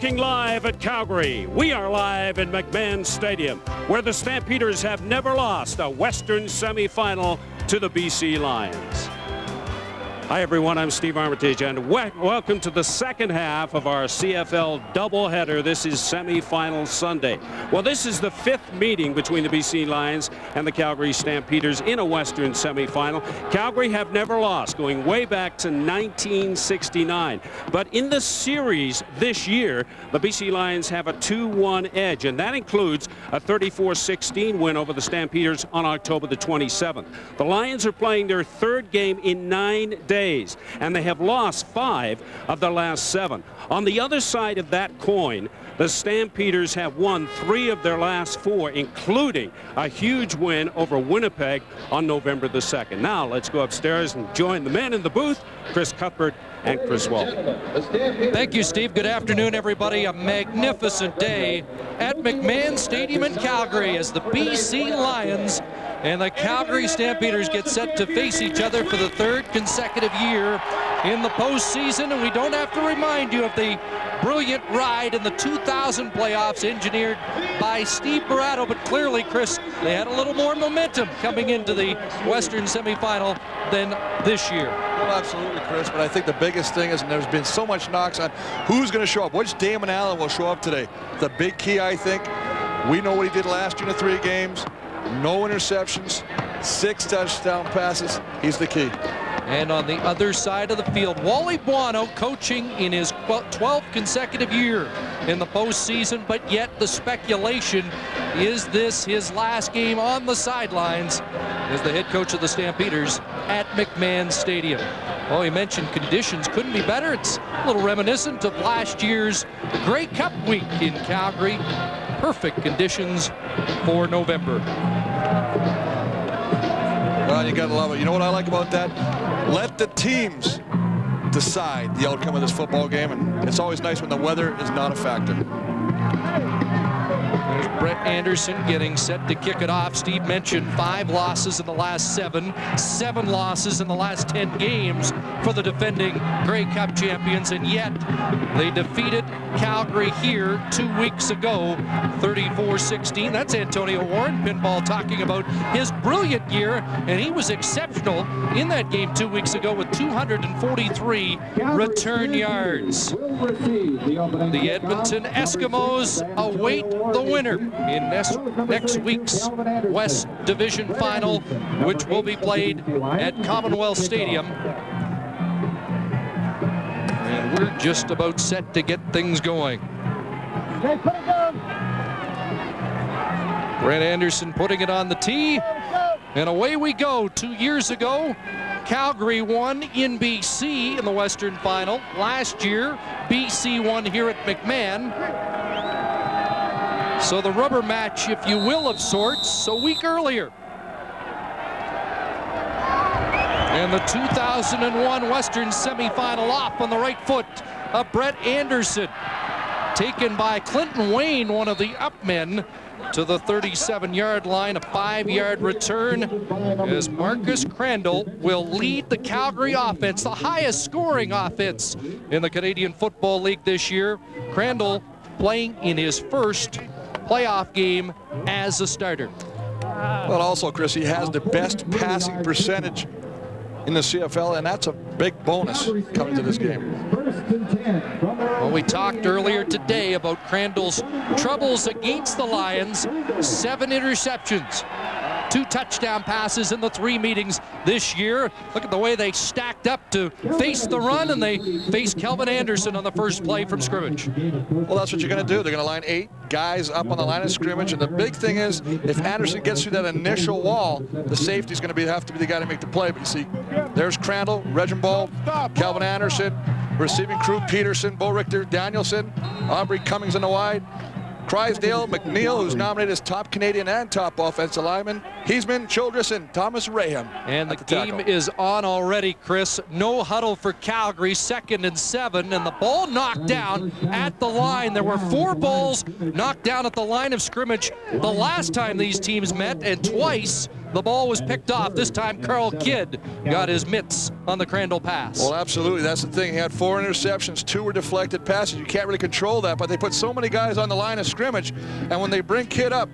looking live at Calgary. We are live in McMahon Stadium, where the Stampeders have never lost a Western semifinal to the BC Lions. Hi everyone, I'm Steve Armitage, and welcome to the second half of our CFL doubleheader. This is semifinal Sunday. Well, this is the fifth meeting between the BC Lions and the Calgary Stampeders in a Western semifinal. Calgary have never lost, going way back to 1969. But in the series this year, the BC Lions have a 2-1 edge, and that includes a 34-16 win over the Stampeders on October the 27th. The Lions are playing their third game in 9 days, and they have lost 5 of the last 7. On the other side of that coin, the Stampeders have won 3 of their last 4, including a huge win over Winnipeg on November the 2nd. Now let's go upstairs and join the men in the booth, Chris Cuthbert and Chris Walton. Thank you, Steve. Good afternoon, everybody. A magnificent day at McMahon Stadium in Calgary as the BC Lions and the Calgary Stampeders get set to face each other for the third consecutive year in the postseason. And we don't have to remind you of the brilliant ride in the 2000 playoffs engineered by Steve Barato. But clearly, Chris, they had a little more momentum coming into the Western semifinal than this year. Well, absolutely, Chris. But I think the biggest thing is, and there's been so much knocks on who's going to show up. Which Damon Allen will show up today? The big key, I think. We know what he did last year in the 3 games. No interceptions, 6 touchdown passes. He's the key. And on the other side of the field, Wally Buono coaching in his 12th consecutive year in the postseason, but yet the speculation, is this his last game on the sidelines as the head coach of the Stampeders at McMahon Stadium? Well, he mentioned conditions couldn't be better. It's a little reminiscent of last year's Grey Cup week in Calgary. Perfect conditions for November. Well, you gotta love it. You know what I like about that? Let the teams decide the outcome of this football game, and it's always nice when the weather is not a factor. There's Brett Anderson getting set to kick it off. Steve mentioned 5 losses in the last 7 losses in the last 10 games for the defending Grey Cup champions, and yet they defeated Calgary here 2 weeks ago, 34-16. That's Antonio Warren, pinball, talking about his brilliant year, and he was exceptional in that game 2 weeks ago with 243 return yards. The Edmonton Eskimos await the winner in next week's West Division Final, which will be played at Commonwealth Stadium. And we're just about set to get things going. Brett Anderson putting it on the tee, and away we go. 2 years ago, Calgary won in BC in the Western Final. Last year, BC won here at McMahon. So the rubber match, if you will, of sorts, a week earlier. And the 2001 Western semifinal off on the right foot of Brett Anderson. Taken by Clinton Wayne, one of the upmen, to the 37-yard line, a 5-yard return, as Marcus Crandall will lead the Calgary offense, the highest scoring offense in the Canadian Football League this year. Crandall playing in his first playoff game as a starter. Well, also, Chris, he has the best passing percentage in the CFL, and that's a big bonus coming to this game. Well, we talked earlier today about Crandall's troubles against the Lions. 7 interceptions, 2 touchdown passes in the 3 meetings this year. Look at the way they stacked up to face the run, and they faced Kelvin Anderson on the first play from scrimmage. Well, that's what you're going to do. They're going to line 8 guys up on the line of scrimmage, and the big thing is, if Anderson gets through that initial wall, the safety's going to have to be the guy to make the play. But you see, there's Crandall, Reginbald, Kelvin Anderson, receiving crew, Peterson, Bo Richter, Danielson, Aubrey Cummings in the wide, Crysdale, McNeil, who's nominated as top Canadian and top offensive lineman, Heisman, Childress, and Thomas Raham. And the game is on already, Chris. No huddle for Calgary, 2nd and 7, and the ball knocked down at the line. There were 4 balls knocked down at the line of scrimmage the last time these teams met, and twice the ball was picked off. This time Carl Kidd got his mitts on the Crandall pass. Well, absolutely. That's the thing. He had 4 interceptions. 2 were deflected passes. You can't really control that, but they put so many guys on the line of scrimmage, and when they bring Kidd up,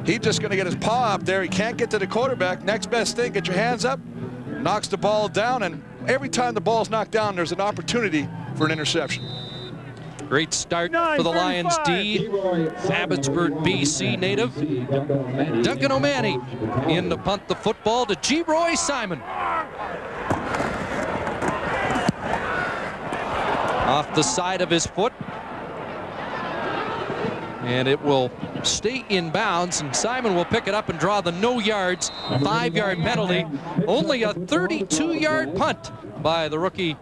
he's just going to get his paw up there. He can't get to the quarterback. Next best thing, get your hands up, knocks the ball down, and every time the ball's knocked down, there's an opportunity for an interception. Great start for the Lions D. Abbotsford, BC native. Duncan O'Mahony in to punt the football to G. Roy Simon. Off the side of his foot. And it will stay in bounds, and Simon will pick it up and draw the no yards, 5-yard penalty. Only a 32-yard punt by the rookie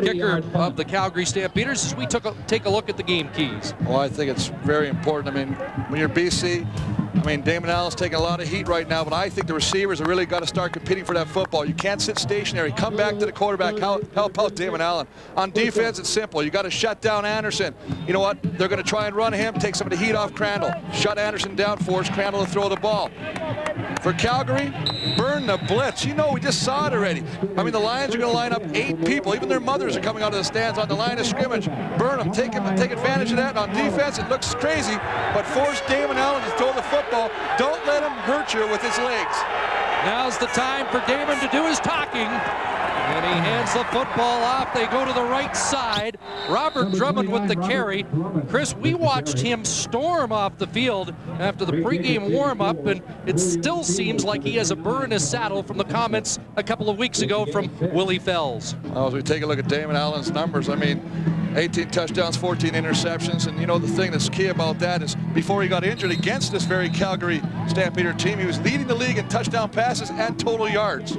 kicker of the Calgary Stampeders as we take a look at the game keys. Well, I think it's very important. I mean, when you're BC, I mean, Damon Allen's taking a lot of heat right now, but I think the receivers have really got to start competing for that football. You can't sit stationary. Come back to the quarterback. Help out Damon Allen. On defense, it's simple. You got to shut down Anderson. You know what? They're going to try and run him, take some of the heat off Crandall. Shut Anderson down, force Crandall to throw the ball. For Calgary, burn the blitz. You know, we just saw it already. I mean, the Lions are going to line up 8 people. Even their mothers are coming out of the stands on the line of scrimmage. Burn them. Take advantage of that. On defense, it looks crazy, but force Damon Allen to throw the football. Don't let him hurt you with his legs. Now's the time for Damon to do his talking. And he hands the football off. They go to the right side. Robert Drummond with the carry. Chris, we watched him storm off the field after the pregame warm-up, and it still seems like he has a burr in his saddle from the comments a couple of weeks ago from Willie Fells. Well, as we take a look at Damon Allen's numbers, I mean, 18 touchdowns, 14 interceptions, and you know the thing that's key about that is before he got injured against this very Calgary Stampeder team, he was leading the league in touchdown passes and total yards.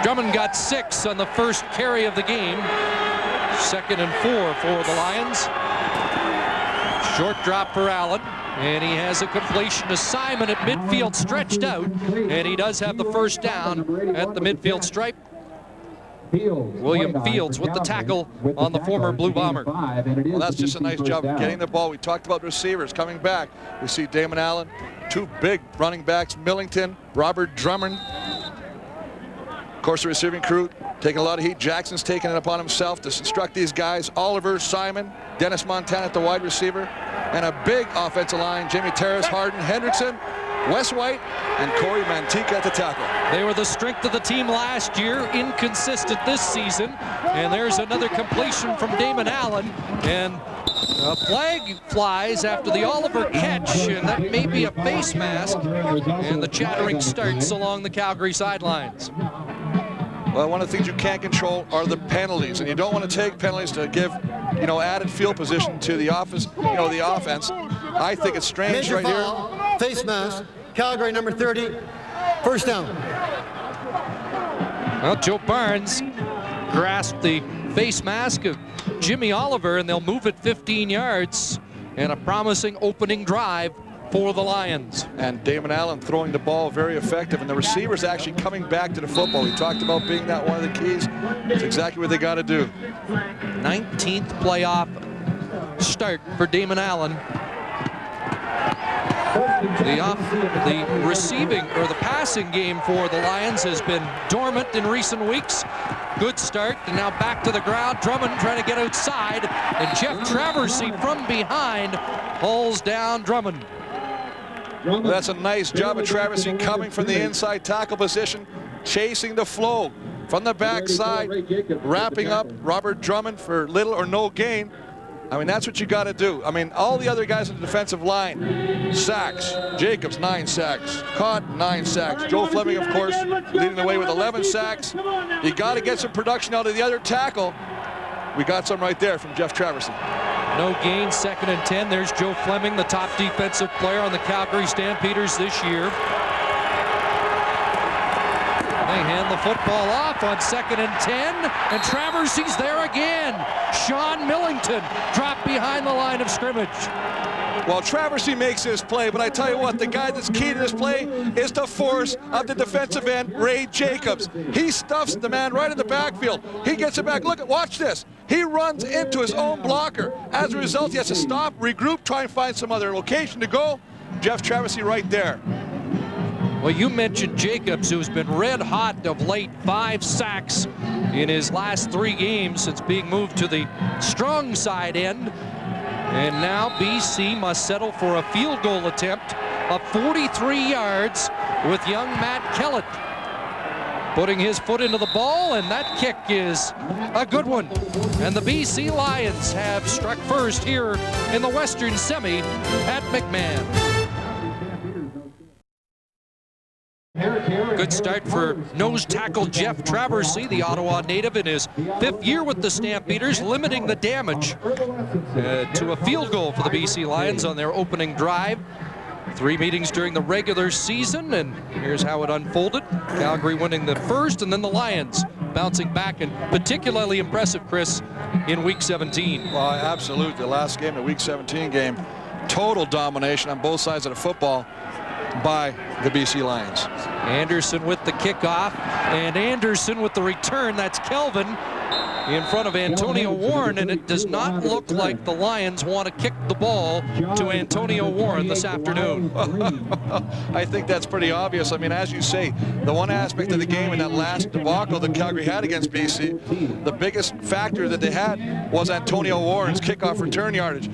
Drummond got 6 on the first carry of the game. 2nd and 4 for the Lions. Short drop for Allen, and he has a completion to Simon at midfield, stretched out, and he does have the first down at the midfield stripe. William Fields with the tackle on the former Blue Bomber. Well, that's just a nice job of getting the ball. We talked about receivers coming back. We see Damon Allen, 2 big running backs, Millington, Robert Drummond. Of course, the receiving crew taking a lot of heat. Jackson's taking it upon himself to instruct these guys. Oliver, Simon, Dennis Montana at the wide receiver, and a big offensive line. Jamie Terrace, Harden, Hendrickson, Wes White, and Corey Mantika at the tackle. They were the strength of the team last year, inconsistent this season. And there's another completion from Damon Allen. And a flag flies after the Oliver catch, and that may be a face mask. And the chattering starts along the Calgary sidelines. Well, one of the things you can't control are the penalties, and you don't want to take penalties to give, you know, added field position to the offense. I think it's strange right here. Face mask, Calgary number 30, first down. Well, Joe Barnes grasped the face mask of Jimmy Oliver, and they'll move it 15 yards, and a promising opening drive for the Lions. And Damon Allen throwing the ball very effective, and the receivers actually coming back to the football. We talked about being that one of the keys. It's exactly what they got to do. 19th playoff start for Damon Allen. The receiving or the passing game for the Lions has been dormant in recent weeks. Good start, and now back to the ground. Drummond trying to get outside, and Jeff Traversy from behind pulls down Drummond. That's a nice job of Traversy coming from the inside tackle position, chasing the flow from the backside, wrapping up Robert Drummond for little or no gain. I mean, that's what you got to do. I mean, all the other guys on the defensive line, sacks. Jacobs, 9 sacks. Cott, 9 sacks. Joe Fleming, of course, leading the way with 11 sacks. You got to get some production out of the other tackle. We got some right there from Jeff Traversy. No gain, 2nd and 10. There's Joe Fleming, the top defensive player on the Calgary Stampeders this year. They hand the football off on 2nd and 10, and Traversy's there again. Sean Millington Hamilton dropped behind the line of scrimmage. Well, Traversy makes his play, but I tell you what, the guy that's key to this play is the force of the defensive end, Ray Jacobs. He stuffs the man right in the backfield. He gets it back. Look, watch this. He runs into his own blocker. As a result, he has to stop, regroup, try and find some other location to go. Jeff Traversy right there. Well, you mentioned Jacobs, who's been red hot of late. 5 sacks in his last 3 games since being moved to the strong side end. And now BC must settle for a field goal attempt of 43 yards with young Matt Kellett putting his foot into the ball, and that kick is a good one. And the BC Lions have struck first here in the Western Semi at McMahon. Good start for nose tackle Jeff Traversy, the Ottawa native, in his 5th year with the Stampeders, limiting the damage to a field goal for the BC Lions on their opening drive. 3 meetings during the regular season, and here's how it unfolded. Calgary winning the first, and then the Lions bouncing back, and particularly impressive, Chris, in Week 17. Well, absolutely. The last game, the Week 17 game, total domination on both sides of the football by the BC Lions. Anderson with the kickoff, and Anderson with the return. That's Kelvin in front of Antonio Warren, and it does not look like the Lions want to kick the ball to Antonio Warren this afternoon. I think that's pretty obvious. I mean, as you say, the one aspect of the game in that last debacle that Calgary had against BC, the biggest factor that they had was Antonio Warren's kickoff return yardage.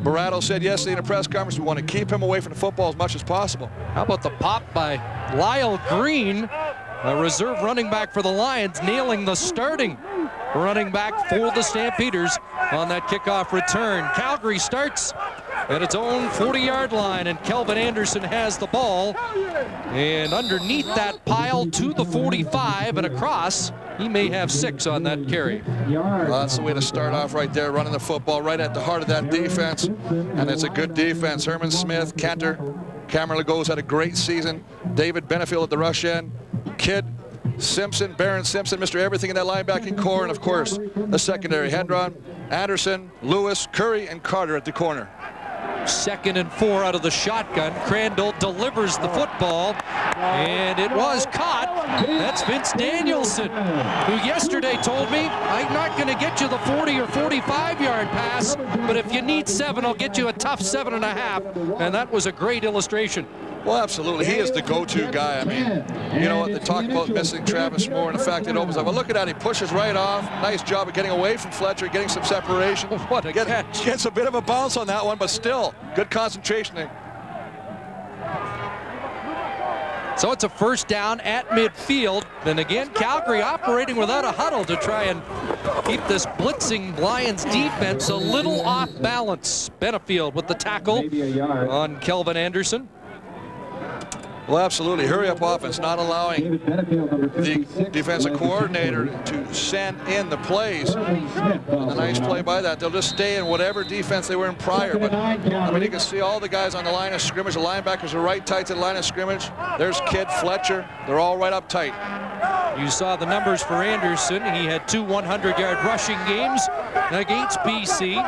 Barato said yesterday in a press conference, we want to keep him away from the football as much as possible. How about the pop by Lyle Green, a reserve running back for the Lions, nailing the starting running back for the Stampeders on that kickoff return. Calgary starts at its own 40-yard line, and Kelvin Anderson has the ball. And underneath that pile to the 45 and across, he may have 6 on that carry. Well, that's the way to start off right there, running the football right at the heart of that defense. And it's a good defense. Herman Smith, Cantor, Cameron Legault's had a great season. David Benefield at the rush end. Kidd, Simpson, Barron Simpson, Mr. Everything in that linebacking core. And, of course, the secondary. Hendron, Anderson, Lewis, Curry, and Carter at the corner. 2nd and 4 out of the shotgun. Crandall delivers the football, and it was caught. That's Vince Danielson, who yesterday told me, I'm not going to get you the 40 or 45-yard pass, but if you need 7, I'll get you a tough 7.5. And that was a great illustration. Well, absolutely. He is the go-to guy. I mean, you know what? They talk about missing Travis Moore and the fact that it opens up. Well, look at that. He pushes right off. Nice job of getting away from Fletcher, getting some separation. What a catch. Gets a bit of a bounce on that one, but still, good concentration. So it's a first down at midfield. And again, Calgary operating without a huddle to try and keep this blitzing Lions defense a little off balance. Benefield with the tackle on Kelvin Anderson. Well, absolutely. Hurry up offense, not allowing the defensive coordinator to send in the plays. And a nice play by that. They'll just stay in whatever defense they were in prior. But, I mean, you can see all the guys on the line of scrimmage. The linebackers are right tight to the line of scrimmage. There's Kidd, Fletcher. They're all right up tight. You saw the numbers for Anderson. He had 2 100-yard rushing games against BC.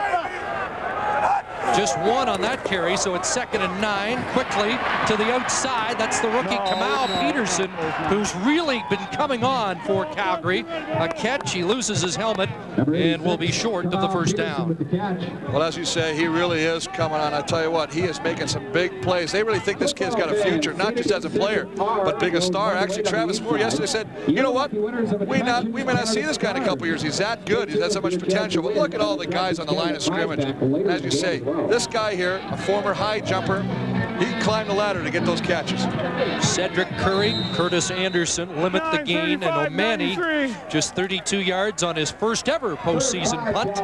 Just 1 on that carry, so it's 2nd and 9. Quickly to the outside. That's the rookie Kamau Peterson, who's really been coming on for Calgary. A catch. He loses his helmet and will be short of the first down. Well, as you say, he really is coming on. I tell you what, he is making some big plays. They really think this kid's got a future, not just as a player, but being a star. Actually, Travis Moore yesterday said, you know what, we may not see this guy in a couple years. He's that good. He has so much potential. But look at all the guys on the line of scrimmage. And as you say, this guy here, a former high jumper, he climbed the ladder to get those catches. Cedric Curry, Curtis Anderson limit the gain, and O'Mani just 32 yards on his first ever postseason punt,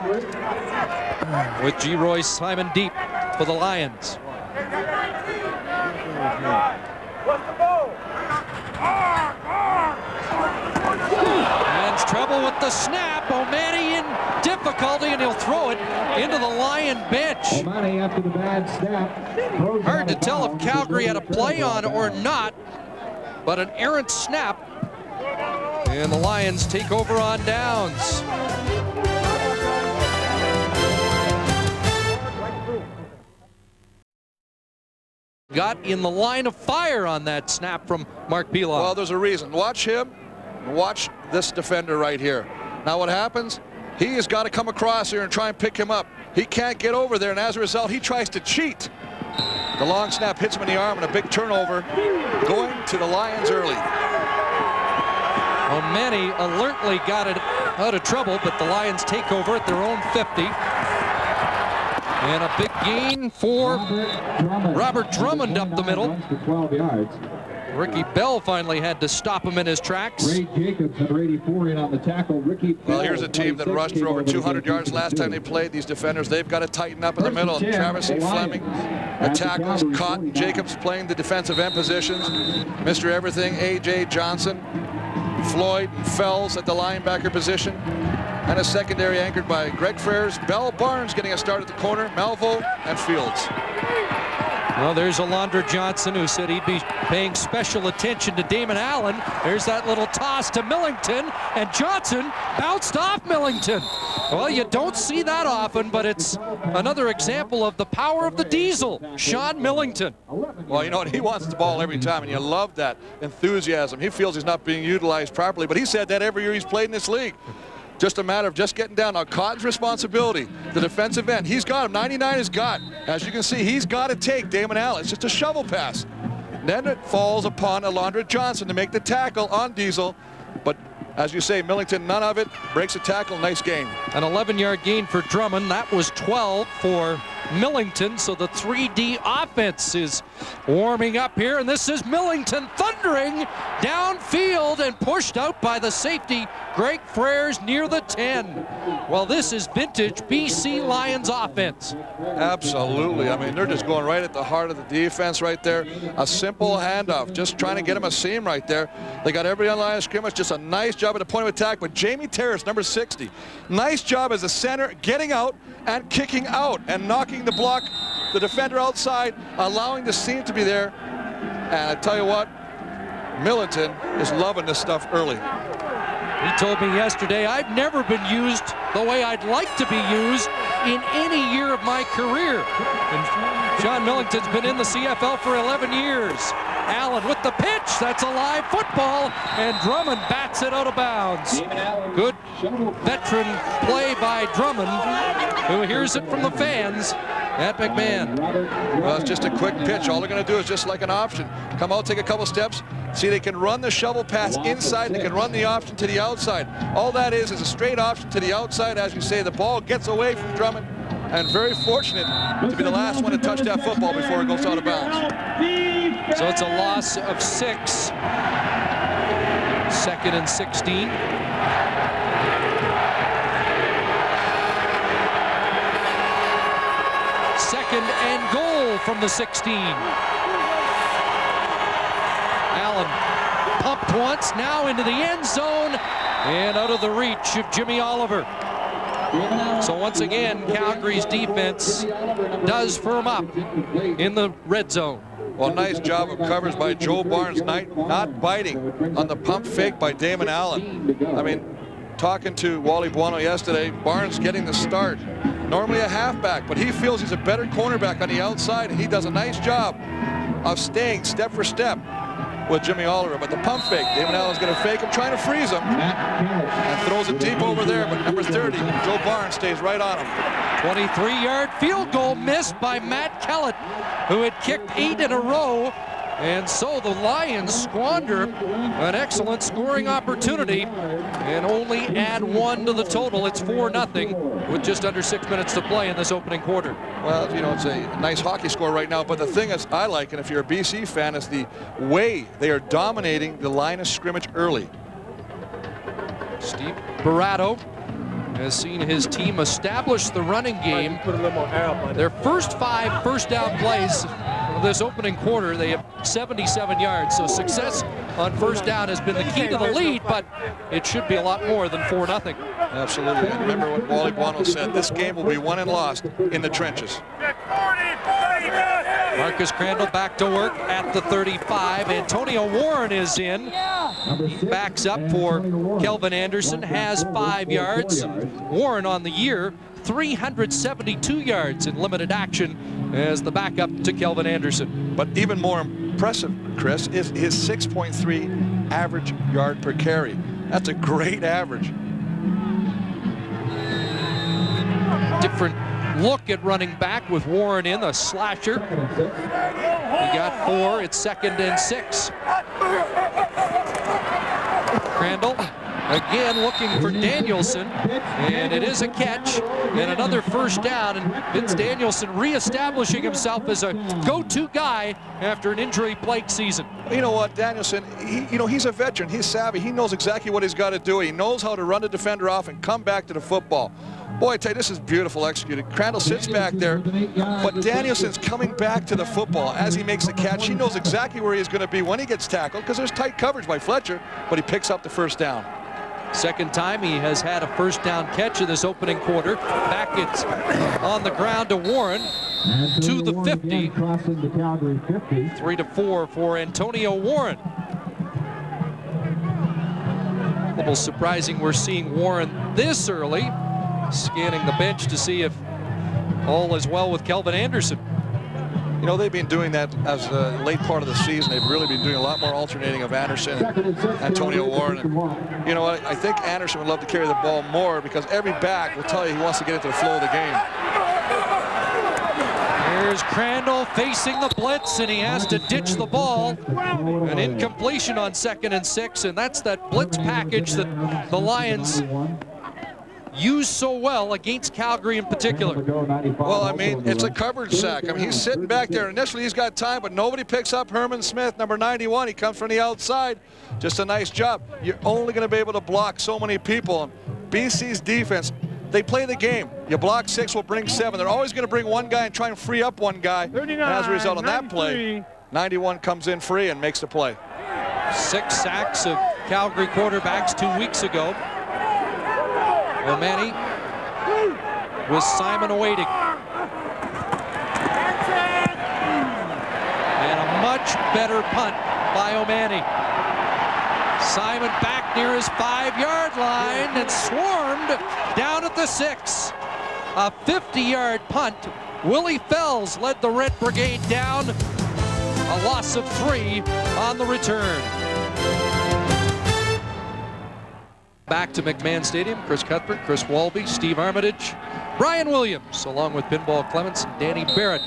with G. Roy Simon deep for the Lions. And trouble with the snap. O'Mani in difficulty, and he'll throw it into the Lion bench. After the bad snap. Hard to tell if Calgary had a play on or not, but an errant snap. And the Lions take over on downs. got in the line of fire on that snap from Mark Pilon. Well, there's a reason. Watch him. Watch this defender right here. Now what happens? He has got to come across here and try and pick him up. He can't get over there, and as a result, he tries to cheat. The long snap hits him in the arm, and a big turnover going to the Lions early. O'Mani alertly got it out of trouble, but the Lions take over at their own 50. And a big gain for Robert Drummond up the middle. 12 yards. Ricky Bell finally had to stop him in his tracks. Ray Jacobs, number 84, in on the tackle. Ricky Well, here's a team that rushed for over 200 yards last time they played. These defenders, they've got to tighten up in the middle. And Travis E. Fleming, the tackles, caught. Jacobs playing the defensive end positions. Mr. Everything, A.J. Johnson, Floyd, and Fells at the linebacker position. And a secondary anchored by Greg Frères, Bell, Barnes getting a start at the corner, Malvo, and Fields. Well, there's Alondra Johnson, who said he'd be paying special attention to Damon Allen. There's that little toss to Millington, and Johnson bounced off Millington. Well, you don't see that often, but it's another example of the power of the diesel, Sean Millington. Well, you know what? He wants the ball every time, and you love that enthusiasm. He feels he's not being utilized properly, but he said that every year he's played in this league. Just a matter of just getting down. Now, Cotton's responsibility, the defensive end, he's got him. 99 is got. As you can see, he's got to take Damon Allen. It's just a shovel pass. Then it falls upon Alondra Johnson to make the tackle on Diesel. But as you say, Millington, none of it. Breaks a tackle. Nice game. An 11-yard gain for Drummond. That was 12 for Millington. So the 3D offense is warming up here. And this is Millington thundering downfield and pushed out by the safety, Greg Frères, near the 10. Well, this is vintage BC Lions offense. Absolutely. I mean, they're just going right at the heart of the defense right there. A simple handoff, just trying to get him a seam right there. They got everybody on the line of scrimmage. Just a nice job at the point of attack. But Jamie Terrace, number 60, nice job as a center, getting out and kicking out and knocking the block, the defender outside, allowing the seam to be there. And I tell you what, Millington is loving this stuff early. He told me yesterday, I've never been used the way I'd like to be used in any year of my career. And Sean Millington's been in the CFL for 11 years. Allen with the pitch, that's a live football, and Drummond bats it out of bounds. Good veteran play by Drummond, who hears it from the fans at McMahon. Well, it's just a quick pitch. All they're going to do is just like an option. Come out, take a couple steps. See, they can run the shovel pass inside. They can run the option to the outside. All that is a straight option to the outside. As you say, the ball gets away from Drummond, and very fortunate to be the last one to touch that football before it goes out of bounds. So it's a loss of 6. 2nd and 16. Second and goal from the 16. Allen pumped once, now into the end zone and out of the reach of Jimmy Oliver. So once again, Calgary's defense does firm up in the red zone. Well, nice job of coverage by Joe Barnes, not biting on the pump fake by Damon Allen. I mean, talking to Wally Buono yesterday, Barnes getting the start. Normally a halfback, but he feels he's a better cornerback on the outside, and he does a nice job of staying step for step with Jimmy Oliver. But the pump fake, Damon Allen's going to fake him, trying to freeze him, and throws it deep over there, but number 30, Joe Barnes, stays right on him. 23-yard field goal missed by Matt Kellett, who had kicked 8 in a row. And so the Lions squander an excellent scoring opportunity and only add 1 to the total. It's 4-0 with just under 6 minutes to play in this opening quarter. Well, you know, it's a nice hockey score right now, but the thing is I like, and if you're a BC fan, is the way they are dominating the line of scrimmage early. Steve Barato has seen his team establish the running game. Their first 5 first down plays of this opening quarter, they have 77 yards. So success on first down has been the key to the lead, but it should be a lot more than 4-0. Absolutely. And remember what Wally Buono said, this game will be won and lost in the trenches. Marcus Crandall back to work at the 35. Antonio Warren is in. He backs up for Kelvin Anderson, has 5 yards. Warren on the year, 372 yards in limited action as the backup to Kelvin Anderson. But even more impressive, Chris, is his 6.3 average yard per carry. That's a great average. Different look at running back with Warren in, a slasher. He got 4. It's 2nd and 6. Crandall again looking for Danielson, and it is a catch and another first down, and Vince Danielson reestablishing himself as a go-to guy after an injury-plagued season. You know what, Danielson, he's a veteran. He's savvy. He knows exactly what he's got to do. He knows how to run the defender off and come back to the football. Boy, I tell you, this is beautiful executed. Crandall sits back there, but Danielson's coming back to the football as he makes the catch. He knows exactly where he's going to be when he gets tackled because there's tight coverage by Fletcher, but he picks up the first down. Second time he has had a first down catch in this opening quarter. Back it's on the ground to Warren to the 50. 3-4 for Antonio Warren. A little surprising we're seeing Warren this early. Scanning the bench to see if all is well with Kelvin Anderson. You know, they've been doing that as the late part of the season. They've really been doing a lot more alternating of Anderson and Antonio Warren. And, you know what, I think Anderson would love to carry the ball more because every back will tell you he wants to get into the flow of the game. Here's Crandall facing the blitz, and he has to ditch the ball. An incompletion on 2nd and 6, and that's that blitz package that the Lions used so well against Calgary in particular. Well, I mean, it's a coverage sack. I mean, he's sitting back there. Initially, he's got time, but nobody picks up Herman Smith, number 91. He comes from the outside. Just a nice job. You're only going to be able to block so many people. BC's defense, they play the game. You block 6, we'll bring 7. They're always going to bring one guy and try and free up one guy. And as a result, on that play, 91 comes in free and makes the play. 6 sacks of Calgary quarterbacks 2 weeks ago. O'Mani with Simon awaiting. And a much better punt by O'Mani. Simon back near his 5-yard line and swarmed down at the 6. A 50-yard punt. Willie Fells led the Red Brigade down. A loss of 3 on the return. Back to McMahon Stadium, Chris Cuthbert, Chris Walby, Steve Armitage, Brian Williams, along with Pinball Clements and Danny Barrett.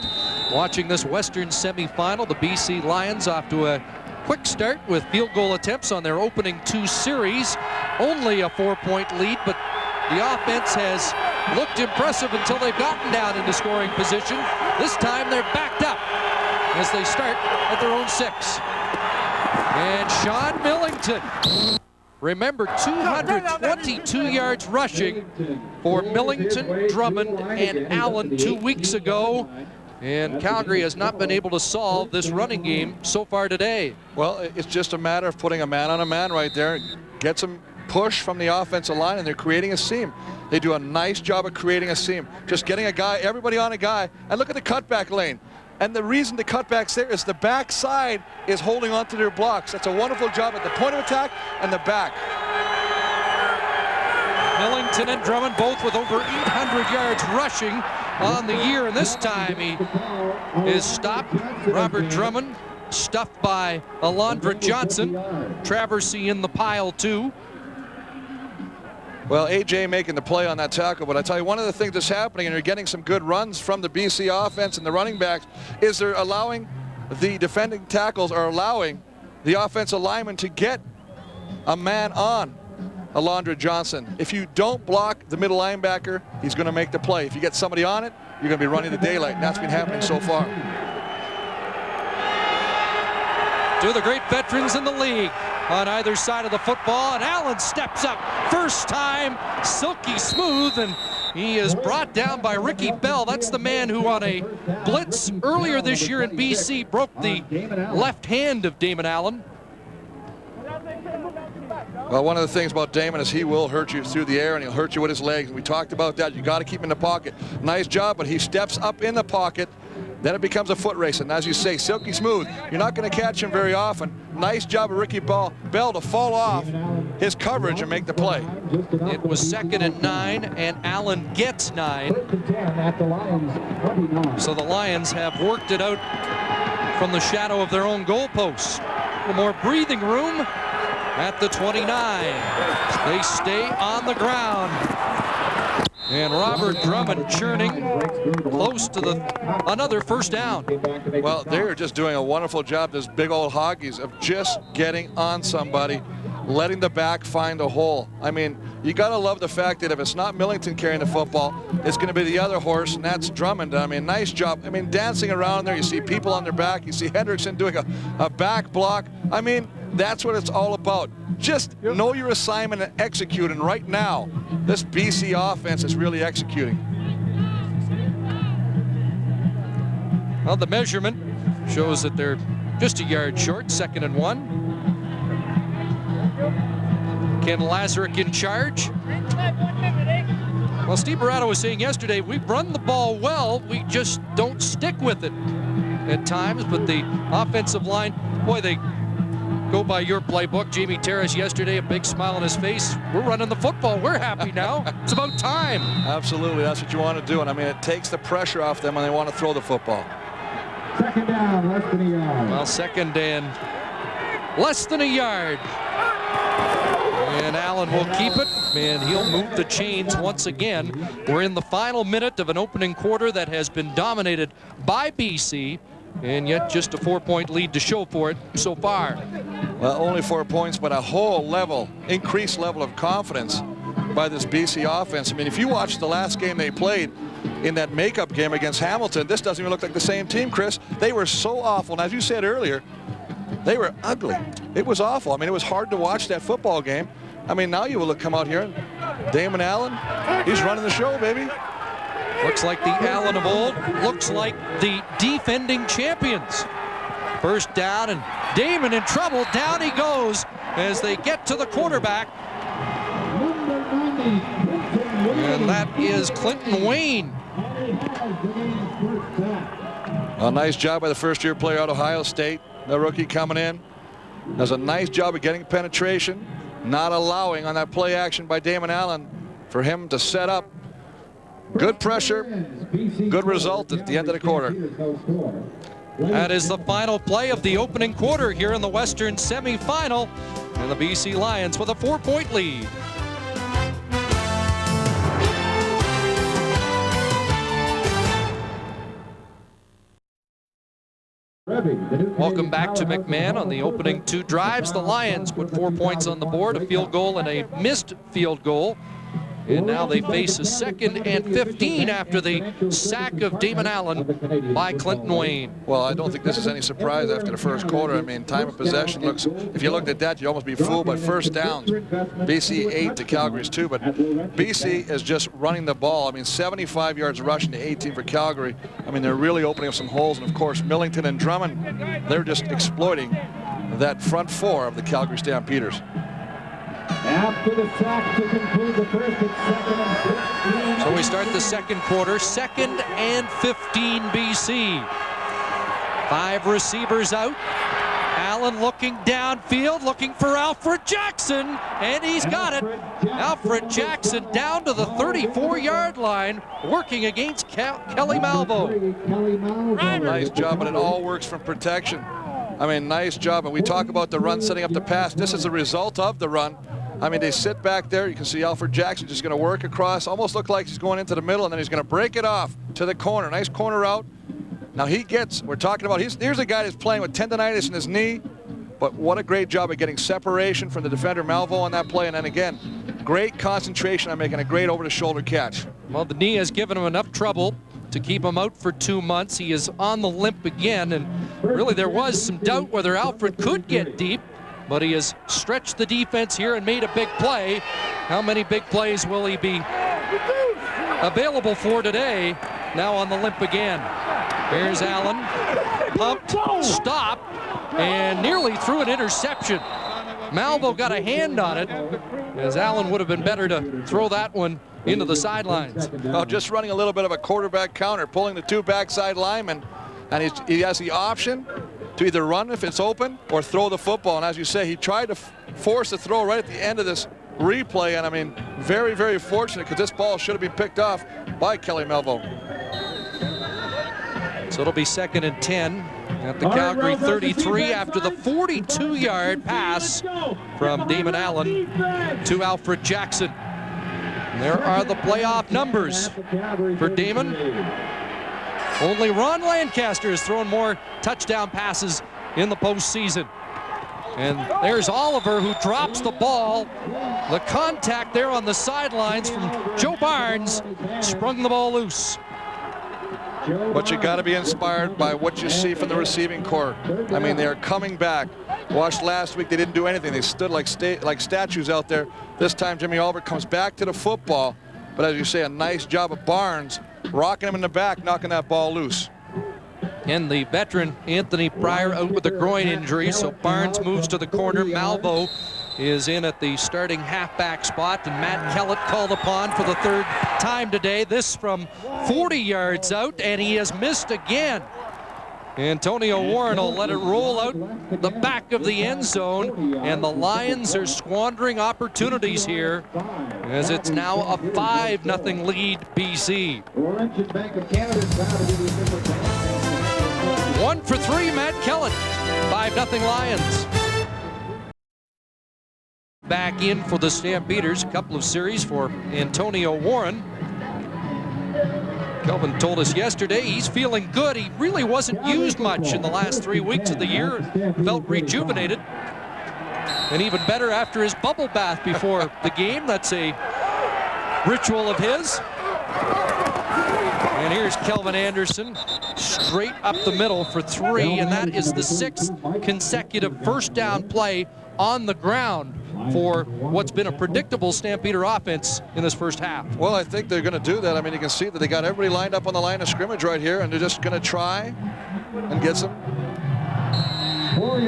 Watching this Western semifinal, the BC Lions off to a quick start with field goal attempts on their opening 2 series. Only a 4-point lead, but the offense has looked impressive until they've gotten down into scoring position. This time they're backed up as they start at their own 6. And Sean Millington. Remember, 222 yards rushing for Millington, Drummond, and Allen 2 weeks ago. And Calgary has not been able to solve this running game so far today. Well, it's just a matter of putting a man on a man right there. Get some push from the offensive line, and they're creating a seam. They do a nice job of creating a seam. Just getting a guy, everybody on a guy. And look at the cutback lane. And the reason the cutback's there is the backside is holding on to their blocks. That's a wonderful job at the point of attack and the back. Millington and Drummond both with over 800 yards rushing on the year. And this time he is stopped. Robert Drummond stuffed by Alondra Johnson. Traversy in the pile too. Well, AJ making the play on that tackle, but I tell you, one of the things that's happening, and you're getting some good runs from the BC offense and the running backs, is they're allowing the defending tackles are allowing the offensive lineman to get a man on Alondra Johnson. If you don't block the middle linebacker, he's going to make the play. If you get somebody on it, you're going to be running the daylight, and that's been happening so far. Two of the great veterans in the league on either side of the football, and Allen steps up first time, silky smooth, and he is brought down by Ricky Bell. That's the man who on a blitz earlier this year in BC broke the left hand of Damon Allen. Well, one of the things about Damon is he will hurt you through the air and he'll hurt you with his legs. We talked about that. You got to keep him in the pocket. Nice job, but he steps up in the pocket then it becomes a foot race. And as you say, silky smooth. You're not going to catch him very often. Nice job of Ricky Bell to fall off his coverage and make the play. It was 2nd and 9, and Allen gets 9. So the Lions have worked it out from the shadow of their own goalposts. A little more breathing room at the 29. They stay on the ground. And Robert Drummond churning close to another first down. Well, they're just doing a wonderful job, this big old Hoggies, of just getting on somebody, letting the back find a hole. I mean, you got to love the fact that if it's not Millington carrying the football, it's going to be the other horse, and that's Drummond. I mean, nice job. I mean, dancing around there. You see people on their back. You see Hendrickson doing a back block. I mean, that's what it's all about. Just know your assignment and execute. And right now, this BC offense is really executing. Well, the measurement shows that they're just a yard short, 2nd and 1. Ken Lazarick in charge. Well, Steve Barrato was saying yesterday, we've run the ball well, we just don't stick with it at times. But the offensive line, boy, they go by your playbook. Jamie Terrace yesterday, a big smile on his face. We're running the football. We're happy now. It's about time. Absolutely, that's what you want to do. And I mean, it takes the pressure off them when they want to throw the football. 2nd down, less than a yard. Well, 2nd and less than a yard. And Allen will keep it, and he'll move the chains once again. We're in the final minute of an opening quarter that has been dominated by BC, and yet just a 4-point lead to show for it so far. Well, only 4 points, but a whole increased level of confidence by this BC offense. I mean, if you watch the last game they played in that makeup game against Hamilton, this doesn't even look like the same team, Chris. They were so awful, and as you said earlier, they were ugly. It was awful. I mean, it was hard to watch that football game. I mean, now you will come out here, Damon Allen, he's running the show, baby. Looks like the Allen of old, looks like the defending champions. First down, and Damon in trouble. Down he goes as they get to the quarterback. And that is Clinton Wayne. A nice job by the first-year player out of Ohio State. The rookie coming in does a nice job of getting penetration, not allowing on that play action by Damon Allen for him to set up. Good pressure, good result at the end of the quarter. That is the final play of the opening quarter here in the Western semifinal, and the BC Lions with a 4-point lead. Welcome back to McMahon on the opening 2 drives. The Lions put 4 points on the board, a field goal and a missed field goal. And now they face a 2nd and 15 after the sack of Damon Allen by Clinton Wayne. Well, I don't think this is any surprise after the first quarter. I mean, time of possession looks, if you looked at that, you'd almost be fooled by first downs. BC 8 to Calgary's 2, but BC is just running the ball. I mean, 75 yards rushing to 18 for Calgary. I mean, they're really opening up some holes, and of course, Millington and Drummond, they're just exploiting that front 4 of the Calgary Stampeders. After the sack to conclude the first, it's 2nd and 15. So we start the second quarter, 2nd and 15 BC. 5 receivers out. Allen looking downfield, looking for Alfred Jackson, and he's got it. Alfred Jackson down to the 34-yard line, working against Kelly Malvo. Nice job, but it all works from protection. I mean, nice job. And we talk about the run setting up the pass. This is a result of the run. I mean, they sit back there. You can see Alfred Jackson just going to work across. Almost look like he's going into the middle, and then he's going to break it off to the corner. Nice corner route. Now he gets, we're talking about, here's a guy that's playing with tendonitis in his knee, but what a great job of getting separation from the defender Malvo on that play. And then again, great concentration on making a great over-the-shoulder catch. Well, the knee has given him enough trouble to keep him out for 2 months. He is on the limp again, and really there was some doubt whether Alfred could get deep, but he has stretched the defense here and made a big play. How many big plays will he be available for today? Now on the limp again. Here's Allen, pumped, stopped, and nearly threw an interception. Malvo got a hand on it, as Allen would have been better to throw that one into the sidelines. Well, just running a little bit of a quarterback counter, pulling the 2 backside linemen. and he has the option to either run if it's open or throw the football. And as you say, he tried to force the throw right at the end of this replay, and I mean, very, very fortunate, because this ball should have been picked off by Kelly Melville. So it'll be 2nd and 10 at the Calgary 33 after the 42-yard pass from Damon Allen to Alfred Jackson. And there are the playoff numbers for Damon. Only Ron Lancaster has thrown more touchdown passes in the postseason. And there's Oliver, who drops the ball. The contact there on the sidelines from Joe Barnes sprung the ball loose. But you got to be inspired by what you see from the receiving corps. I mean, they are coming back. Watched last week, they didn't do anything. They stood like statues out there. This time, Jimmy Oliver comes back to the football. But as you say, a nice job of Barnes rocking him in the back, knocking that ball loose. And the veteran Anthony Pryor out with a groin injury, so Barnes moves to the corner. Malvo is in at the starting halfback spot, and Matt Kellett called upon for the 3rd time today. This from 40 yards out, and he has missed again. Antonio Warren will let it roll out the back of the end zone, and the Lions are squandering opportunities here as it's now a 5-0 lead, BC. 1 for 3, Matt Kellett. 5-0 Lions. Back in for the Stampeders, a couple of series for Antonio Warren. Kelvin told us yesterday he's feeling good. He really wasn't used much in the last 3 weeks of the year. Felt rejuvenated. And even better after his bubble bath before the game. That's a ritual of his. And here's Kelvin Anderson, straight up the middle for 3, and that is the 6th consecutive first down play on the ground for what's been a predictable Stampeder offense in this first half. Well, I think they're going to do that. I mean, you can see that they got everybody lined up on the line of scrimmage right here, and they're just going to try and get some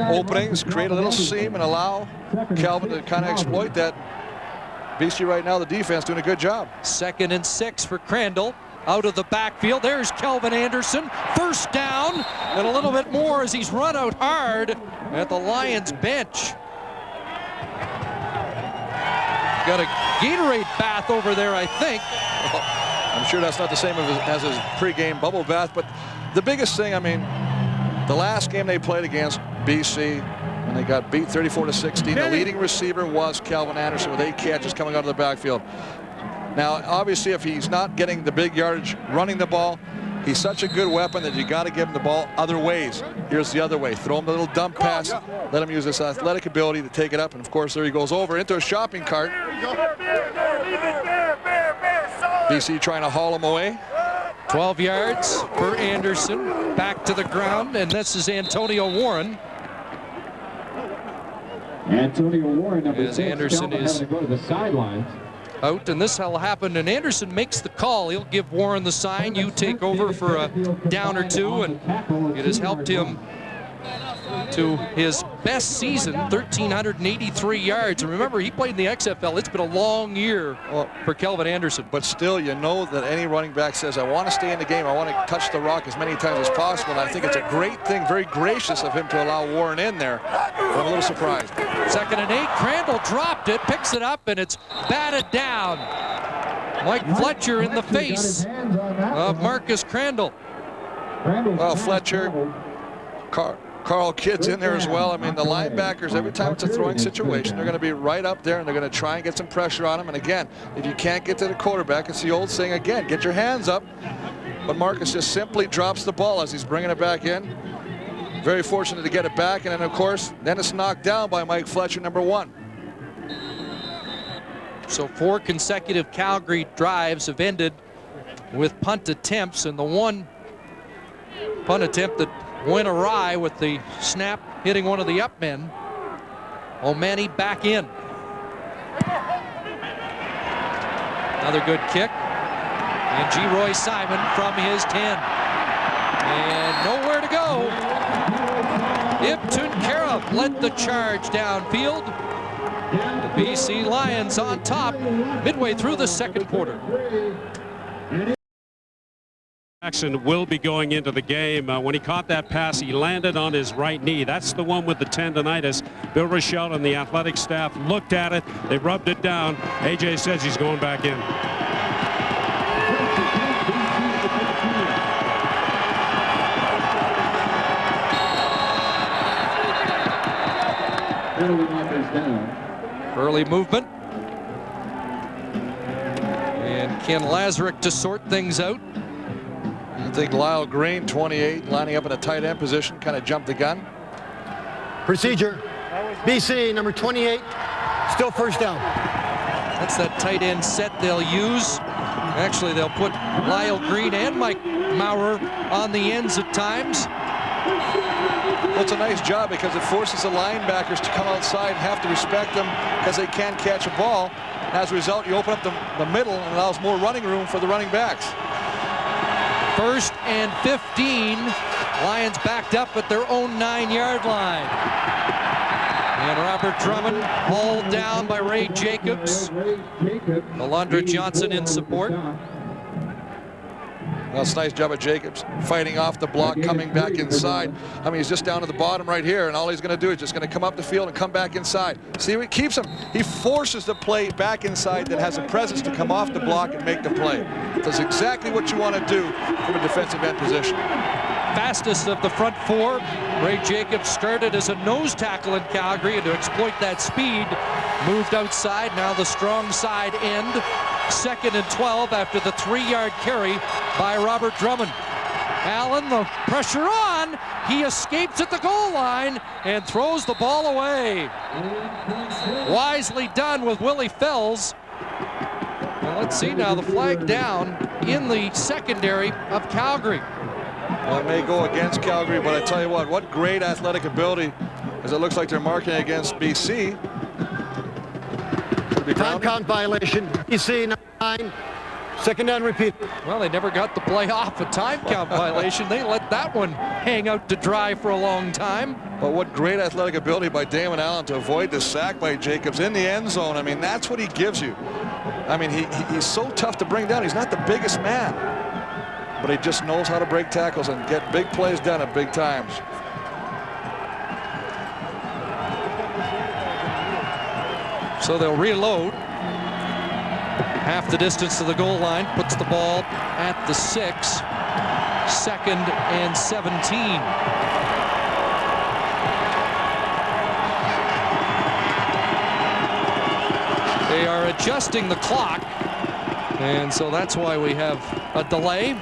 openings, create a little seam, and allow Calvin to kind of exploit that. BC right now, the defense doing a good job. 2nd and 6 for Crandall. Out of the backfield, there's Kelvin Anderson. First down, and a little bit more as he's run out hard at the Lions bench. Got a Gatorade bath over there, I think. I'm sure that's not the same as his pregame bubble bath, but the biggest thing, I mean, the last game they played against BC, and they got beat 34-16, the leading receiver was Calvin Anderson with 8 catches coming out of the backfield. Now, obviously, if he's not getting the big yardage running the ball, he's such a good weapon that you got to give him the ball other ways. Here's the other way. Throw him a little dump pass. Let him use his athletic ability to take it up. And, of course, there he goes over into a shopping cart. BC trying to haul him away. 12 yards for Anderson. Back to the ground, and this is Antonio Warren. Antonio Warren, number 6, Anderson is to go to the sidelines. Out, and this will happen, and Anderson makes the call. He'll give Warren the sign, you take over for a down or two, and it has helped him to his best season, 1,383 yards. And remember, he played in the XFL. It's been a long year for Kelvin Anderson. But still, you know that any running back says, I want to stay in the game. I want to touch the rock as many times as possible. And I think it's a great thing, very gracious of him to allow Warren in there. But I'm a little surprised. 2nd and 8, Crandall dropped it, picks it up, and it's batted down. Mike Fletcher in the face of Marcus Crandall. Well, Fletcher, Carl Kidd's in there as well. I mean, the linebackers, every time it's a throwing situation, they're going to be right up there, and they're going to try and get some pressure on him. And again, if you can't get to the quarterback, it's the old saying again, get your hands up. But Marcus just simply drops the ball as he's bringing it back in. Very fortunate to get it back, and then, of course, then it's knocked down by Mike Fletcher, number 1. So 4 consecutive Calgary drives have ended with punt attempts, and the one punt attempt that went awry with the snap hitting one of the up men. O'Mani back in. Another good kick. And G. Roy Simon from his 10. And nowhere to go. Ibtun Karam led the charge downfield. The BC Lions on top midway through the second quarter. Jackson will be going into the game. When he caught that pass, he landed on his right knee. That's the one with the tendonitis. Bill Rochelle and the athletic staff looked at it. They rubbed it down. AJ says he's going back in. Early movement. And Ken Lazarick to sort things out. I think Lyle Green, 28, lining up in a tight end position, kind of jumped the gun. Procedure. BC, number 28, still first down. That's that tight end set they'll use. Actually, they'll put Lyle Green and Mike Maurer on the ends at times. Well, it's a nice job because it forces the linebackers to come outside and have to respect them because they can't catch a ball. As a result, you open up the middle and allows more running room for the running backs. 1st and 15. Lions backed up at their own 9-yard line. And Robert Drummond hauled down by Ray Jacobs. Alondra Johnson in support. Well, it's a nice job of Jacobs fighting off the block, coming back inside. I mean, he's just down to the bottom right here, and all he's going to do is just going to come up the field and come back inside. See, he keeps him. He forces the play back inside that has a presence to come off the block and make the play. That's exactly what you want to do from a defensive end position. Fastest of the front four. Ray Jacobs started as a nose tackle in Calgary, and to exploit that speed, moved outside. Now the strong side end. 2nd and 12 after the 3-yard carry by Robert Drummond. Allen, the pressure on. He escapes at the goal line and throws the ball away. Wisely done with Willie Fells. Well, let's see now the flag down in the secondary of Calgary. Well, it may go against Calgary, but I tell you what great athletic ability, as it looks like they're marking against BC. Time count violation. BC, number 9, 2nd down, repeat. Well, they never got the play off a time count violation. They let that one hang out to dry for a long time. But what great athletic ability by Damon Allen to avoid the sack by Jacobs in the end zone. I mean, that's what he gives you. I mean, he's so tough to bring down. He's not the biggest man, but he just knows how to break tackles and get big plays done at big times. So they'll reload. Half the distance to the goal line, puts the ball at the 6. 2nd and 17. They are adjusting the clock, and so that's why we have a delay.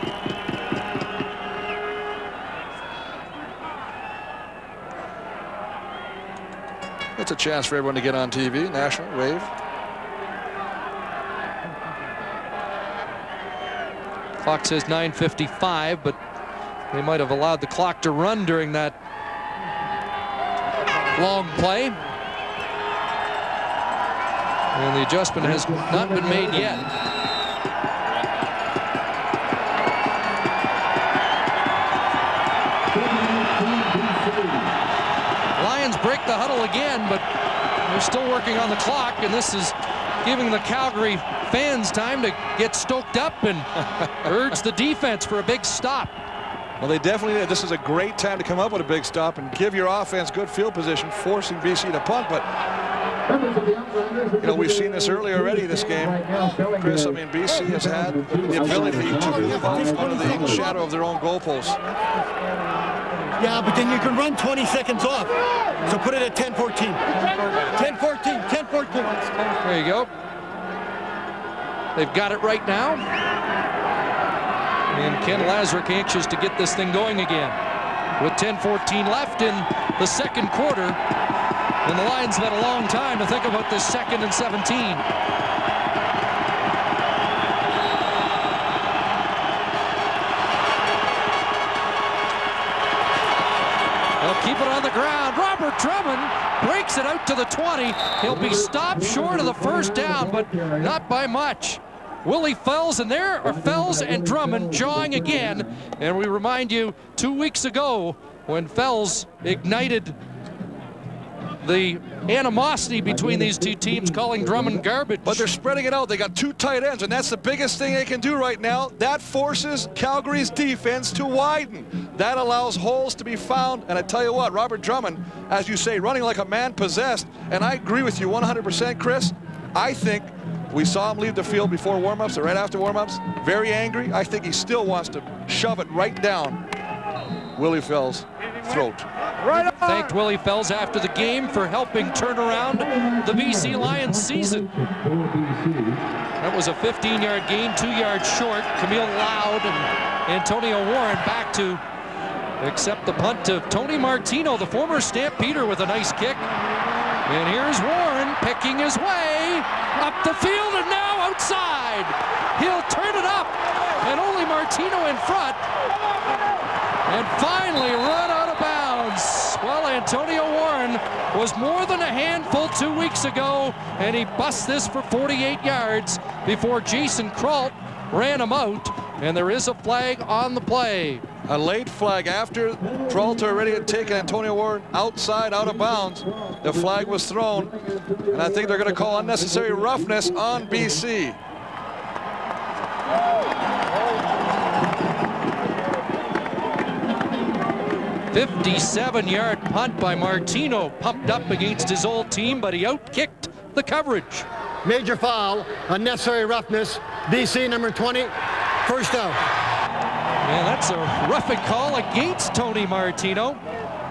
It's a chance for everyone to get on TV. National wave. Clock says 9:55, but they might have allowed the clock to run during that long play. And the adjustment has not been made yet. Lions break the huddle again, but they're still working on the clock, and this is giving the Calgary fans time to get stoked up and urge the defense for a big stop. Well, they definitely did. This is a great time to come up with a big stop and give your offense good field position, forcing BC to punt. But, you know, we've seen this earlier already this game. Chris, I mean, BC has had the ability to move out under the shadow of their own goalposts. Yeah, but then you can run 20 seconds off. So put it at 10-14. 10-14, 10-14. There you go. They've got it right now. And Ken Lazarick anxious to get this thing going again. With 10-14 left in the second quarter. And the Lions have had a long time to think about this 2nd and 17. They'll keep it on the ground. Robert Drummond breaks it out to the 20. He'll be stopped short of the first down, but not by much. Willie Fells, and there are Fells and Drummond jawing again. And we remind you, 2 weeks ago, when Fells ignited the animosity between these two teams, calling Drummond garbage. But they're spreading it out. They got 2 tight ends, and that's the biggest thing they can do right now. That forces Calgary's defense to widen. That allows holes to be found. And I tell you what, Robert Drummond, as you say, running like a man possessed. And I agree with you 100%, Chris. I think we saw him leave the field before warmups or right after warmups. Very angry. I think he still wants to shove it right down Willie Fell's throat. Thanked Willie Fells after the game for helping turn around the BC Lions season. That was a 15-yard gain, 2 yards short. Camille Loud and Antonio Warren back to accept the punt of Tony Martino, the former Stampeder, with a nice kick. And here's Warren picking his way up the field and now outside. He'll turn it up, and only Martino in front. And finally run out of bounds. Well, Antonio Warren was more than a handful 2 weeks ago, and he busts this for 48 yards before Jason Kralt ran him out, and there is a flag on the play. A late flag after Kralt already had taken Antonio Warren outside, out of bounds. The flag was thrown, and I think they're going to call unnecessary roughness on BC. 57-yard punt by Martino, pumped up against his old team, but he outkicked the coverage. Major foul, unnecessary roughness, BC number 20, first down. And that's a roughing call against Tony Martino.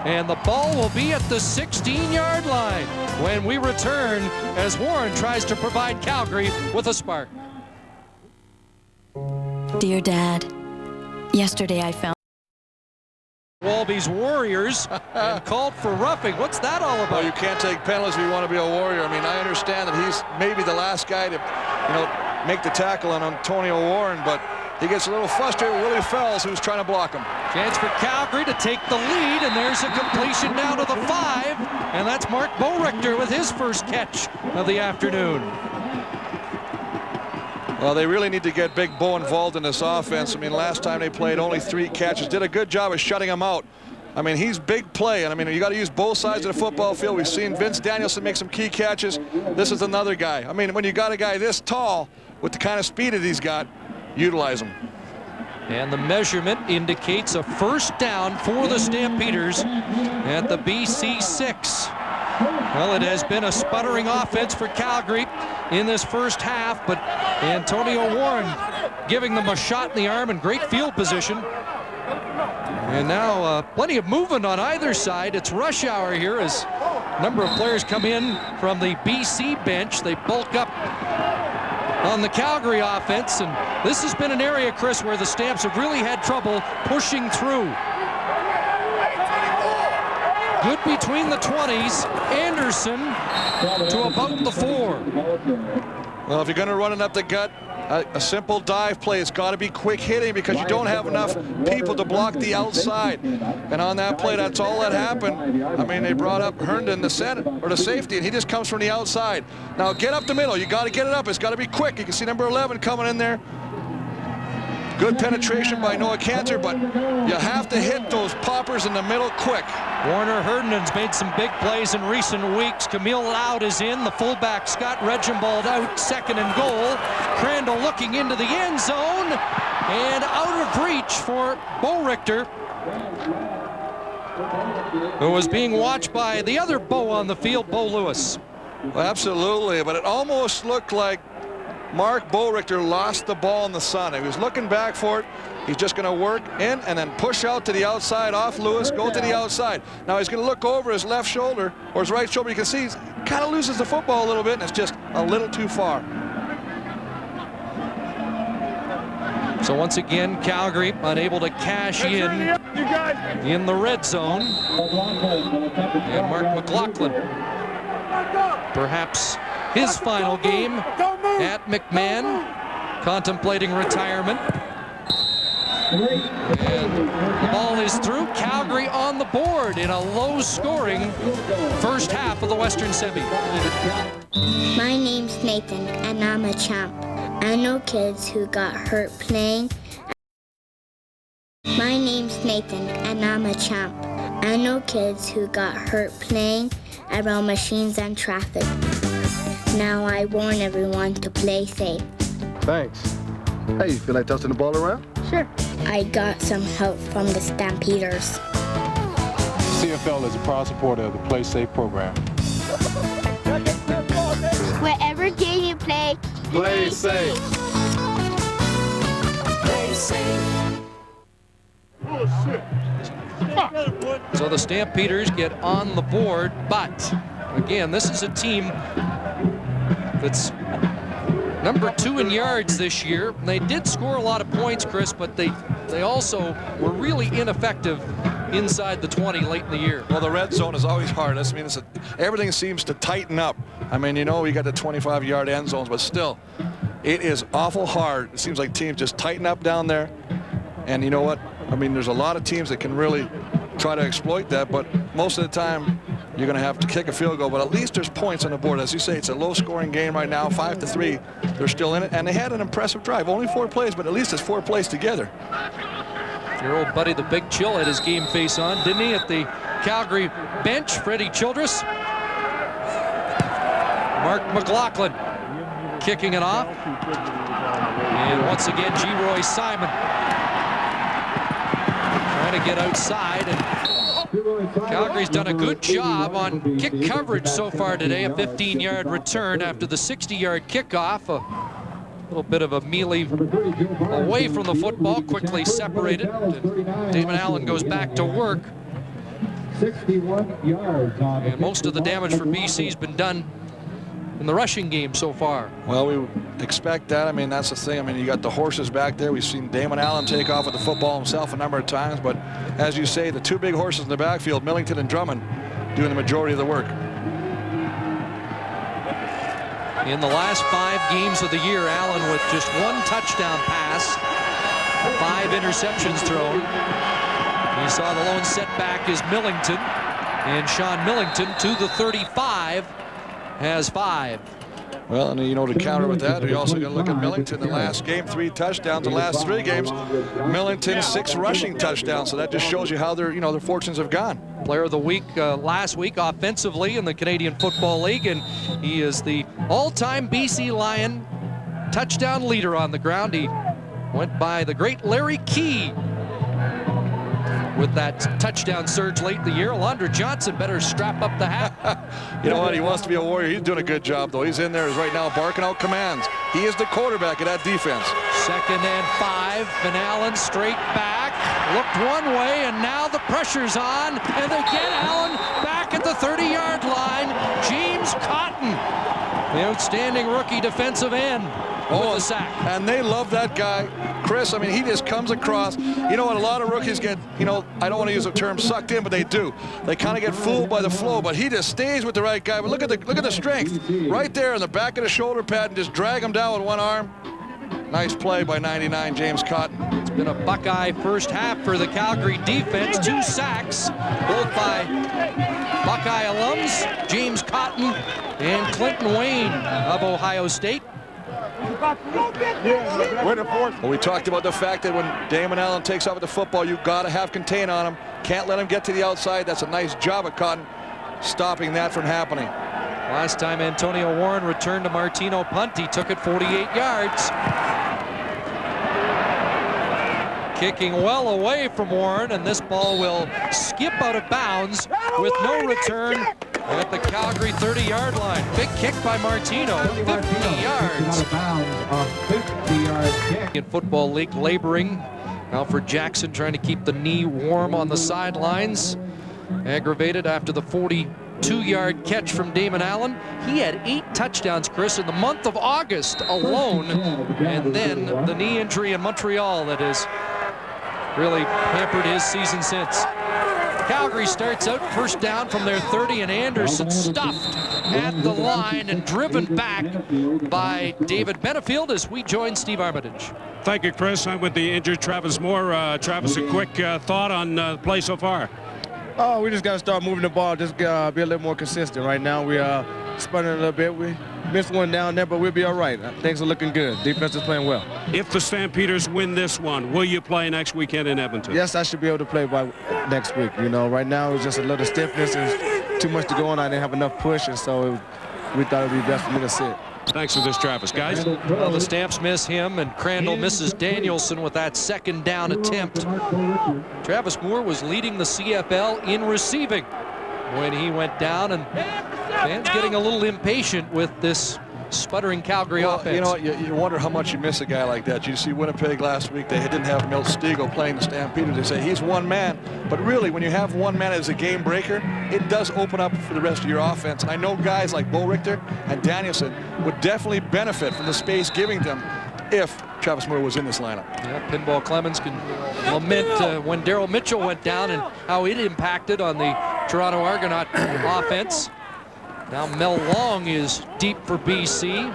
And the ball will be at the 16-yard line when we return as Warren tries to provide Calgary with a spark. Dear Dad, yesterday I found Walby's Warriors and called for roughing. What's that all about? Well, you can't take penalties if you want to be a Warrior. I mean, I understand that he's maybe the last guy to, make the tackle on Antonio Warren, but he gets a little frustrated with Willie Fells, who's trying to block him. Chance for Calgary to take the lead, and there's a completion now to the 5, and that's Mark Boerichter with his first catch of the afternoon. Well, they really need to get Big Bo involved in this offense. I mean, last time they played, only 3 catches. Did a good job of shutting him out. I mean, he's big play, and I mean, you got to use both sides of the football field. We've seen Vince Danielson make some key catches. This is another guy. I mean, when you got a guy this tall with the kind of speed that he's got, utilize him. And the measurement indicates a first down for the Stampeders at the BC 6. Well, it has been a sputtering offense for Calgary in this first half, but Antonio Warren giving them a shot in the arm and great field position. And now plenty of movement on either side. It's rush hour here as a number of players come in from the BC bench. They bulk up on the Calgary offense, and this has been an area, Chris, where the Stamps have really had trouble pushing through. Good between the 20s. Anderson to about the 4. Well, if you're going to run it up the gut, a simple dive play, it's got to be quick hitting because you don't have enough people to block the outside. And on that play, that's all that happened. I mean, they brought up Herndon, the center, or the safety, and he just comes from the outside. Now, get up the middle. You got to get it up. It's got to be quick. You can see number 11 coming in there. Good penetration by Noah Cantor, but you have to hit those poppers in the middle quick. Warner Herndon's made some big plays in recent weeks. Camille Loud is in. The fullback Scott Reginbald out, 2nd and goal. Crandall looking into the end zone and out of reach for Boerichter, who was being watched by the other Bo on the field, Bo Lewis. Well, absolutely, but it almost looked like Mark Boerichter lost the ball in the sun. He was looking back for it. He's just going to work in and then push out to the outside off Lewis, go to the outside. Now he's going to look over his left shoulder or his right shoulder. You can see he kind of loses the football a little bit, and it's just a little too far. So once again, Calgary unable to cash in the red zone. And Mark McLaughlin, perhaps his final game at McMahon, contemplating retirement. And the ball is through. Calgary on the board in a low-scoring first half of the Western Semi. My name's Nathan, and I'm a champ. I know kids who got hurt playing. My name's Nathan, and I'm a champ. I know kids who got hurt playing around machines and traffic. Now I warn everyone to play safe. Thanks. Hey, you feel like tossing the ball around? Sure. I got some help from the Stampeders. CFL is a proud supporter of the Play Safe program. Wherever game you play, Play safe. play safe. So the Stampeders get on the board, but again, this is a team that's number 2 in yards this year. They did score a lot of points, Chris, but they also were really ineffective inside the 20 late in the year. Well, the red zone is always hard. Everything seems to tighten up. I mean, you know, we got the 25-yard end zones, but still, it is awful hard. It seems like teams just tighten up down there. And you know what? I mean, there's a lot of teams that can really try to exploit that, but most of the time, you're going to have to kick a field goal. But at least there's points on the board. As you say, it's a low-scoring game right now, 5-3. They're still in it, and they had an impressive drive. Only 4 plays, but at least it's 4 plays together. Your old buddy, the Big Chill, had his game face on, didn't he, at the Calgary bench? Freddie Childress. Mark McLaughlin kicking it off. And once again, G. Roy Simon trying to get outside. And Calgary's done a good job on kick coverage so far today. A 15-yard return after the 60-yard kickoff. A little bit of a melee away from the football, quickly separated. And Damon Allen goes back to work. 61 yards on And most of the damage for BC's been done in the rushing game so far. Well, we expect that. I mean, that's the thing. I mean, you got the horses back there. We've seen Damon Allen take off with the football himself a number of times. But as you say, the 2 big horses in the backfield, Millington and Drummond, doing the majority of the work. In the last 5 games of the year, Allen with just 1 touchdown pass, 5 interceptions thrown. You saw the lone setback is Millington, and Sean Millington to the 35 has 5. Well, and you know, to counter with that, we also got to look at Millington. The last game, 3 touchdowns. The last 3 games, Millington 6 rushing touchdowns. So that just shows you how their fortunes have gone. Player of the week last week offensively in the Canadian Football League, and he is the all-time BC Lion touchdown leader on the ground. He went by the great Larry Key with that touchdown surge late in the year. Alondra Johnson better strap up the hat. You know what? He wants to be a warrior. He's doing a good job, though. He's in there right now barking out commands. He is the quarterback of that defense. 2nd and 5. Van Allen straight back. Looked one way, and now the pressure's on. And they get Allen back at the 30-yard line. James Cotton, the outstanding rookie defensive end, with the sack. And they love that guy. Chris, I mean, he just comes across. You know what? A lot of rookies get, I don't want to use the term sucked in, but they do. They kind of get fooled by the flow, but he just stays with the right guy. But look at the strength. Right there in the back of the shoulder pad, and just drag him down with one arm. Nice play by 99 James Cotton. It's been a Buckeye first half for the Calgary defense. 2 sacks, both by Buckeye alums, James Cotton and Clinton Wayne of Ohio State. Well, we talked about the fact that when Damon Allen takes off with the football, you've got to have contain on him. Can't let him get to the outside. That's a nice job of Cotton stopping that from happening. Last time Antonio Warren returned to Martino punt, he took it 48 yards. Kicking well away from Warren, and this ball will skip out of bounds with no return at the Calgary 30-yard line. Big kick by Martino, 50 yards. In Football League, laboring. Alfred Jackson trying to keep the knee warm on the sidelines. Aggravated after the 42-yard catch from Damon Allen. He had 8 touchdowns, Chris, in the month of August alone. And then the knee injury in Montreal that has really hampered his season since. Calgary starts out first down from their 30, and Anderson stuffed at the line and driven back by David Benefield as we join Steve Armitage. Thank you, Chris. I'm with the injured Travis Moore. Travis, a quick thought on the play so far. Oh, we just got to start moving the ball, just be a little more consistent. Right now, we sputtering a little bit. We missed one down there, but we'll be all right. Things are looking good. Defense is playing well. If the Stampeders win this one, will you play next weekend in Edmonton? Yes, I should be able to play by next week. You know, right now it's just a little stiffness and too much to go on. I didn't have enough push, and so we thought it would be best for me to sit. Thanks for this, Travis. Guys? Well, the Stamps miss him, and Crandall misses Danielson with that second down attempt. Travis Moore was leading the CFL in receiving when he went down, and fans getting a little impatient with this sputtering Calgary offense. You know what? You wonder how much you miss a guy like that. You see Winnipeg last week, they didn't have Milt Stegall playing the Stampeders. They say he's one man, but really when you have one man as a game breaker, it does open up for the rest of your offense. And I know guys like Bo Richter and Danielson would definitely benefit from the space giving them if Travis Moore was in this lineup. Yeah, Pinball Clemens can lament when Daryl Mitchell went down and how it impacted on the Toronto Argonaut offense. Now Mel Long is deep for BC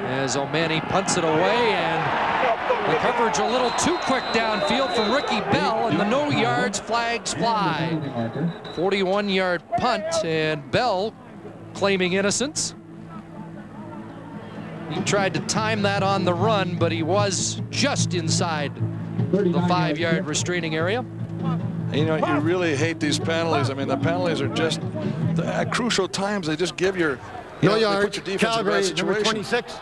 as O'Mani punts it away, and the coverage a little too quick downfield from Ricky Bell, and the no yards flags fly. 41-yard punt, and Bell claiming innocence. He tried to time that on the run, but he was just inside the 5-yard restraining area. You know, you really hate these penalties. I mean, the penalties are just, at crucial times, they just give your, No they yards. put your defense Calgary, in a bad number situation. 26.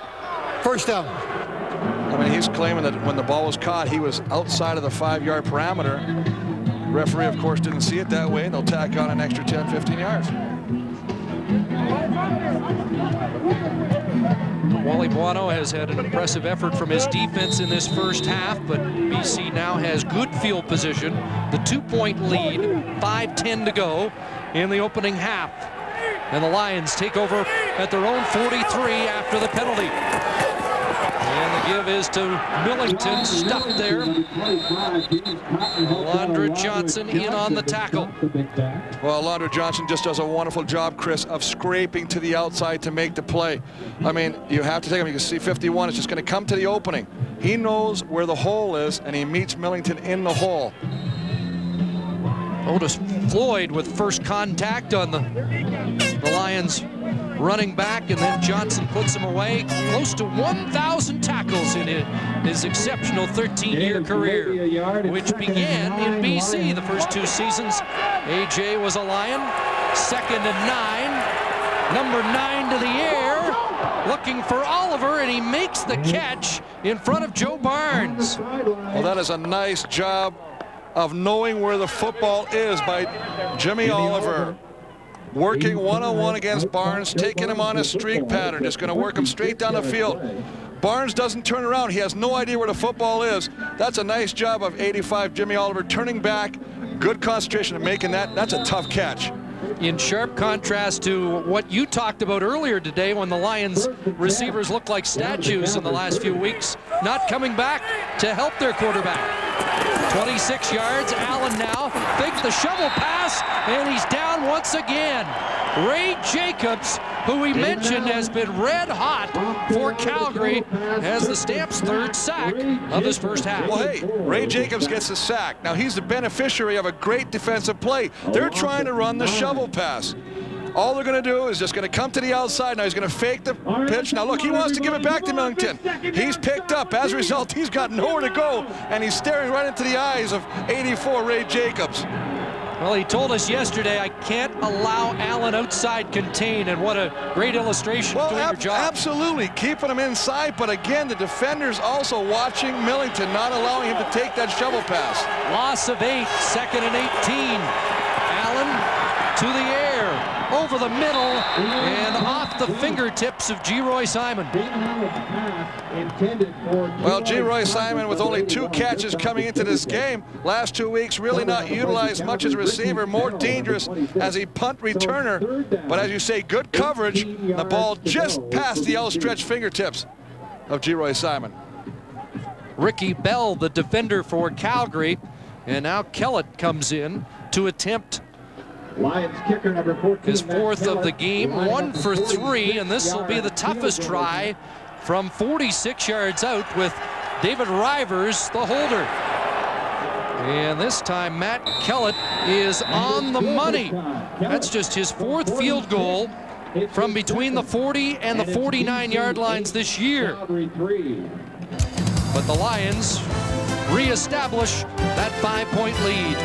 First down. I mean, he's claiming that when the ball was caught, he was outside of the 5-yard parameter. Referee, of course, didn't see it that way, and they'll tack on an extra 10, 15 yards. Wally Buono has had an impressive effort from his defense in this first half, but BC now has good field position. The 2-point lead, 5:10 to go in the opening half. And the Lions take over at their own 43 after the penalty. And the give is to Millington, stuck there. Alondra Johnson in on the tackle. Well, Alondra Johnson just does a wonderful job, Chris, of scraping to the outside to make the play. I mean, you have to take him. You can see 51 is just going to come to the opening. He knows where the hole is, and he meets Millington in the hole. Otis Floyd with first contact on the Lions running back, and then Johnson puts him away. Close to 1,000 tackles in his exceptional 13-year career, which began in BC the first 2 seasons. AJ was a Lion, 2nd and 9. Number 9 to the air, looking for Oliver, and he makes the catch in front of Joe Barnes. Well, that is a nice job of knowing where the football is by Jimmy Oliver. Working one-on-one against Barnes, taking him on a streak pattern. Just going to work him straight down the field. Barnes doesn't turn around. He has no idea where the football is. That's a nice job of 85 Jimmy Oliver turning back. Good concentration and making that. That's a tough catch. In sharp contrast to what you talked about earlier today, when the Lions receivers looked like statues in the last few weeks, not coming back to help their quarterback. 26 yards, Allen now fakes the shovel pass, and he's down once again. Ray Jacobs, who we mentioned has been red hot for Calgary, has the Stamps' 3rd sack of this first half. Well, hey, Ray Jacobs gets the sack. Now, he's the beneficiary of a great defensive play. They're trying to run the shovel pass. All they're going to do is just going to come to the outside. Now he's going to fake the pitch. Now look, he wants to give it back to Millington. He's picked up. As a result, he's got nowhere to go, and he's staring right into the eyes of 84 Ray Jacobs. Well, he told us yesterday, I can't allow Allen outside contain, and what a great illustration of doing your job. Absolutely, keeping him inside, but again, the defenders also watching Millington, not allowing him to take that shovel pass. Loss of 8, 2nd and 18. Allen to the air, over the middle, and off the fingertips of G. Roy Simon. Well, G. Roy Simon, with only 2 catches coming into this game, last 2 weeks really not utilized much as a receiver, more dangerous as a punt returner. But as you say, good coverage. The ball just past the outstretched fingertips of G. Roy Simon. Ricky Bell, the defender for Calgary, and now Kellett comes in to attempt Lions kicker number 14, his 4th of the game, 1 for 3, and this will be the toughest try from 46 yards out with David Rivers, the holder. And this time Matt Kellett is on the money. That's just his 4th field goal from between the 40 and the 49-yard lines this year. But the Lions reestablish that 5-point lead.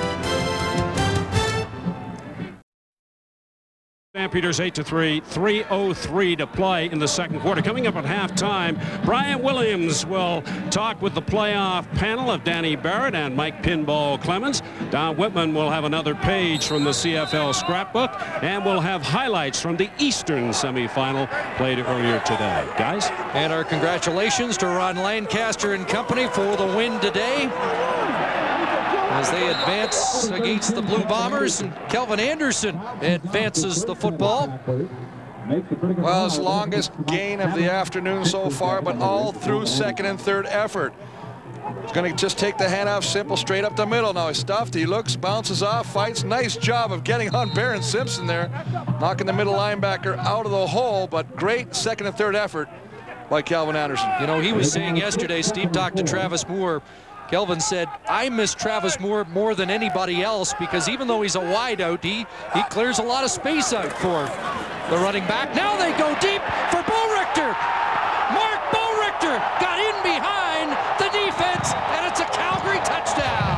Stampeders 8-3, 3:03 to play in the second quarter. Coming up at halftime, Brian Williams will talk with the playoff panel of Danny Barrett and Mike Pinball Clemens. Don Whitman will have another page from the CFL scrapbook, and we'll have highlights from the Eastern semifinal played earlier today. Guys? And our congratulations to Ron Lancaster and company for the win today, as they advance against the Blue Bombers, and Kelvin Anderson advances the football. Well, his longest gain of the afternoon so far, but all through second and third effort. He's going to just take the handoff simple straight up the middle. Now he's stuffed, he looks, bounces off, fights. Nice job of getting on Barron Simpson there, knocking the middle linebacker out of the hole, but great second and third effort by Kelvin Anderson. You know, he was saying yesterday, Steve talked to Travis Moore, Kelvin said, I miss Travis Moore more than anybody else, because even though he's a wideout, he clears a lot of space out for the running back. Now they go deep for Bo Richter. Mark Bo Richter got in behind the defense, and it's a Calgary touchdown.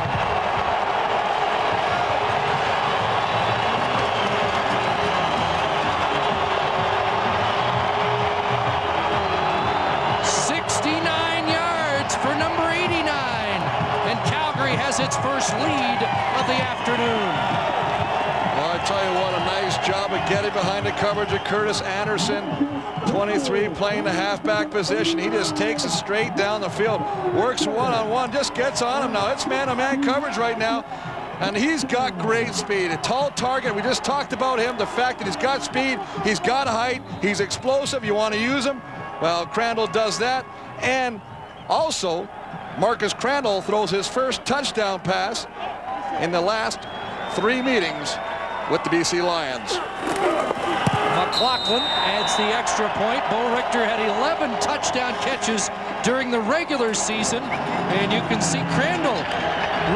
Has its first lead of the afternoon. Well, I tell you what, a nice job of getting behind the coverage of Curtis Anderson. 23 playing the halfback position. He just takes it straight down the field, works one-on-one, just gets on him now. It's man-to-man coverage right now, and he's got great speed. A tall target. We just talked about him, the fact that he's got speed, he's got height, he's explosive. You want to use him? Well, Crandall does that, and also Marcus Crandall throws his first touchdown pass in the last 3 meetings with the BC Lions. McLaughlin adds the extra point. Bo Richter had 11 touchdown catches during the regular season, and you can see Crandall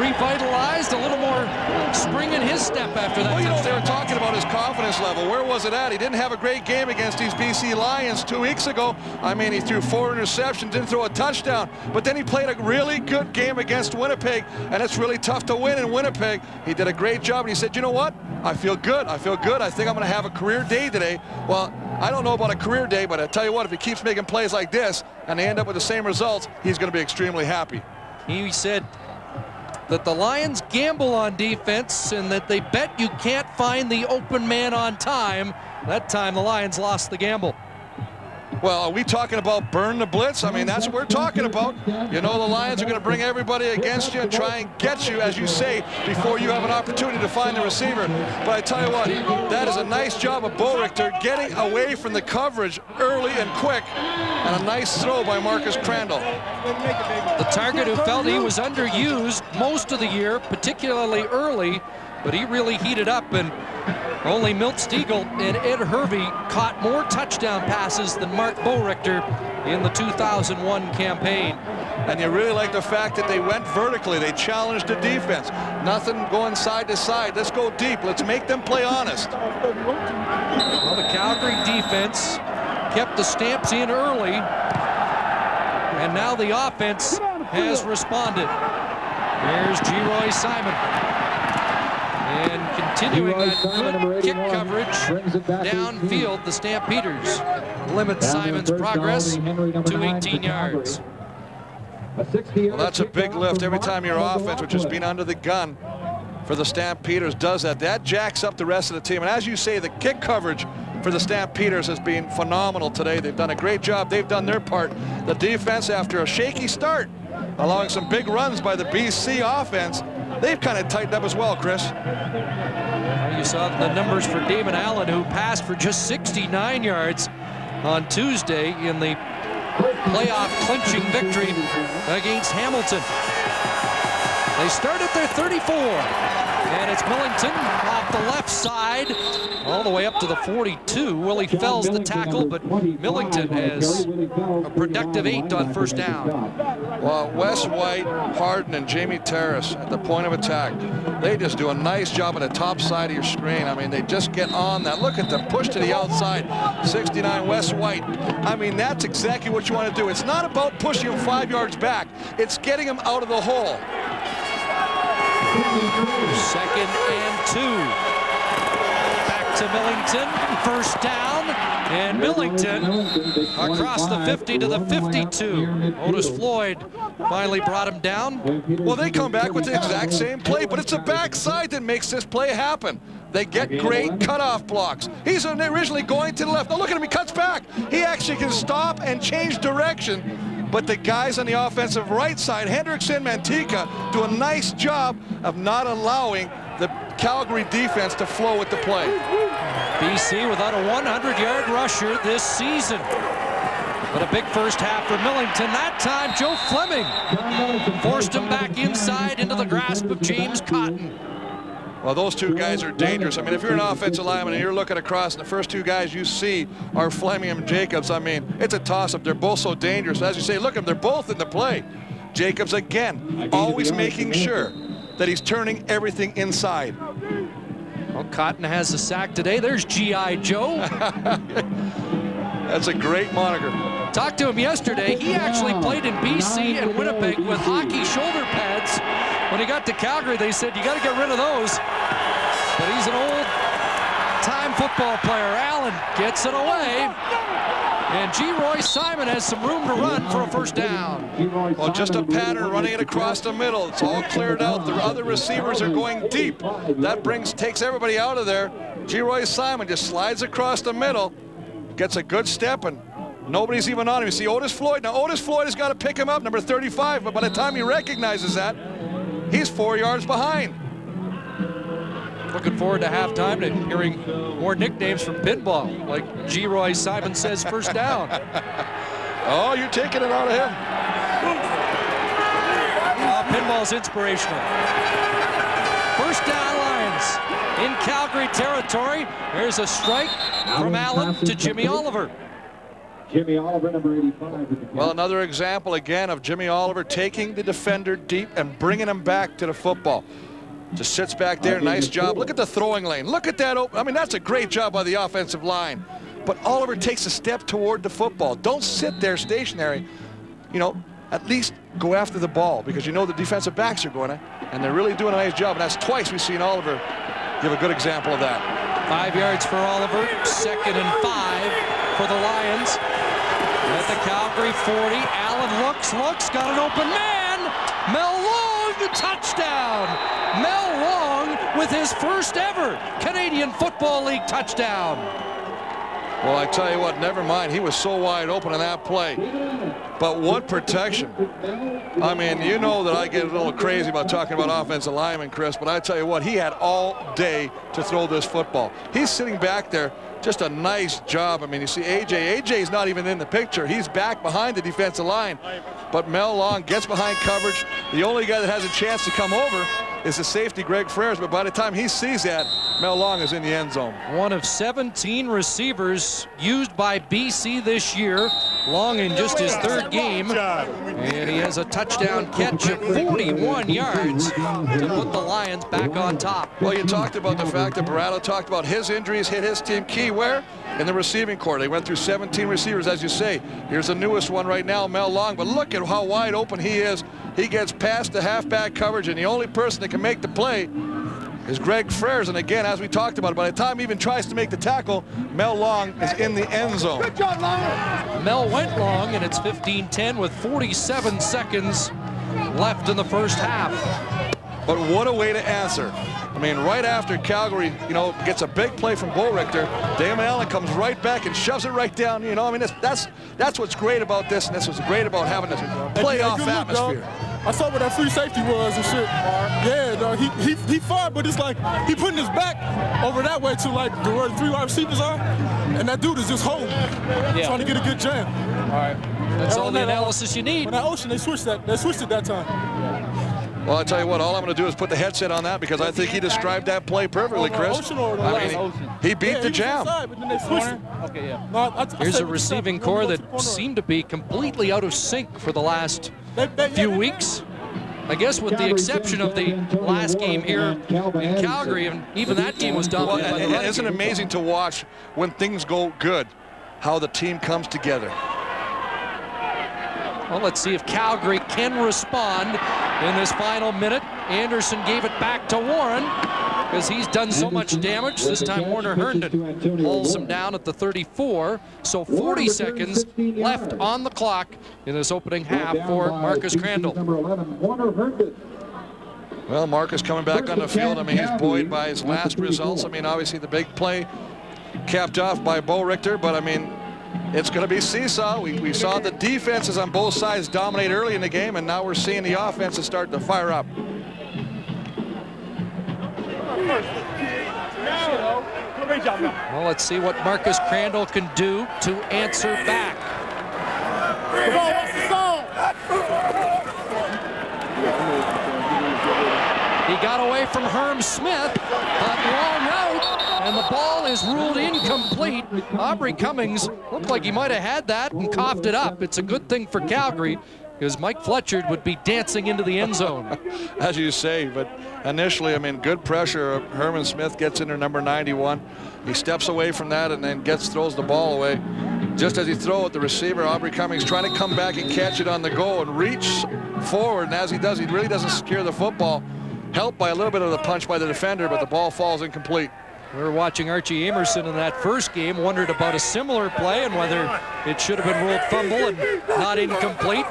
revitalized, a little more spring in his step after that. Well, you know, they were talking about his confidence level. Where was it at? He didn't have a great game against these BC Lions 2 weeks ago. I mean, he threw 4 interceptions, didn't throw a touchdown, but then he played a really good game against Winnipeg, and it's really tough to win in Winnipeg. He did a great job, and he said, you know what? I feel good. I feel good. I think I'm going to have a career day today. Well, I don't know about a career day, but I tell you what, if he keeps making plays like this and they end up with the same results, he's going to be extremely happy. He said that the Lions gamble on defense and that they bet you can't find the open man on time. That time the Lions lost the gamble. Well, are we talking about burn the blitz? I mean, that's what we're talking about. You know, the Lions are going to bring everybody against you and try and get you, as you say, before you have an opportunity to find the receiver. But I tell you what, that is a nice job of Bo Richter getting away from the coverage early and quick, and a nice throw by Marcus Crandall. The target who felt he was underused most of the year, particularly early, but he really heated up, and only Milt Stiegel and Ed Hervey caught more touchdown passes than Mark Bo Richter in the 2001 campaign. And you really like the fact that they went vertically. They challenged the defense. Nothing going side to side. Let's go deep. Let's make them play honest. Well, the Calgary defense kept the Stamps in early, and now the offense has responded. Here's G. Roy Simon. And continuing that good kick coverage downfield, the Stampeders limit Simon's progress to 18 yards. Well, that's a big lift every time your offense, which has been under the gun for the Stampeders, does that. That jacks up the rest of the team. And as you say, the kick coverage for the Stampeders has been phenomenal today. They've done a great job. They've done their part. The defense, after a shaky start, allowing some big runs by the BC offense, they've kind of tightened up as well, Chris. You saw the numbers for Damon Allen, who passed for just 69 yards on Tuesday in the playoff clinching victory against Hamilton. They start at their 34. And it's Millington off the left side, all the way up to the 42. Willie fells the tackle, but Millington has a productive 8 on first down. Well, Wes White, Harden, and Jamie Terrace at the point of attack. They just do a nice job on the top side of your screen. I mean, they just get on that. Look at them push to the outside. 69 Wes White. I mean, that's exactly what you want to do. It's not about pushing him 5 yards back. It's getting him out of the hole. 2nd and 2. Back to Millington. First down. And Millington across the 50 to the 52. Otis Floyd finally brought him down. Well, they come back with the exact same play, but it's the backside that makes this play happen. They get great cutoff blocks. He's originally going to the left. Now look at him, he cuts back. He actually can stop and change direction. But the guys on the offensive right side, Hendricks and Mantika, do a nice job of not allowing the Calgary defense to flow with the play. BC without a 100-yard rusher this season. But a big first half for Millington. That time, Joe Fleming forced him back inside into the grasp of James Cotton. Well, those two guys are dangerous. I mean, if you're an offensive lineman and you're looking across and the first two guys you see are Fleming and Jacobs, I mean, it's a toss-up. They're both so dangerous. As you say, look at them, they're both in the play. Jacobs, again, always making sure that he's turning everything inside. Well, Cotton has a sack today. There's G.I. Joe. That's a great moniker. Talked to him yesterday. He actually played in BC and Winnipeg with hockey shoulder pads. When he got to Calgary, they said, you got to get rid of those. But he's an old-time football player. Allen gets it away. And G. Roy Simon has some room to run for a first down. Well, just a pattern running it across the middle. It's all cleared out. The other receivers are going deep. That takes everybody out of there. G. Roy Simon just slides across the middle, gets a good step, and nobody's even on him. You see Otis Floyd. Now, Otis Floyd has got to pick him up, number 35, but by the time he recognizes that, he's 4 yards behind. Looking forward to halftime and hearing more nicknames from pinball, like G. Roy Simon says first down. Oh, you're taking it out of him. Pinball's inspirational. First down, Lions in Calgary territory. There's a strike from Allen to Jimmy Oliver. Jimmy Oliver, number 85. Well, another example again of Jimmy Oliver taking the defender deep and bringing him back to the football. Just sits back there, nice job. Look at the throwing lane. Look at that open. I mean, that's a great job by the offensive line. But Oliver takes a step toward the football. Don't sit there stationary. You know, at least go after the ball, because you know the defensive backs are going to, and they're really doing a nice job. And that's twice we've seen Oliver give a good example of that. 5 yards for Oliver. 2nd and 5 for the Lions. At the Calgary 40, Allen looks, got an open man. Mel Long, the touchdown. Mel Long with his first ever Canadian Football League touchdown. Well, I tell you what, never mind. He was so wide open in that play. But what protection. I mean, you know that I get a little crazy about talking about offensive linemen, Chris, but I tell you what, he had all day to throw this football. He's sitting back there. Just a nice job. I mean, you see AJ's not even in the picture. He's back behind the defensive line. But Mel Long gets behind coverage. The only guy that has a chance to come over is the safety, Greg Frères. But by the time he sees that, Mel Long is in the end zone. One of 17 receivers used by BC this year. Long in just his 3rd game. And he has a touchdown catch of 41 yards to put the Lions back on top. Well, you talked about the fact that Barato talked about his injuries hit his team key where? In the receiving corps. They went through 17 receivers, as you say. Here's the newest one right now, Mel Long. But look at how wide open he is. He gets past the halfback coverage, and the only person that can make the play is Greg Frères. And again, as we talked about, by the time he even tries to make the tackle, Mel Long is in the end zone. Good job, Long. Mel went long, and it's 15-10 with 47 seconds left in the first half. But what a way to answer. I mean, right after Calgary, you know, gets a big play from Bo Richter, Damon Allen comes right back and shoves it right down. You know, I mean, that's what's great about this, and that's what's great about having this playoff atmosphere. I saw where that free safety was and shit. Yeah, dog, he fought, but it's like he putting his back over that way to like where the 3 wide receivers are, and that dude is just holding, trying to get a good jam. All right, that's all the analysis you need. On that Ocean, they switched it that time. Well, I tell you what, all I'm going to do is put the headset on that because I think he described that play perfectly, Chris. I mean, he beat the jam. Okay, yeah. Here's a receiving core that seemed to be completely out of sync for the last few weeks. I guess with the exception of the last game here in Calgary, and even that team was dominated by the run. Isn't it amazing to watch when things go good, how the team comes together? Well, let's see if Calgary can respond in this final minute. Anderson gave it back to Warren because he's done so much damage. This time Warner Herndon holds him down at the 34. So 40 seconds left on the clock in this opening half for Marcus Crandall. Well, Marcus coming back on the field. I mean, he's buoyed by his last results. I mean, obviously the big play capped off by Bo Richter, but I mean, it's going to be seesaw. We saw the defenses on both sides dominate early in the game, and now we're seeing the offenses start to fire up. Well, let's see what Marcus Crandall can do to answer back. He got away from Herm Smith, but long out, and the ball is ruled incomplete. Aubrey Cummings looked like he might have had that and coughed it up. It's a good thing for Calgary, because Mike Fletcher would be dancing into the end zone. As you say, but initially, I mean, good pressure. Herman Smith gets in there, number 91. He steps away from that and then throws the ball away. Just as he throws it, the receiver, Aubrey Cummings, trying to come back and catch it on the go and reach forward. And as he does, he really doesn't secure the football. Helped by a little bit of the punch by the defender, but the ball falls incomplete. We were watching Archie Amerson in that first game, wondered about a similar play and whether it should have been ruled fumble and not incomplete.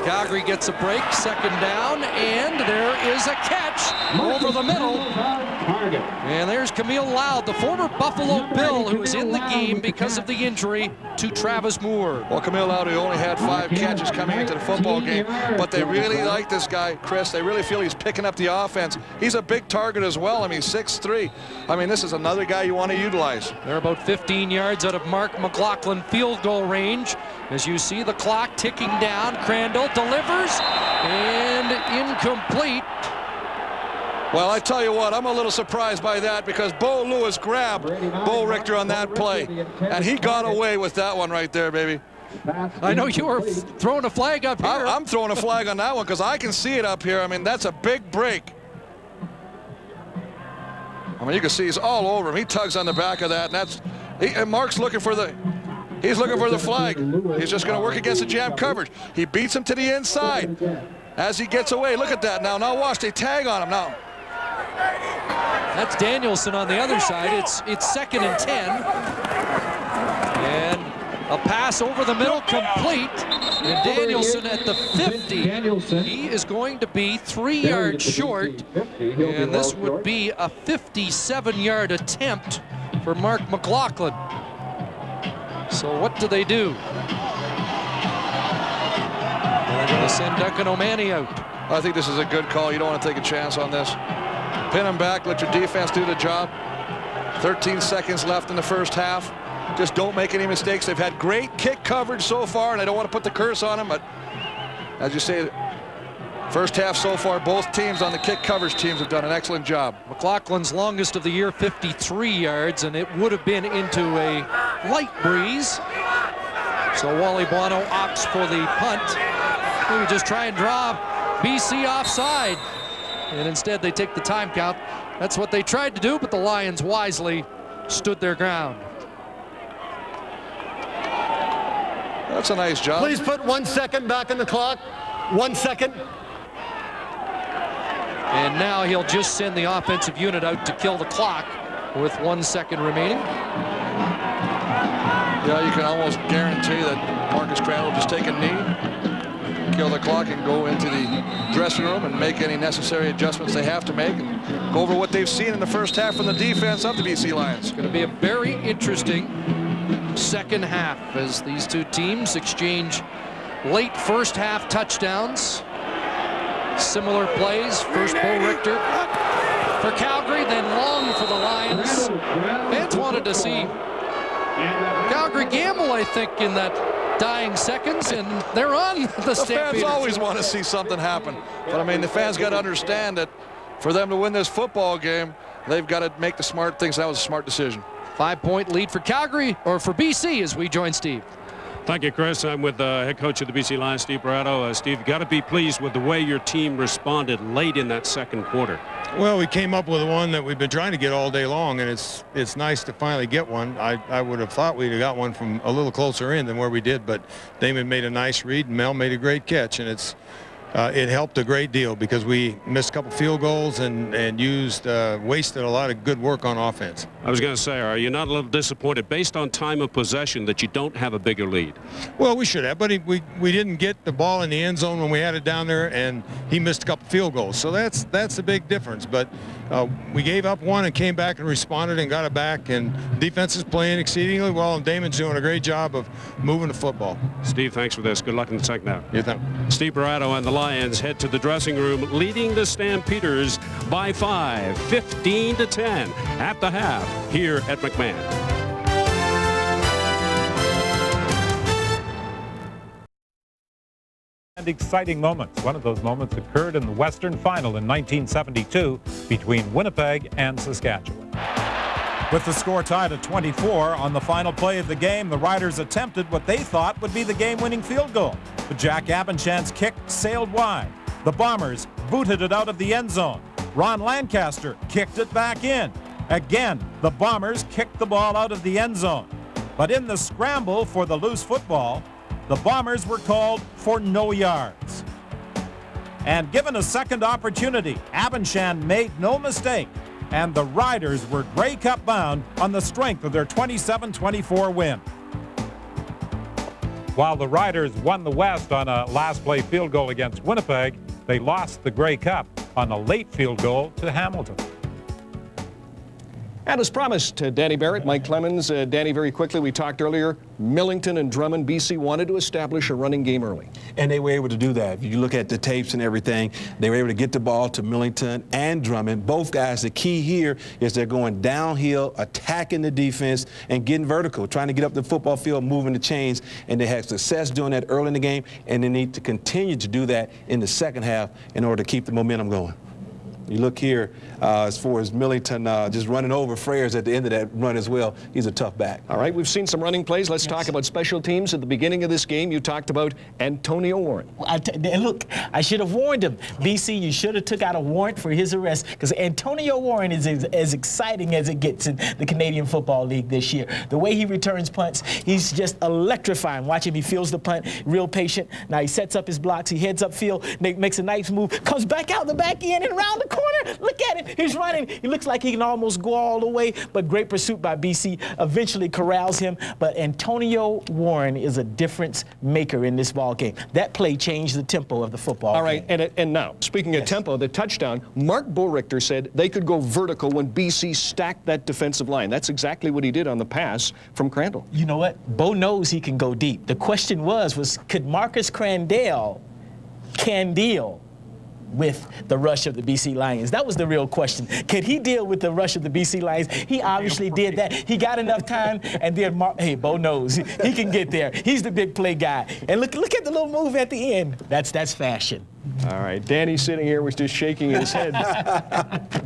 Calgary gets a break, second down, and there is a catch over the middle. And there's Camille Loud, the former Buffalo Bill, who is in the game because of the injury to Travis Moore. Well, Camille Loud, who only had 5 catches coming into the football game, but they really like this guy, Chris. They really feel he's picking up the offense. He's a big target as well. I mean, 6'3". I mean, this is another guy you want to utilize. They're about 15 yards out of Mark McLaughlin field goal range. As you see the clock ticking down, Crandall delivers and incomplete. Well, I tell you what, I'm a little surprised by that because Bo Lewis grabbed Bo Richter on that play, and he got away with that one right there, baby. I know you were throwing a flag up here. I'm throwing a flag on that one because I can see it up here. I mean, that's a big break. I mean, you can see he's all over him. He tugs on the back of that, and Mark's looking for the... He's looking for the flag. He's just going to work against the jam coverage. He beats him to the inside. As he gets away, look at that now. Now watch, they tag on him now. That's Danielson on the other side. It's 2nd and 10. And a pass over the middle complete. And Danielson at the 50. He is going to be 3 yards short. And this would be a 57-yard attempt for Mark McLaughlin. So what do? They're going to send Duncan O'Mahony out. I think this is a good call. You don't want to take a chance on this. Pin him back, let your defense do the job. 13 seconds left in the first half. Just don't make any mistakes. They've had great kick coverage so far, and I don't want to put the curse on them, but as you say, first half so far, both teams on the kick coverage teams have done an excellent job. McLaughlin's longest of the year, 53 yards, and it would have been into a light breeze. So Wally Buono opts for the punt. Maybe just try and draw BC offside. And instead they take the time count. That's what they tried to do, but the Lions wisely stood their ground. That's a nice job. Please put 1 second back on the clock. 1 second. And now he'll just send the offensive unit out to kill the clock with 1 second remaining. Yeah, you can almost guarantee that Marcus Crandall will just take a knee, kill the clock, and go into the dressing room and make any necessary adjustments they have to make and go over what they've seen in the first half from the defense of the BC Lions. It's going to be a very interesting second half as these two teams exchange late first half touchdowns. Similar plays. First Bo Richter for Calgary, then long for the Lions. Fans wanted to see Calgary gamble, I think, in that dying seconds, and they're on the Stampeders. Fans always want to see something happen. But, I mean, the fans got to understand that for them to win this football game, they've got to make the smart things. That was a smart decision. 5-point lead for Calgary, or for BC, as we join Steve. Thank you, Chris. I'm with head coach of the BC Lions, Steve Barato. Steve, you got to be pleased with the way your team responded late in that second quarter. Well, we came up with one that we've been trying to get all day long, and it's nice to finally get one. I would have thought we'd have got one from a little closer in than where we did, but Damon made a nice read, and Mel made a great catch, and it helped a great deal because we missed a couple field goals and wasted a lot of good work on offense. I was going to say, are you not a little disappointed based on time of possession that you don't have a bigger lead? Well, we should have, but we didn't get the ball in the end zone when we had it down there, and he missed a couple field goals. So that's a big difference. But we gave up one and came back and responded and got it back, and defense is playing exceedingly well, and Damon's doing a great job of moving the football. Steve, thanks for this. Good luck in the second half. Yeah, thanks. Steve Barato and the Lions head to the dressing room, leading the Stampeders by 5, 15-10 at the half here at McMahon. And exciting moments. One of those moments occurred in the Western Final in 1972 between Winnipeg and Saskatchewan. With the score tied at 24, on the final play of the game, the Riders attempted what they thought would be the game-winning field goal. But Jack Abenchan's kick sailed wide. The Bombers booted it out of the end zone. Ron Lancaster kicked it back in. Again, the Bombers kicked the ball out of the end zone. But in the scramble for the loose football, the Bombers were called for no yards. And given a second opportunity, Abenchan made no mistake, and the Riders were Grey Cup bound on the strength of their 27-24 win. While the Riders won the West on a last-play field goal against Winnipeg, they lost the Grey Cup on a late field goal to Hamilton. And as promised, Danny Barrett, Mike Clemens. Danny, very quickly, we talked earlier, Millington and Drummond, BC wanted to establish a running game early. And they were able to do that. If you look at the tapes and everything, they were able to get the ball to Millington and Drummond. Both guys, the key here is they're going downhill, attacking the defense, and getting vertical, trying to get up the football field, moving the chains. And they had success doing that early in the game, and they need to continue to do that in the second half in order to keep the momentum going. You look here as far as Millington just running over Freyers at the end of that run as well. He's a tough back. All right, we've seen some running plays. Let's talk about special teams. At the beginning of this game, you talked about Antonio Warren. Look, I should have warned him. BC, you should have took out a warrant for his arrest because Antonio Warren is as exciting as it gets in the Canadian Football League this year. The way he returns punts, he's just electrifying. Watch him. He feels the punt, real patient. Now he sets up his blocks. He heads upfield, makes a nice move, comes back out the back end and around the corner. Look at him. He's running. He looks like he can almost go all the way, but great pursuit by BC eventually corrals him. But Antonio Warren is a difference maker in this ball game. That play changed the tempo of the football game. All right, and now, speaking of tempo, the touchdown, Mark Boerichter said they could go vertical when BC stacked that defensive line. That's exactly what he did on the pass from Crandall. You know what? Bo knows he can go deep. The question was could Marcus Crandall deal with the rush of the BC Lions? That was the real question. Could he deal with the rush of the BC Lions? He obviously did that. He got enough time, and then hey, Bo knows he can get there. He's the big play guy. And look at the little move at the end. That's fashion. All right, Danny sitting here was just shaking his head.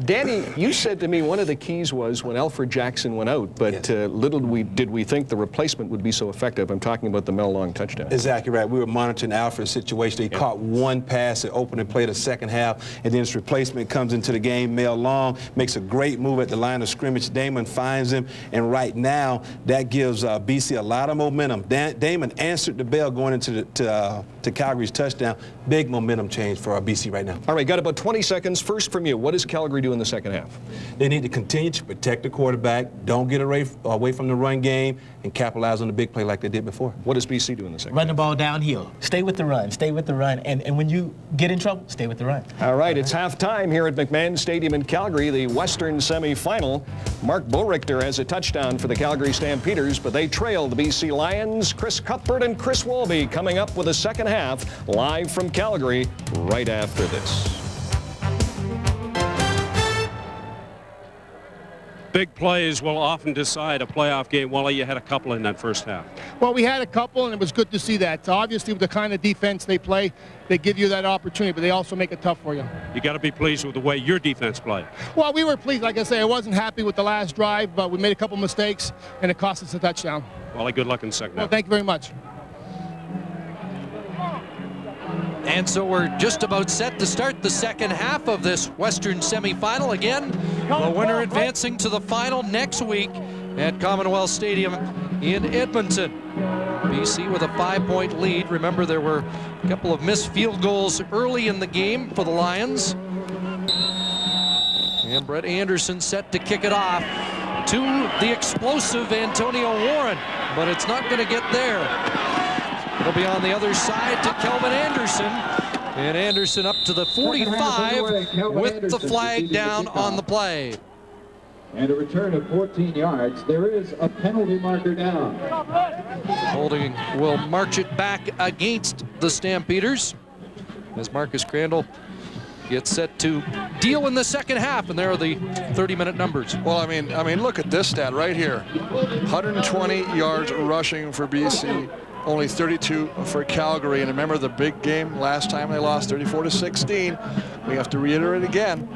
Danny, you said to me one of the keys was when Alfred Jackson went out, but little did we think the replacement would be so effective. I'm talking about the Mel Long touchdown. Exactly right. We were monitoring Alfred's situation. He caught one pass that opened and played the second half, and then his replacement comes into the game. Mel Long makes a great move at the line of scrimmage. Damon finds him, and right now that gives BC a lot of momentum. Damon answered the bell going into to Calgary's touchdown. Big momentum change for our BC right now. All right, got about 20 seconds. First from you, what does Calgary do in the second half? They need to continue to protect the quarterback, don't get away from the run game, and capitalize on the big play like they did before. What does BC do in the second half? Run the ball downhill. Stay with the run. Stay with the run. And when you get in trouble, stay with the run. All right, it's halftime here at McMahon Stadium in Calgary, the Western semifinal. Mark Boerichter has a touchdown for the Calgary Stampeders, but they trail the BC Lions. Chris Cuthbert and Chris Walby coming up with the second half, live from Calgary, right after this. Big plays will often decide a playoff game. Wally, you had a couple in that first half. Well, we had a couple, and it was good to see that. So obviously, with the kind of defense they play, they give you that opportunity, but they also make it tough for you. You got to be pleased with the way your defense played. Well, we were pleased. Like I say, I wasn't happy with the last drive, but we made a couple mistakes, and it cost us a touchdown. Wally, good luck in the second half. Well, thank you very much. And so we're just about set to start the second half of this Western semifinal. Again, the winner advancing to the final next week at Commonwealth Stadium in Edmonton. BC with a 5-point lead. Remember, there were a couple of missed field goals early in the game for the Lions. And Brett Anderson set to kick it off to the explosive Antonio Warren, but it's not going to get there. It'll be on the other side to Kelvin Anderson. And Anderson up to the 45 with the flag down on the play. And a return of 14 yards. There is a penalty marker down. Holding will march it back against the Stampeders as Marcus Crandall gets set to deal in the second half, and there are the 30-minute numbers. Well, I mean, look at this stat right here. 120 yards rushing for BC. Only 32 for Calgary. And remember the big game last time they lost 34-16. We have to reiterate again.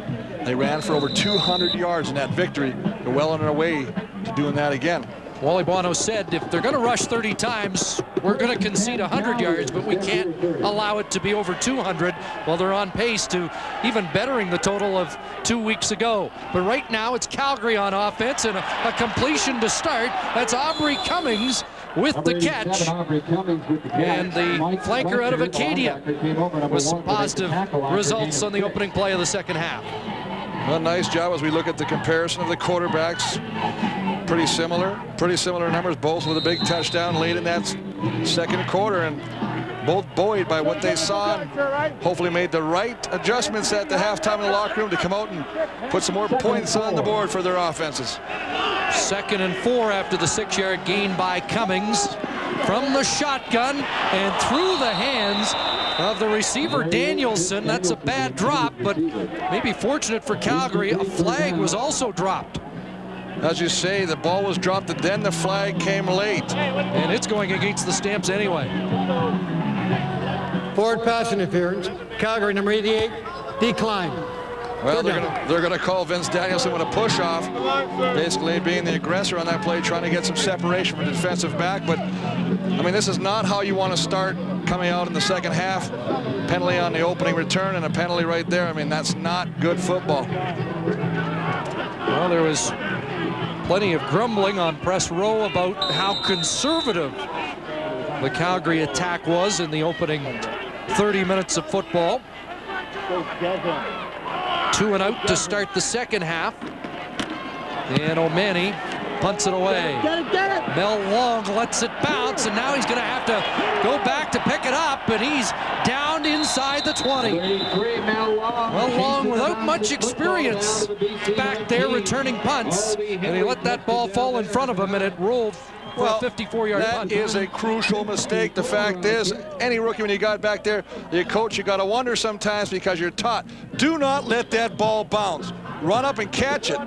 They ran for over 200 yards in that victory. They're well on their way to doing that again. Wally Buono said if they're going to rush 30 times, we're going to concede 100 yards, but we can't allow it to be over 200. Well, they're on pace to even bettering the total of 2 weeks ago. But right now it's Calgary on offense and a completion to start. That's Aubrey Cummings with the catch. And the flanker out of Acadia with some positive results on the opening play of the second half. Well, nice job as we look at the comparison of the quarterbacks. Pretty similar numbers, both with a big touchdown late in that second quarter, and both buoyed by what they saw and hopefully made the right adjustments at the halftime in the locker room to come out and put some more points on the board for their offenses. 2nd and 4 after the 6-yard gain by Cummings from the shotgun and through the hands of the receiver Danielson. That's a bad drop, but maybe fortunate for Calgary, a flag was also dropped. As you say, the ball was dropped and then the flag came late. And it's going against the Stamps anyway. Forward pass interference. Calgary, number 88, decline. Well, they're going to call Vince Danielson with a push-off, basically being the aggressor on that play, trying to get some separation from the defensive back. But, I mean, this is not how you want to start coming out in the second half. Penalty on the opening return and a penalty right there. I mean, that's not good football. Well, there was plenty of grumbling on press row about how conservative the Calgary attack was in the opening 30 minutes of football. 2 and out to start the second half. And O'Mani punts it away. Mel Long lets it bounce, and now he's going to have to go back to pick it up, and he's down inside the 20. Well, Long, without much experience back there returning punts, and he let that ball fall in front of him, and it rolled for a 54-yard punt. That is a crucial mistake. The fact is, any rookie, when you got back there, your coach, you got to wonder sometimes because you're taught, do not let that ball bounce. Run up and catch it.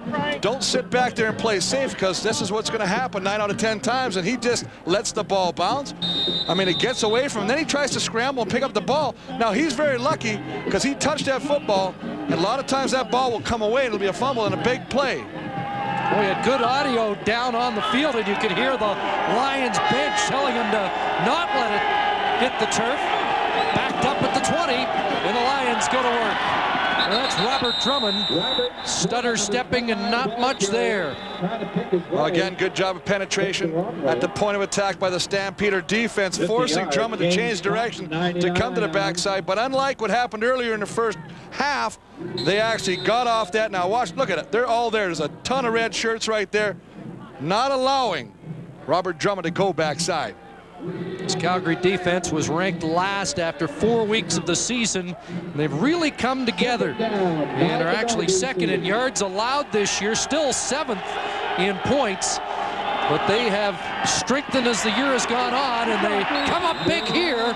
Don't sit back there and play safe, because this is what's going to happen 9 out of 10 times, and he just lets the ball bounce. I mean, it gets away from him. Then he tries to scramble and pick up the ball. Now, he's very lucky because he touched that football, and a lot of times that ball will come away. It'll be a fumble and a big play. We had good audio down on the field, and you could hear the Lions bench telling him to not let it hit the turf. Backed up at the 20, and the Lions go to work. And that's Robert Drummond, stutter stepping and not much there. Well, again, good job of penetration at the point of attack by the Stampeder defense, forcing Drummond to change direction to come to the backside. But unlike what happened earlier in the first half, they actually got off that. Now watch, look at it. They're all there. There's a ton of red shirts right there, not allowing Robert Drummond to go backside. This Calgary defense was ranked last after 4 weeks of the season. They've really come together and are actually second in yards allowed this year, still 7th in points. But they have strengthened as the year has gone on, and they come up big here.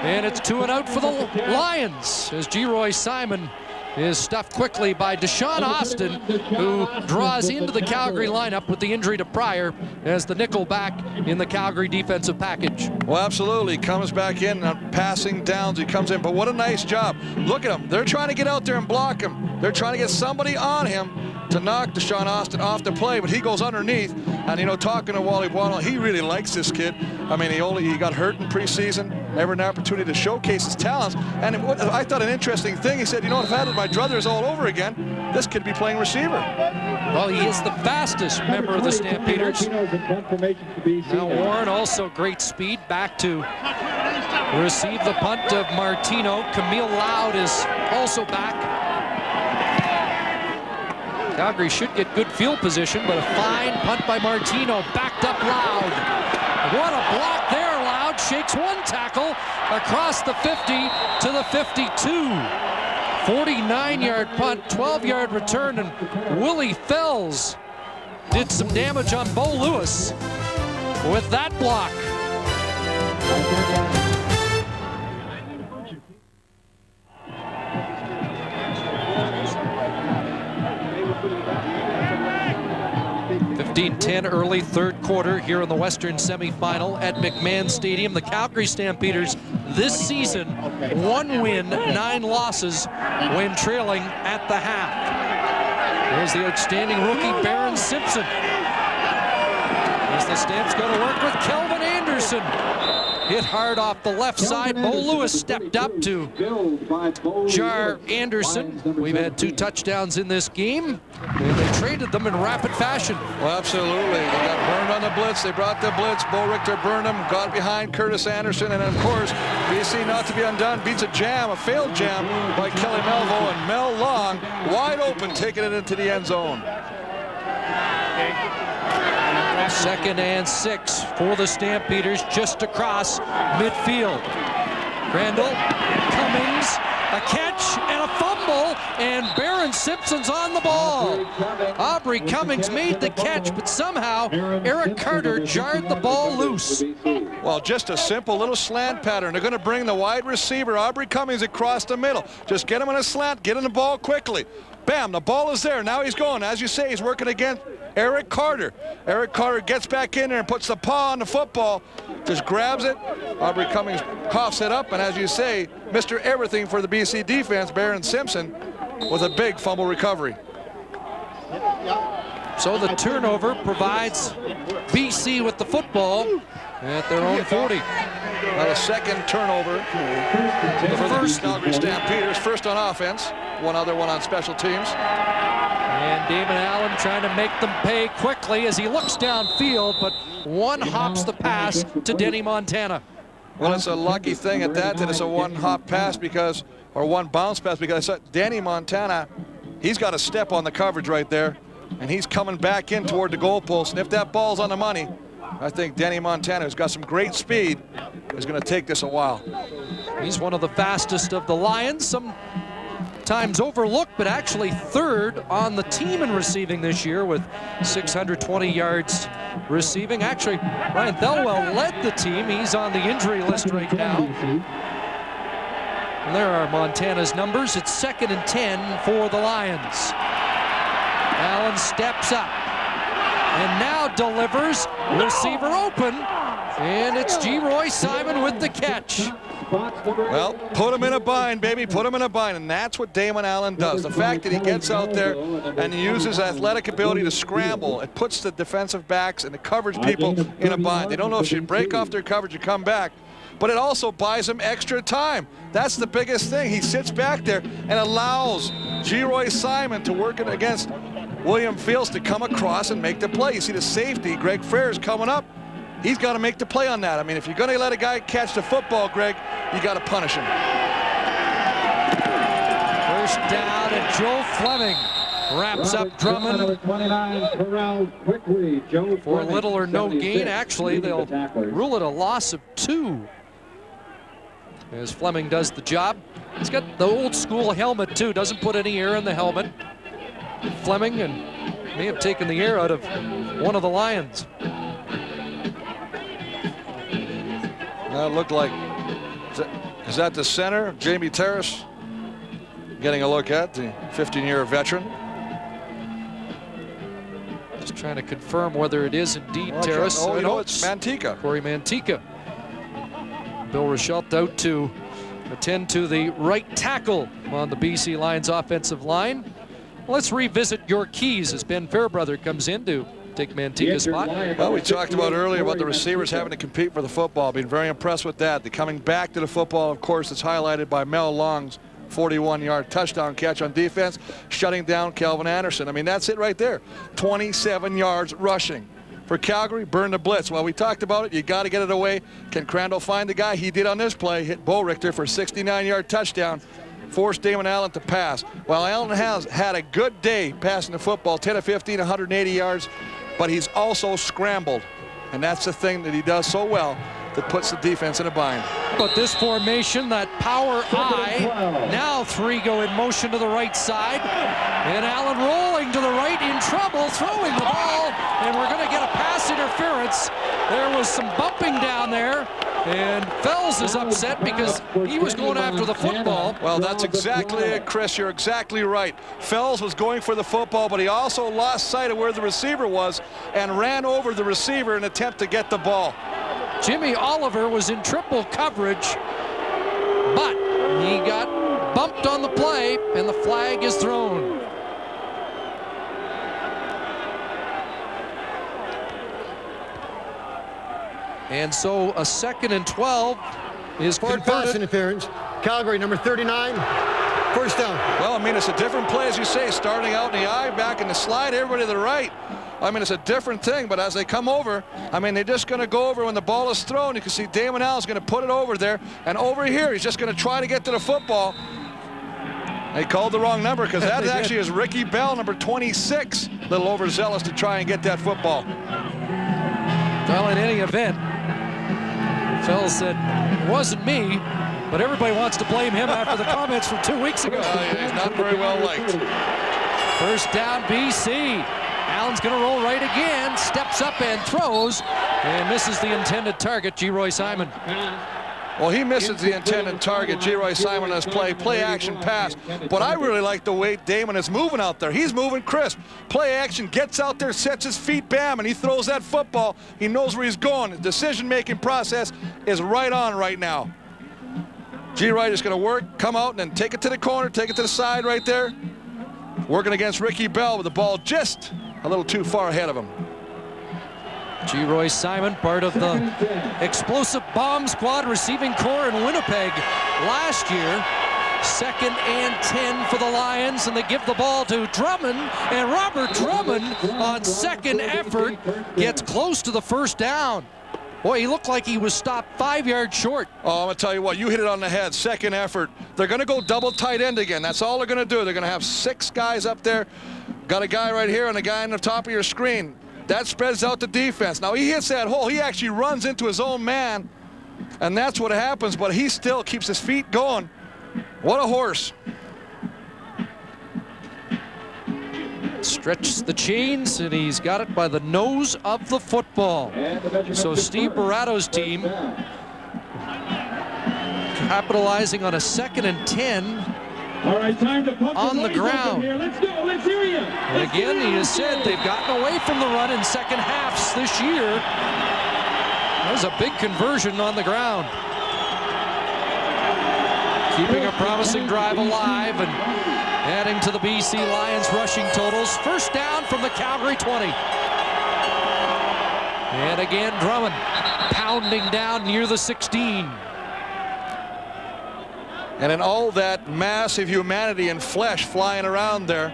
And it's 2 and out for the Lions as G. Roy Simon is stuffed quickly by Deshaun Austin, who draws into the Calgary lineup with the injury to Pryor as the nickel back in the Calgary defensive package. Well, absolutely. Comes back in on passing downs. He comes in, but what a nice job. Look at him. They're trying to get out there and block him. They're trying to get somebody on him to knock Deshaun Austin off the play, but he goes underneath. And, you know, talking to Wally Buono, he really likes this kid. I mean, he got hurt in preseason, never an opportunity to showcase his talents. And I thought an interesting thing, he said, you know, if I had my druthers all over again, this kid would be playing receiver. Well, he is the fastest member of the Stampeders. Now Warren, also great speed, back to receive the punt of Martino. Camille Loud is also back. Calgary should get good field position, but a fine punt by Martino, backed up Loud. What a block there. Loud shakes one tackle across the 50 to the 52. 49-yard punt, 12-yard return, and Willie Fells did some damage on Bo Lewis with that block. .10 early third quarter here in the Western semifinal at McMahon Stadium. The Calgary Stampeders this season 1 win, 9 losses when trailing at the half. There's the outstanding rookie Baron Simpson. As the Stamps go to work with Kelvin Anderson. Hit hard off the left side. Bo Lewis stepped up to jar Anderson. We've had 2 touchdowns in this game, and they traded them in rapid fashion. Well, absolutely. They got burned on the blitz. They brought the blitz. Bo Richter burned them, got behind Curtis Anderson, and of course, BC not to be undone, beats a jam, a failed jam by Kelly Melvo, and Mel Long wide open, taking it into the end zone. 2nd and 6 for the Stampeders, just across midfield. Crandall, Cummings, a catch and a fumble, and Baron Simpson's on the ball. Aubrey Cummings made the catch, but somehow Eric Carter jarred the ball loose. Well, just a simple little slant pattern. They're going to bring the wide receiver, Aubrey Cummings, across the middle. Just get him in a slant, get him the ball quickly. Bam, the ball is there. Now he's going. As you say, he's working against Eric Carter. Eric Carter gets back in there and puts the paw on the football. Just grabs it. Aubrey Cummings coughs it up. And as you say, Mr. Everything for the BC defense, Baron Simpson, with a big fumble recovery. So the turnover provides BC with the football at their own 40. Now the second turnover for the Calgary Stampeders. First on offense, one other one on special teams. And Damon Allen trying to make them pay quickly as he looks downfield, but one hops the pass to Denny Montana. Well, it's a lucky thing at that it's a one-hop pass because, or one bounce pass, because Denny Montana, he's got a step on the coverage right there, and he's coming back in toward the goalpost. And if that ball's on the money, I think Denny Montana, who's got some great speed, is going to take this a while. He's one of the fastest of the Lions, sometimes overlooked, but actually 3rd on the team in receiving this year with 620 yards receiving. Actually, Ryan Thelwell led the team. He's on the injury list right now. And there are Montana's numbers. It's 2nd and 10 for the Lions. Allen steps up and now delivers, receiver open, and it's G. Roy Simon with the catch. Well, put him in a bind, baby, put him in a bind, and that's what Damon Allen does. The fact that he gets out there and he uses athletic ability to scramble, it puts the defensive backs and the coverage people in a bind. They don't know if they break off their coverage and come back, but it also buys him extra time. That's the biggest thing. He sits back there and allows G. Roy Simon to work it against William Fields to come across and make the play. You see the safety, Greg Frere, coming up. He's got to make the play on that. I mean, if you're going to let a guy catch the football, Greg, you got to punish him. First down, and Joe Fleming wraps up Drummond for little or no gain. Actually, they'll rule it a loss of 2 as Fleming does the job. He's got the old school helmet too, doesn't put any air in the helmet. Fleming, and may have taken the air out of one of the Lions. That looked like, is that the center, Jamie Terrace? getting a look at, the 15-year veteran. Just trying to confirm whether it is indeed Well, Terrace. oh, you know, it's Mantica. Corey Mantica. Bill Rochelt out to attend to the right tackle on the BC Lions offensive line. Let's revisit your keys as Ben Fairbrother comes in to take Mantica's spot. Well, we talked about earlier about the receivers having to compete for the football. Being very impressed with that. The coming back to the football, of course, is highlighted by Mel Long's 41-yard touchdown catch on defense, shutting down Calvin Anderson. I mean, that's it right there. 27 yards rushing. For Calgary, burn the blitz. Well, we talked about it. You got to get it away. Can Crandall find the guy? He did on this play. Hit Bo Richter for a 69-yard touchdown. Forced Damon Allen to pass. Well, Allen has had a good day passing the football, 10 of 15, 180 yards, but he's also scrambled. And that's the thing that he does so well that puts the defense in a bind. But this formation, that power eye, now three go in motion to the right side. And Allen rolling to the right, in trouble, throwing the ball, and we're going to get a pass interference. There was some bumping down there, and Fells is upset because he was going after the football. Well, that's exactly it, Chris. You're exactly right. Fells was going for the football, but he also lost sight of where the receiver was and ran over the receiver in an attempt to get the ball. Jimmy Oliver was in triple coverage, but he got bumped on the play, and the flag is thrown. And so a 2nd and 12 is Forward converted. pass interference. Calgary, number 39, first down. Well, I mean, it's a different play, as you say, starting out in the eye, back in the slide, everybody to the right. I mean, it's a different thing, but as they come over, I mean, they're just going to go over when the ball is thrown. You can see Damon Allen's going to put it over there, and over here, he's just going to try to get to the football. They called the wrong number because that actually is Ricky Bell, number 26. A little overzealous to try and get that football. Well, in any event, Fells said, it wasn't me, but everybody wants to blame him after the comments from 2 weeks ago. He's not very well liked. First down, BC. Allen's going to roll right again, steps up and throws, and misses the intended target, G-Roy Simon. Well, he misses the intended target, G-Roy Simon, on his play action pass. But I really like the way Damon is moving out there. He's moving crisp. Play action, gets out there, sets his feet, bam, and he throws that football. He knows where he's going. The decision-making process is right on right now. G-Roy is going to work, come out, and then take it to the corner, take it to the side right there. Working against Ricky Bell with the ball just a little too far ahead of him. G-Roy Simon, part of the explosive bomb squad receiving corps in Winnipeg last year. 2nd and 10 for the Lions, and they give the ball to Drummond, and Robert Drummond on second effort gets close to the first down. Boy, he looked like he was stopped 5 yards short. Oh, I'm going to tell you what, you hit it on the head. Second effort. They're going to go double tight end again. That's all they're going to do. They're going to have 6 guys up there. Got a guy right here and a guy on the top of your screen. That spreads out the defense. Now, he hits that hole. He actually runs into his own man, and that's what happens, but he still keeps his feet going. What a horse. Stretches the chains, and he's got it by the nose of the football. So Steve Barato's team capitalizing on a 2nd and 10 on the ground. Let's do it. Let's hear you. And again, he has said they've gotten away from the run in second halves this year. That was a big conversion on the ground. Keeping a promising drive alive and adding to the BC Lions rushing totals. First down from the Calgary 20. And again, Drummond pounding down near the 16. And in all that massive humanity and flesh flying around there,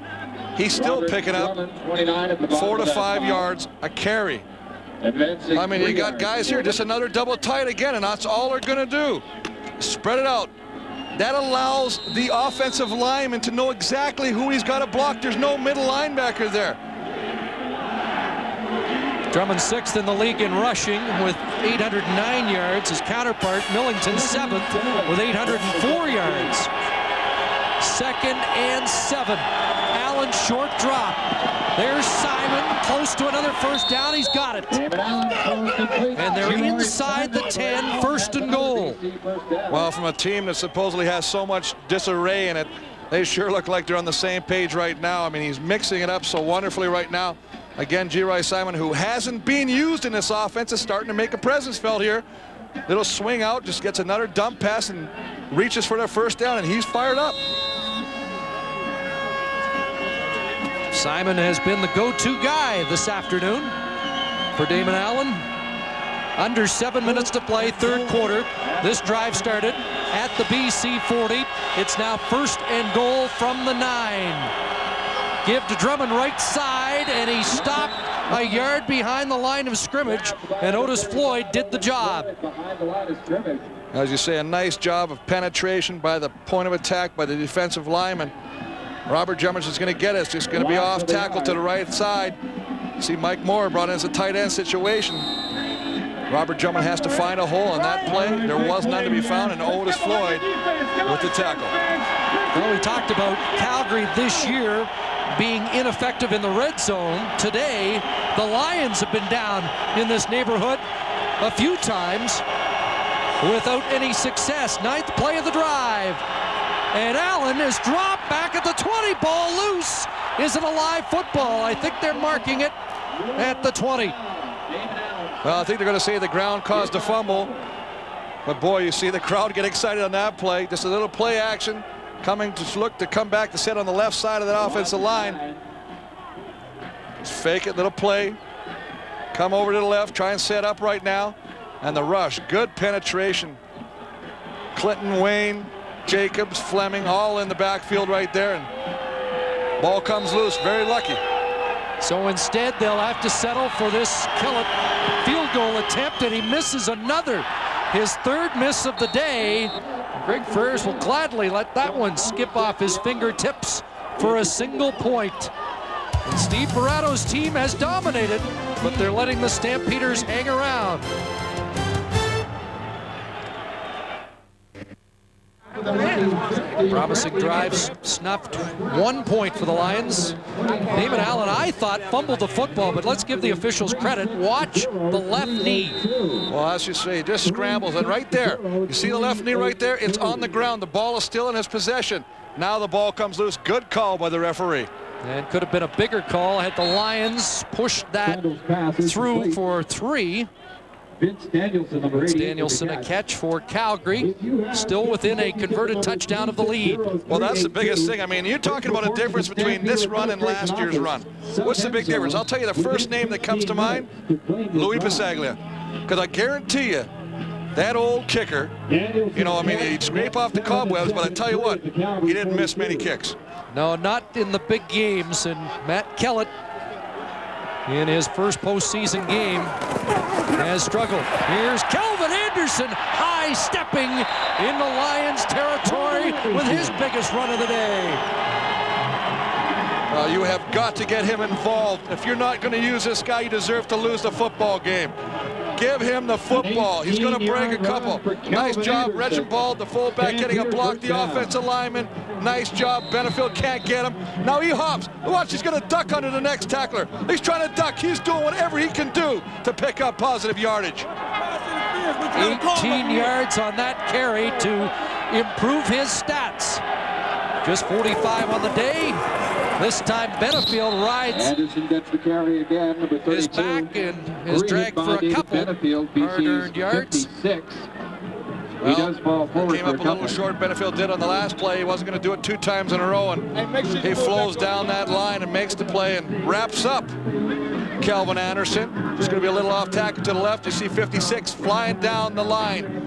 he's still picking up 4 to 5 yards a carry. I mean, you got guys here, just another double tight again, and that's all they're going to do. Spread it out. That allows the offensive lineman to know exactly who he's got to block. There's no middle linebacker there. Drummond 6th in the league in rushing with 809 yards. His counterpart, Millington, 7th with 804 yards. 2nd and 7. Allen short drop. There's Simon, close to another first down. He's got it. And they're inside the 10, 1st and goal. Well, from a team that supposedly has so much disarray in it, They sure look like they're on the same page right now. I mean, he's mixing it up so wonderfully right now. Again, G. Simon, who hasn't been used in this offense, is starting to make a presence felt here. Little swing out, just gets another dump pass and reaches for their first down, and he's fired up. Simon has been the go-to guy this afternoon for Damon Allen. Under 7 minutes to play, third quarter. This drive started at the BC 40. It's now 1st and goal from the 9. Give to Drummond right side, and he stopped a yard behind the line of scrimmage, and Otis Floyd did the job. As you say, a nice job of penetration by the point of attack by the defensive lineman. Robert Drummond is going to get us. Just going to be off tackle to the right side. See Mike Moore brought in as a tight end situation. Robert Drummond has to find a hole in that play. There was none to be found, and Otis Floyd with the tackle. Well, we talked about Calgary this year being ineffective in the red zone. Today, the Lions have been down in this neighborhood a few times without any success. 9th play of the drive. And Allen is dropped back at the 20. Ball loose. Is it a live football? I think they're marking it at the 20. Well, I think they're going to say the ground caused the fumble. But boy, you see the crowd get excited on that play. Just a little play action. Coming to look to come back to sit on the left side of that offensive line. Just fake it, little play. Come over to the left, try and set up right now. And the rush, good penetration. Clinton, Wayne, Jacobs, Fleming, all in the backfield right there. And ball comes loose, very lucky. So instead, they'll have to settle for this Kellett field goal attempt, and he misses another. His 3rd miss of the day. Greg Ferris will gladly let that one skip off his fingertips for a single point. And Steve Barato's team has dominated, but they're letting the Stampeders hang around. Promising drives snuffed. 1 point for the Lions. Damon Allen, I thought, fumbled the football, but let's give the officials credit. Watch the left knee. Well, as you say, just scrambles, and right there, you see the left knee right there? It's on the ground. The ball is still in his possession. Now the ball comes loose. Good call by the referee. And could have been a bigger call had the Lions pushed that through for 3. Vince Danielson, number 88. Danielson, a catch for Calgary, still within a converted touchdown of the lead. Well, that's the biggest thing. I mean, you're talking about a difference between this run and last year's run. What's the big difference? I'll tell you the first name that comes to mind, Louis Pasaglia. Because I guarantee you, that old kicker, you know, I mean, he'd scrape off the cobwebs, but I tell you what, he didn't miss many kicks. No, not in the big games, and Matt Kellett, in his first postseason game, has struggled. Here's Kelvin Anderson, high stepping into Lions territory with his biggest run of the day. You have got to get him involved. If you're not going to use this guy, you deserve to lose the football game. Give him the football. He's going to break a couple. Nice job, Reginbald, the fullback, getting a block. The offensive lineman, nice job. Benefield can't get him. Now he hops. Watch, he's going to duck under the next tackler. He's trying to duck. He's doing whatever he can do to pick up positive yardage. 18 yards on that carry to improve his stats. Just 45 on the day. This time Benefield rides Anderson gets the carry again, number 32. his back and is dragged for a couple hard-earned yards. 56. Well, he does fall forward. Came up a little short. Benefield did on the last play. He wasn't going to do it 2 times in a row, and he flows down that line and makes the play and wraps up Kelvin Anderson. Just going to be a little off tackle to the left. You see 56 flying down the line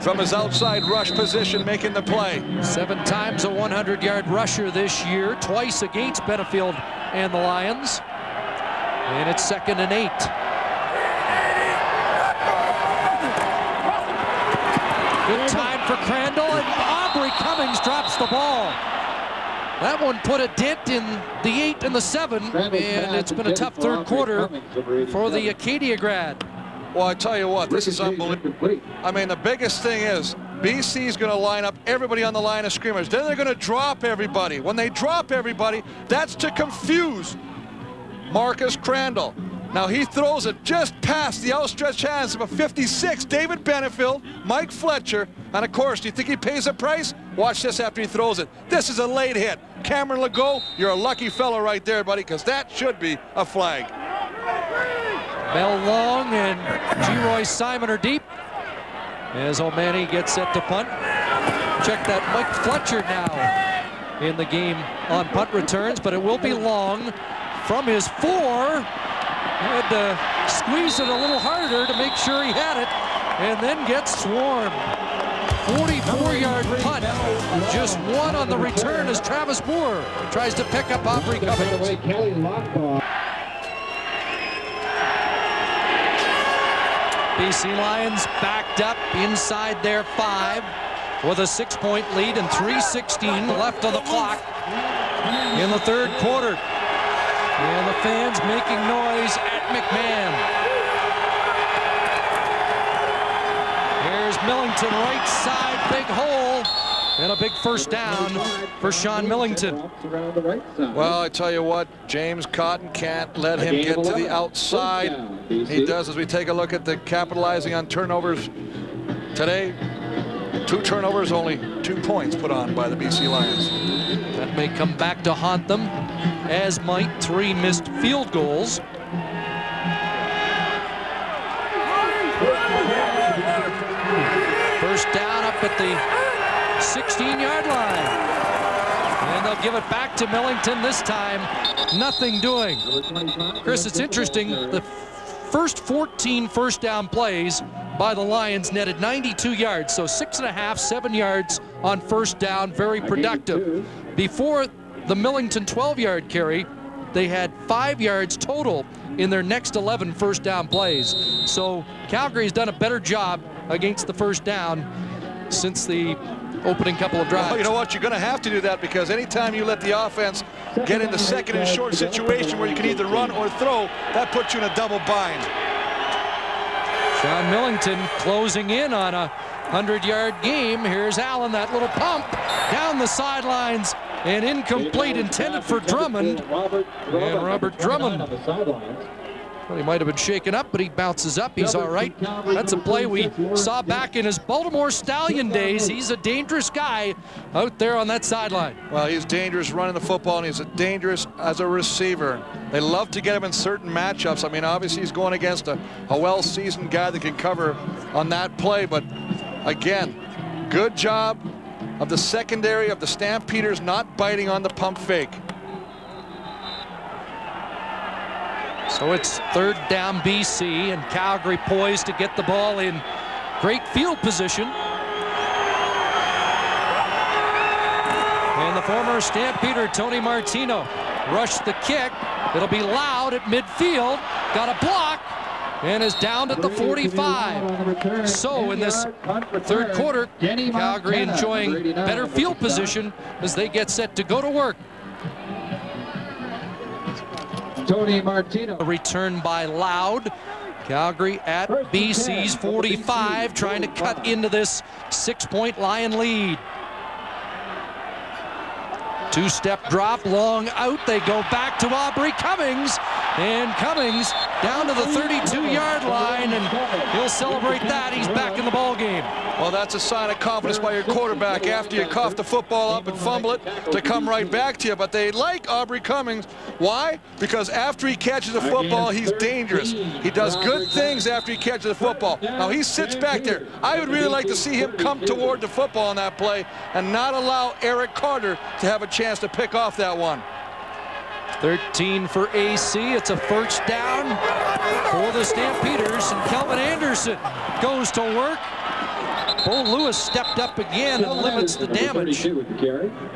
from his outside rush position, making the play. 7 times a 100-yard rusher this year, twice against Benefield and the Lions. And it's 2nd and 8. Good time for Crandall, and Aubrey Cummings drops the ball. That one put a dent in the 8 and the 7, and it's been a tough third quarter for the Acadia grad. Well, I tell you what, this is unbelievable. I mean, the biggest thing is BC is going to line up everybody on the line of scrimmage. Then they're going to drop everybody. When they drop everybody, that's to confuse Marcus Crandall. Now he throws it just past the outstretched hands of a 56, David Benefield, Mike Fletcher, and of course, do you think he pays a price? Watch this after he throws it. This is a late hit. Cameron Legault, you're a lucky fellow right there, buddy, because that should be a flag. Mel Long and G. Roy Simon are deep as O'Mahony gets set to punt. Check that Mike Fletcher now in the game on punt returns, but it will be Long from his 4. Had to squeeze it a little harder to make sure he had it, and then gets swarmed. 44-yard punt, just 1 on the return as Travis Moore tries to pick up Aubrey Cummings. BC Lions backed up inside their 5 with a 6-point lead and 3:16 left on the clock in the 3rd quarter. And the fans making noise at McMahon. Here's Millington, right side, big hole, and a big first down for Sean Millington. Well, I tell you what, James Cotton can't let him get to the outside. He does as we take a look at the capitalizing on turnovers today. 2 turnovers, only 2 points put on by the BC Lions. That may come back to haunt them, as might 3 missed field goals. First down up at the 16-yard line. And they'll give it back to Millington this time. Nothing doing. Chris, it's interesting. The first 14 first down plays by the Lions netted 92 yards. So 6.5, 7 yards on first down. Very productive. Before the Millington 12-yard carry, they had 5 yards total in their next 11 first down plays. So Calgary's done a better job against the first down since the opening couple of drives. Well, you know what? You're going to have to do that, because anytime you let the offense get in the second and short situation where you can either run or throw, that puts you in a double bind. Sean Millington closing in on a 100-yard game. Here's Allen, that little pump down the sidelines, and incomplete, intended for Drummond. And Robert Drummond, well, he might have been shaken up, but he bounces up. He's all right. That's a play we saw back in his Baltimore Stallion days. He's a dangerous guy out there on that sideline. Well, he's dangerous running the football, and he's dangerous as a receiver. They love to get him in certain matchups. I mean, obviously he's going against a well-seasoned guy that can cover on that play, but again, good job of the secondary of the Stampeders not biting on the pump fake. So it's 3rd down BC, and Calgary poised to get the ball in great field position. And the former Stampeder, Tony Martino, rushed the kick. It'll be Loud at midfield, got a block, and is down at the 45. So in this 3rd quarter, Calgary enjoying better field position as they get set to go to work. Tony Martino. A return by Loud. Calgary at BC's 45, trying to cut into this 6-point Lion lead. 2-step drop, long out. They go back to Aubrey Cummings, and Cummings down to the 32-yard line, and he'll celebrate that. He's back in the ball game. Well, that's a sign of confidence by your quarterback after you cough the football up and fumble it to come right back to you. But they like Aubrey Cummings. Why? Because after he catches the football, he's dangerous. He does good things after he catches the football. Now, he sits back there. I would really like to see him come toward the football on that play and not allow Eric Carter to have a chance to pick off that one. 13 for AC. It's a first down for the Stampeders, and Kelvin Anderson goes to work. Bo Lewis stepped up again and limits the damage.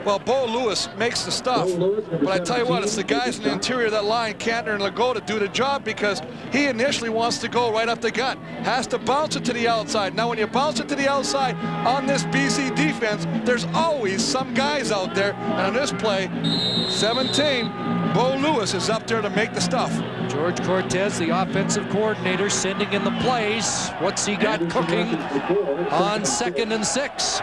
Well, Bo Lewis makes the stuff, but I tell you what, it's the guys in the interior of that line, Cantner and Legault, to do the job, because he initially wants to go right up the gut, has to bounce it to the outside. Now, when you bounce it to the outside on this BC defense, there's always some guys out there, and on this play, 17, Bo Lewis is up there to make the stuff. George Cortez, the offensive coordinator, sending in the plays. What's he got cooking on 2nd and 6?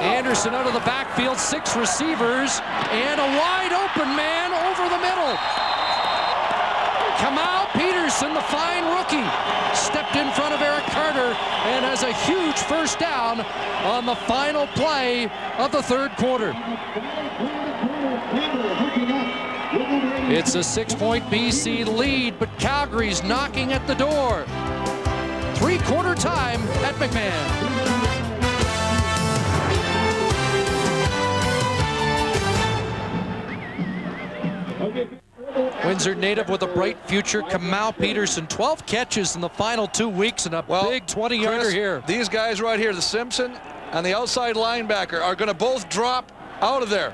Anderson out of the backfield, 6 receivers, and a wide open man over the middle. Kamau Peterson Anderson, the fine rookie, stepped in front of Eric Carter and has a huge first down on the final play of the third quarter. It's a 6-point BC lead, but Calgary's knocking at the door. Three-quarter time at McMahon. Windsor native with a bright future, Kamau Peterson, 12 catches in the final 2 weeks and a big 20-yarder here. These guys right here, the Simpson and the outside linebacker, are going to both drop out of there.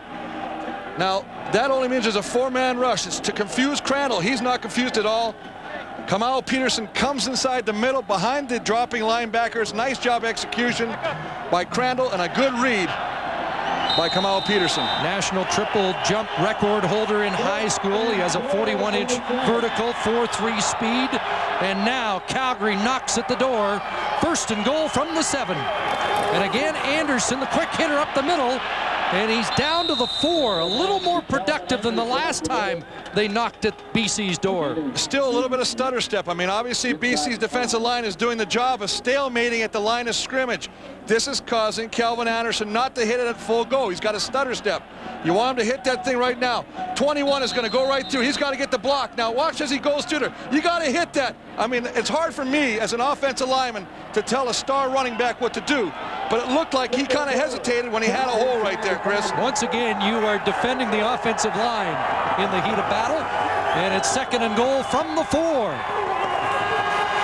Now, that only means there's a 4-man rush. It's to confuse Crandall. He's not confused at all. Kamau Peterson comes inside the middle behind the dropping linebackers. Nice job execution by Crandall and a good read by Kamau Peterson. National triple jump record holder in high school. He has a 41-inch vertical, 4.3 speed. And now Calgary knocks at the door. First and goal from the 7. And again, Anderson, the quick hitter up the middle. And he's down to the 4, a little more productive than the last time they knocked at BC's door. Still a little bit of stutter step. I mean, obviously BC's defensive line is doing the job of stalemating at the line of scrimmage. This is causing Calvin Anderson not to hit it at full go. He's got a stutter step. You want him to hit that thing right now. 21 is going to go right through. He's got to get the block. Now watch as he goes through there. You got to hit that. I mean, it's hard for me as an offensive lineman to tell a star running back what to do, but it looked like he kind of hesitated when he had a hole right there, Chris. Once again, you are defending the offensive line in the heat of battle, and it's second and goal from the 4.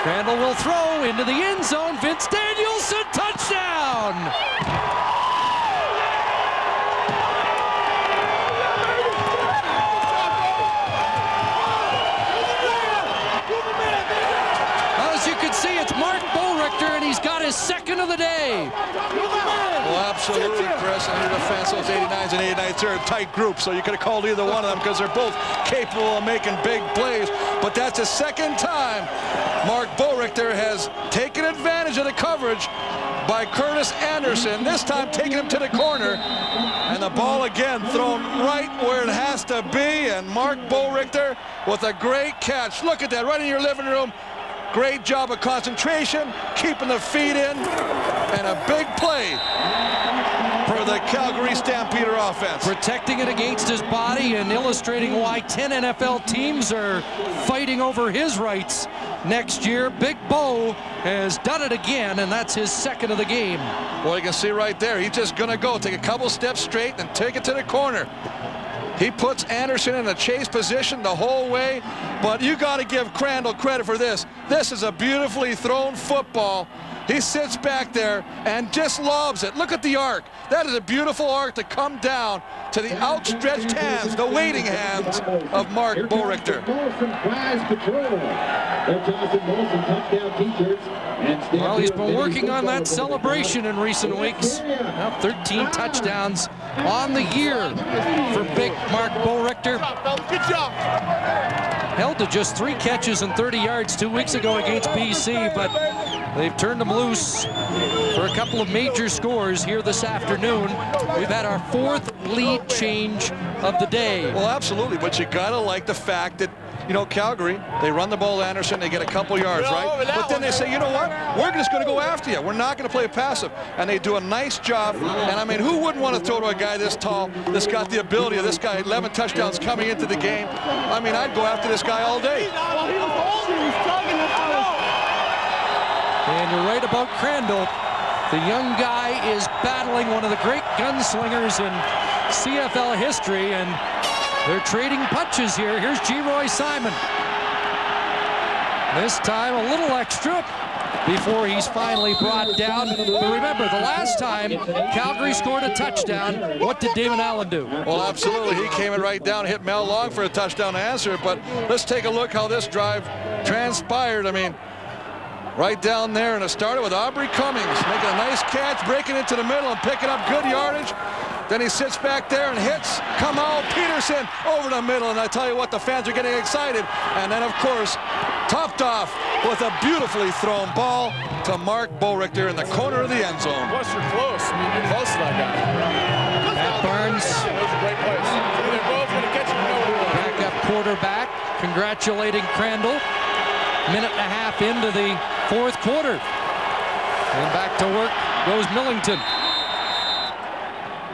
Crandall will throw into the end zone. Vince Danielson, touchdown! As you can see, it's Mark Boerichter, and he's got his second of the day. Well, absolutely, Chris. And your defense, those 89s and 89s are a tight group, so you could have called either one of them because they're both capable of making big plays. But that's the second time Mark Boerichter has taken advantage of the coverage by Curtis Anderson, this time taking him to the corner. And the ball again thrown right where it has to be. And Mark Boerichter with a great catch. Look at that, right in your living room. Great job of concentration, keeping the feet in, and a big play for the Calgary Stampeder offense. Protecting it against his body and illustrating why 10 NFL teams are fighting over his rights next year. Big Bo has done it again, and that's his second of the game. Well, you can see right there, he's just going to go take a couple steps straight and take it to the corner. He puts Anderson in a chase position the whole way, but you got to give Crandall credit for this. This is a beautifully thrown football. He sits back there and just lobs it. Look at the arc. That is a beautiful arc to come down to the outstretched hands, the waiting hands of Mark Boerichter. Well, he's been working on that celebration in recent weeks. Now 13 touchdowns on the year for big Mark Boerichter. Good job. Held to just 3 catches and 30 yards 2 weeks ago against BC, but they've turned him loose for a couple of major scores here this afternoon. We've had our 4th lead change of the day. Well, absolutely, but you gotta like the fact that, you know, Calgary, they run the ball to Anderson, they get a couple yards, right? But then they say, you know what? We're just going to go after you. We're not going to play passive. And they do a nice job. And, I mean, who wouldn't want to throw to a guy this tall, that's got the ability of this guy, 11 touchdowns coming into the game? I mean, I'd go after this guy all day. And you're right about Crandall. The young guy is battling one of the great gunslingers in CFL history, and they're trading punches here. Here's G. Roy Simon. This time a little extra before he's finally brought down. But remember, the last time Calgary scored a touchdown, what did Damon Allen do? Well, absolutely. He came it right down, hit Mel Long for a touchdown to answer it. But let's take a look how this drive transpired. I mean, right down there, and it started with Aubrey Cummings making a nice catch, breaking into the middle and picking up good yardage. Then he sits back there and hits Kamau Peterson over the middle. And I tell you what, the fans are getting excited. And then, of course, topped off with a beautifully thrown ball to Mark Boerichter in the corner of the end zone. Plus, you're close. You're close to that guy. Matt Barnes, That was a great place. They're both going to catch him. backup quarterback, congratulating Crandall. minute and a half into the fourth quarter. And back to work goes Millington.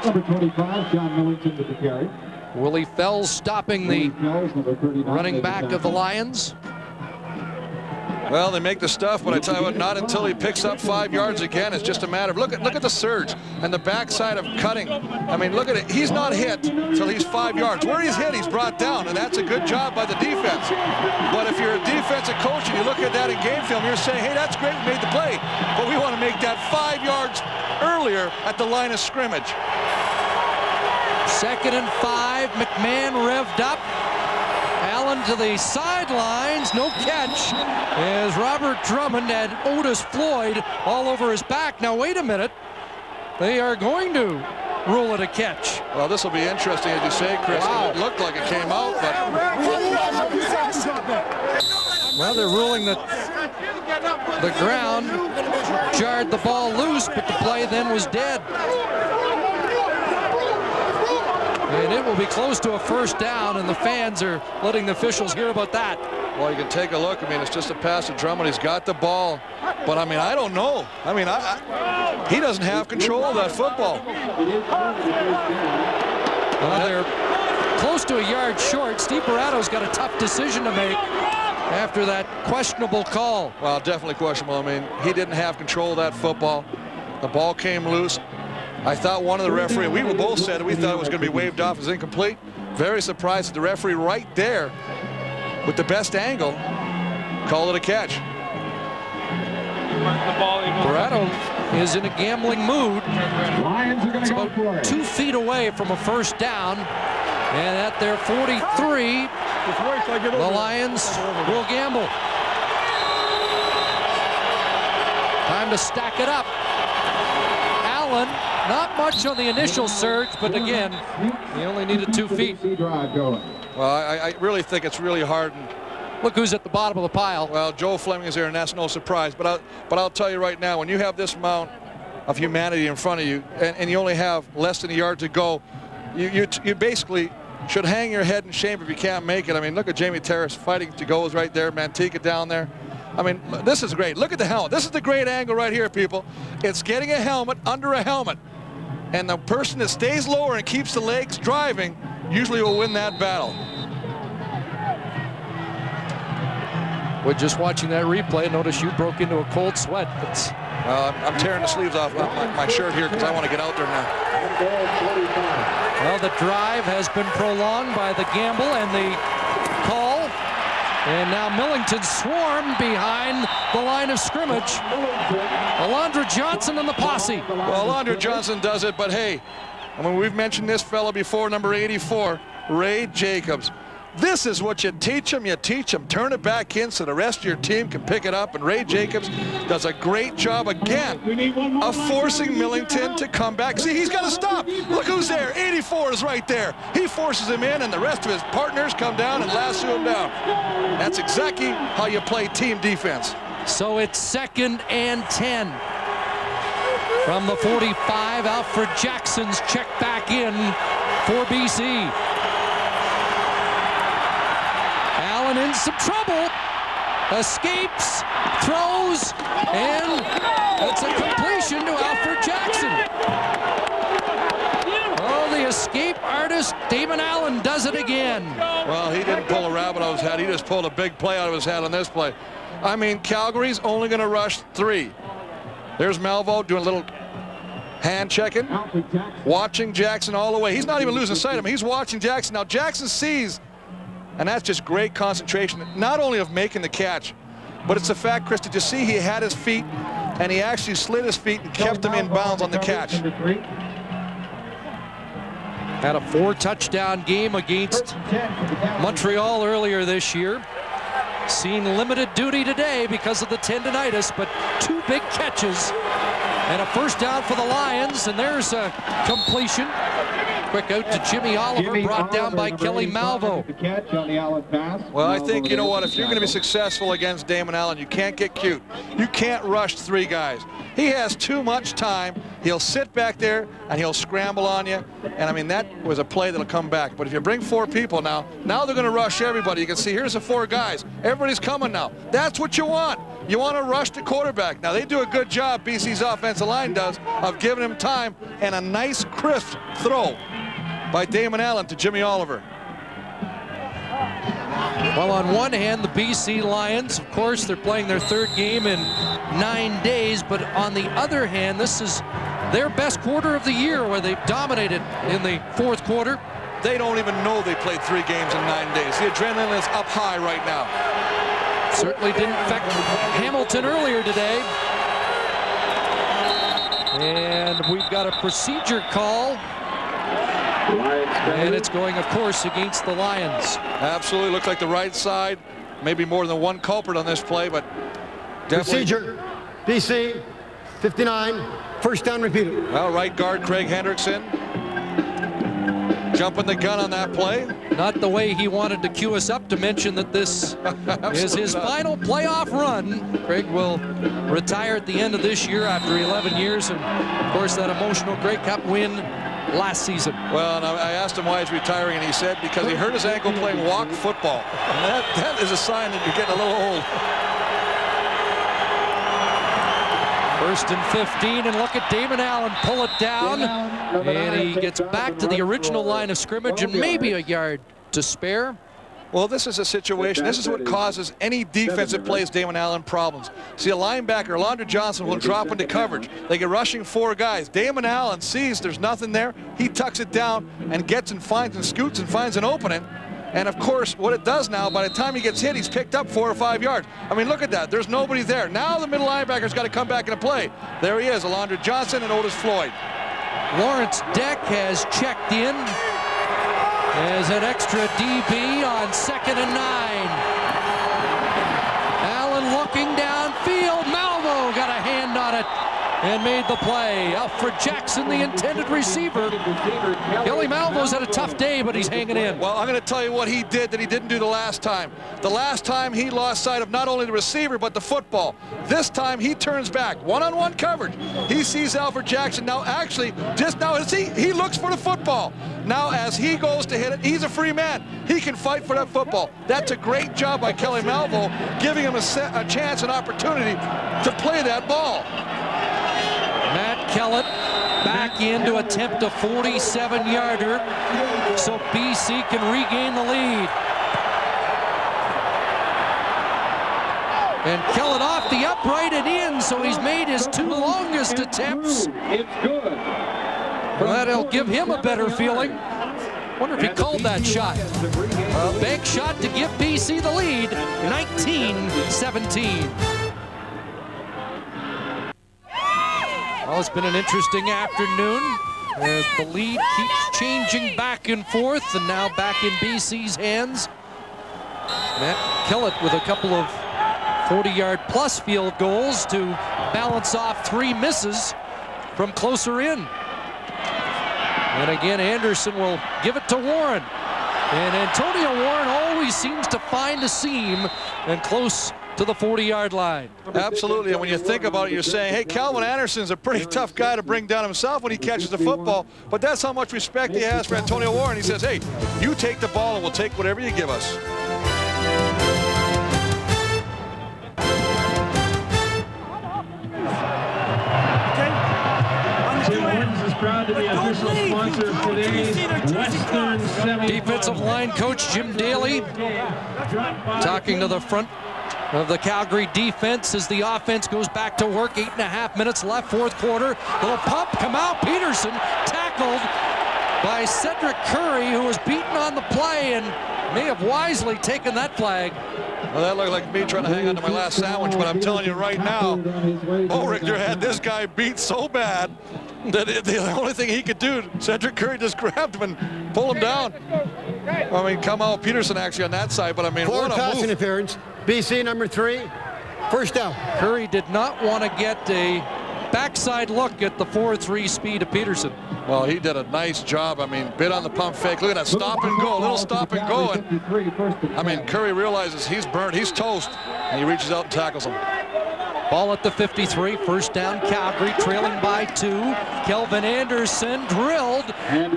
Number 25, John Millington with the carry. Willie Fells stopping the running back of the Lions. Well, they make the stuff, but I tell you what, not until he picks up 5 yards again. It's just a matter of look at the surge and the backside of cutting. I mean, look at it. He's not hit till he's 5 yards. Where he's hit, he's brought down, and that's a good job by the defense. But if you're a defensive coach and you look at that in game film, you're saying, hey, that's great, we made the play, but we want to make that 5 yards earlier at the line of scrimmage. 2nd and 5. McMahon revved up. Allen to the sidelines, no catch, as Robert Drummond had Otis Floyd all over his back. Now wait a minute, they are going to rule it a catch. Well, this will be interesting, as you say, Chris. Wow. It looked like it came out, but... Well, they're ruling that the ground jarred the ball loose, but the play then was dead. And it will be close to a first down, and the fans are letting the officials hear about that. Well, you can take a look. I mean, it's just a pass to Drummond. He's got the ball. But, I mean, I don't know. I mean, he doesn't have control of that football. Well, they're close to a yard short. Steve Barato's got a tough decision to make after that questionable call. Well, definitely questionable. I mean, he didn't have control of that football. The ball came loose. I thought one of the referee, we both said we thought it was going to be waved off as incomplete. Very surprised that the referee right there with the best angle called it a catch. Barato is in a gambling mood. It's about 2 feet away from a first down. And at their 43, the Lions will gamble. Time to stack it up. Allen, not much on the initial surge, but again, he only needed 2 feet. Well, I really think it's really hard. And look who's at the bottom of the pile. Well, Joe Fleming is there, and that's no surprise. But I'll tell you right now, when you have this amount of humanity in front of you, and you only have less than a yard to go, you basically should hang your head in shame if you can't make it. I mean, look at Jamie Terrace fighting to go right there, Manteca down there. I mean, this is great. Look at the helmet. This is the great angle right here, people. It's getting a helmet under a helmet. And the person that stays lower and keeps the legs driving usually will win that battle. Well, just watching that replay, notice you broke into a cold sweat. I'm tearing the sleeves off my shirt here because I want to get out there now. Well, the drive has been prolonged by the gamble and the call. And now Millington swarmed behind the line of scrimmage. Alondra Johnson and the posse. Well, Alondra Johnson does it, but hey, I mean, we've mentioned this fella before, number 84, Ray Jacobs. This is what you teach them. You teach them. Turn it back in so the rest of your team can pick it up. And Ray Jacobs does a great job again of forcing Millington to come back. See, he's got to stop. Look who's there. 84 is right there. He forces him in, and the rest of his partners come down and lasso him down. That's exactly how you play team defense. So it's 2nd and 10. From the 45, Alfred Jackson's checked back in for BC. Allen in some trouble, escapes, throws, and it's a completion to Alfred Jackson. Oh, the escape artist, Damon Allen, does it again. Well, he didn't pull a rabbit out of his hat. He just pulled a big play out of his hat on this play. I mean, Calgary's only going to rush 3. There's Malvo doing a little hand checking, watching Jackson all the way. He's not even losing sight of him. He's watching Jackson. Now, Jackson sees. And that's just great concentration, not only of making the catch, but it's the fact, Chris, did you see he had his feet, and he actually slid his feet and kept them in bounds on the catch. Had a 4-touchdown game against Montreal earlier this year. Seen limited duty today because of the tendinitis, but 2 big catches and a first down for the Lions, and there's a completion Quick out to Jimmy Oliver, brought down by Kelly Malvo. Well, I think, you know what, if you're going to be successful against Damon Allen, you can't get cute. You can't rush 3 guys. He has too much time. He'll sit back there and he'll scramble on you. And I mean, that was a play that'll come back. But if you bring 4 people now they're going to rush everybody. You can see here's the 4 guys. Everybody's coming now. That's what you want. You want to rush the quarterback. Now, they do a good job, BC's offensive line does, of giving him time, and a nice crisp throw by Damon Allen to Jimmy Oliver. Well, on one hand, the BC Lions, of course, they're playing their 3rd game in 9 days, but on the other hand, this is their best quarter of the year where they've dominated in the 4th quarter. They don't even know they played 3 games in 9 days. The adrenaline is up high right now. Certainly didn't affect Hamilton earlier today. And we've got a procedure call. And it's going, of course, against the Lions. Absolutely. Looks like the right side. Maybe more than one culprit on this play, but definitely. Procedure. BC, 59. First down repeated. Well, right guard Craig Hendrickson jumping the gun on that play. Not the way he wanted to cue us up to mention that this is his final playoff run. Craig will retire at the end of this year after 11 years. And, of course, that emotional Grey Cup win last season. Well, and I asked him why he's retiring, and he said because he hurt his ankle playing walk football. And that is a sign that you're getting a little old. 1st and 15, and look at Damon Allen pull it down. And he gets back to the original line of scrimmage and maybe a yard to spare. Well, this is a situation. This is what causes any defense that plays Damon Allen problems. See, a linebacker, Alondra Johnson, will drop into coverage. They get rushing 4 guys. Damon Allen sees there's nothing there. He tucks it down and gets and finds and scoots and finds an opening. And, of course, what it does now, by the time he gets hit, he's picked up 4 or 5 yards. I mean, look at that. There's nobody there. Now the middle linebacker's got to come back into play. There he is, Alondra Johnson and Otis Floyd. Lawrence Deck has checked in as an extra DB on 2nd and 9. Allen looking downfield. Malvo got a hand on it and made the play. Alfred Jackson, the intended receiver. Kelly Malvo's had a tough day, but he's hanging in. Well, I'm going to tell you what he did that he didn't do the last time. The last time he lost sight of not only the receiver, but the football. This time he turns back. One-on-one coverage. He sees Alfred Jackson. Now, actually, just now, he looks for the football. Now, as he goes to hit it, he's a free man. He can fight for that football. That's a great job by Kelly Malvo, giving him a chance, an opportunity to play that ball. Matt Kellett back in to attempt a 47-yarder so BC can regain the lead. And Kellett off the upright and in, so he's made his 2 longest attempts. It's good. Well, that'll give him a better feeling. Wonder if he called that shot. A bank shot to give BC the lead, 19-17. Well, it's been an interesting afternoon as the lead keeps changing back and forth, and now back in BC's hands. Matt Kellett with a couple of 40-yard plus field goals to balance off 3 misses from closer in. And again, Anderson will give it to Warren. And Antonio Warren always seems to find a seam and close to the 40-yard line. Absolutely, and when you think about it, you're saying, hey, Calvin Anderson's a pretty tough guy to bring down himself when he catches the football, but that's how much respect he has for Antonio Warren. He says, hey, you take the ball and we'll take whatever you give us. Proud to be official sponsor of today's Western Semi. Defensive line coach Jim Daly talking to the front of the Calgary defense as the offense goes back to work. 8.5 minutes left, 4th quarter. Little pump, Kamau Peterson tackled by Cedric Curry, who was beaten on the play and may have wisely taken that flag. Well, that looked like me trying to hang on to my last sandwich, but I'm telling you right now, Bo Richter had this guy beat so bad that the only thing he could do, Cedric Curry just grabbed him and pulled him down. I mean, Kamau Peterson actually on that side, but I mean, what a pass move. interference. BC number 3, first down. Curry did not want to get a backside look at the 4.3 speed of Peterson. Well, he did a nice job. I mean, bit on the pump fake. Look at that stop and go, a little stop and go. And, I mean, Curry realizes he's burnt, he's toast, and he reaches out and tackles him. Ball at the 53, first down Calgary, trailing by 2. Kelvin Anderson drilled.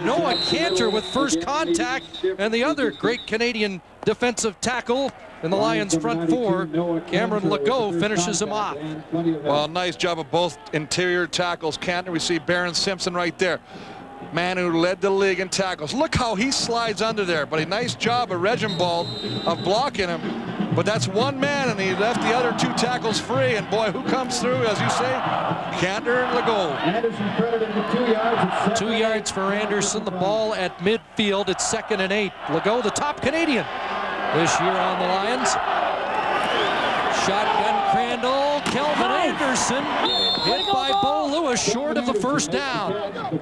Noah Cantor with first contact, and the other great Canadian defensive tackle in the Lions front 4, Cameron Legault, finishes him off. Well, nice job of both interior tackles. Cantor, we see Barron Simpson right there. Man who led the league in tackles. Look how he slides under there, but a nice job of Reginbald of blocking him. But that's one man, and he left the other 2 tackles free. And boy, who comes through, as you say? Cantor and Legault. Anderson credited with 2 yards. 2 yards for Anderson. The ball at midfield. It's 2nd and 8. Legault, the top Canadian this year on the Lions. Shotgun Crandall. Kelvin Anderson hit by Bo Lewis short of the first down.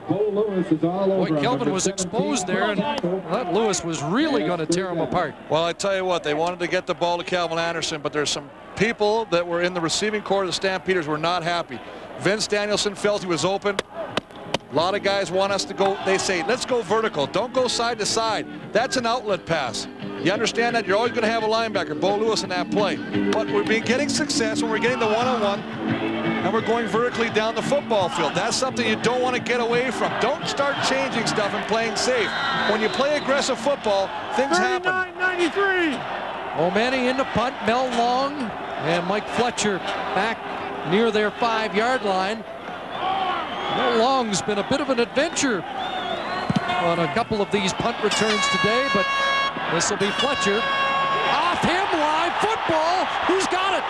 Boy, Kelvin was exposed there, and that Lewis was really going to tear him apart. Well, I tell you what, they wanted to get the ball to Calvin Anderson, but there's some people that were in the receiving corps of the Stampeders were not happy. Vince Danielson felt he was open. A lot of guys want us to go, they say, let's go vertical. Don't go side to side. That's an outlet pass. You understand that? You're always going to have a linebacker, Bo Lewis, in that play. But we're getting success when we're getting the one-on-one, and we're going vertically down the football field. That's something you don't want to get away from. Don't start changing stuff and playing safe. When you play aggressive football, things happen. 39-93. O'Mani in the punt, Mel Long and Mike Fletcher back near their 5-yard line. Mel Long's been a bit of an adventure on a couple of these punt returns today, but this will be Fletcher. Off him, live football. Who's got it?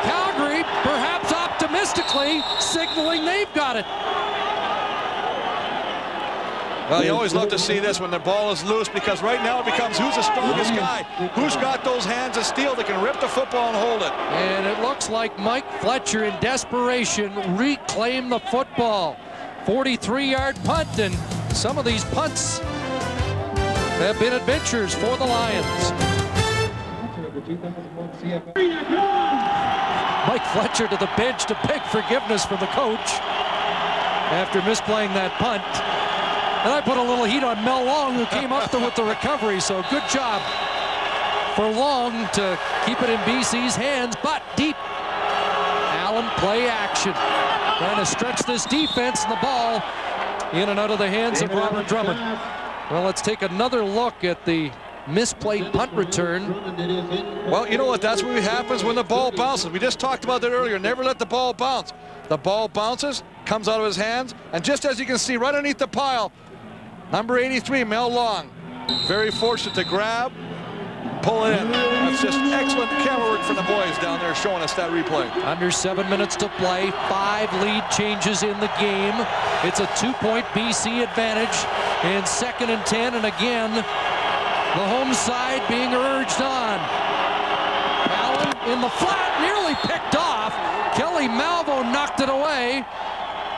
Calgary, perhaps optimistically, signaling they've got it. Well, you always love to see this when the ball is loose, because right now it becomes who's the strongest guy, who's got those hands of steel that can rip the football and hold it. And it looks like Mike Fletcher in desperation reclaimed the football. 43-yard punt, and some of these punts have been adventures for the Lions. Mike Fletcher to the bench to beg forgiveness from the coach after misplaying that punt. And I put a little heat on Mel Long, who came up with the recovery, so good job for Long to keep it in BC's hands, but deep. Allen play action. Trying to stretch this defense, and the ball in and out of the hands of Robert Drummond. Well, let's take another look at the misplayed punt return. Well, you know what? That's what happens when the ball bounces. We just talked about that earlier. Never let the ball bounce. The ball bounces, comes out of his hands, and just as you can see right underneath the pile, number 83, Mel Long, very fortunate to grab, pull it in. That's just excellent camera work from the boys down there showing us that replay. Under 7 minutes to play, 5 lead changes in the game. It's a 2-point BC advantage in 2nd and 10, and again, the home side being urged on. Allen in the flat, nearly picked off. Kelly Malvo knocked it away.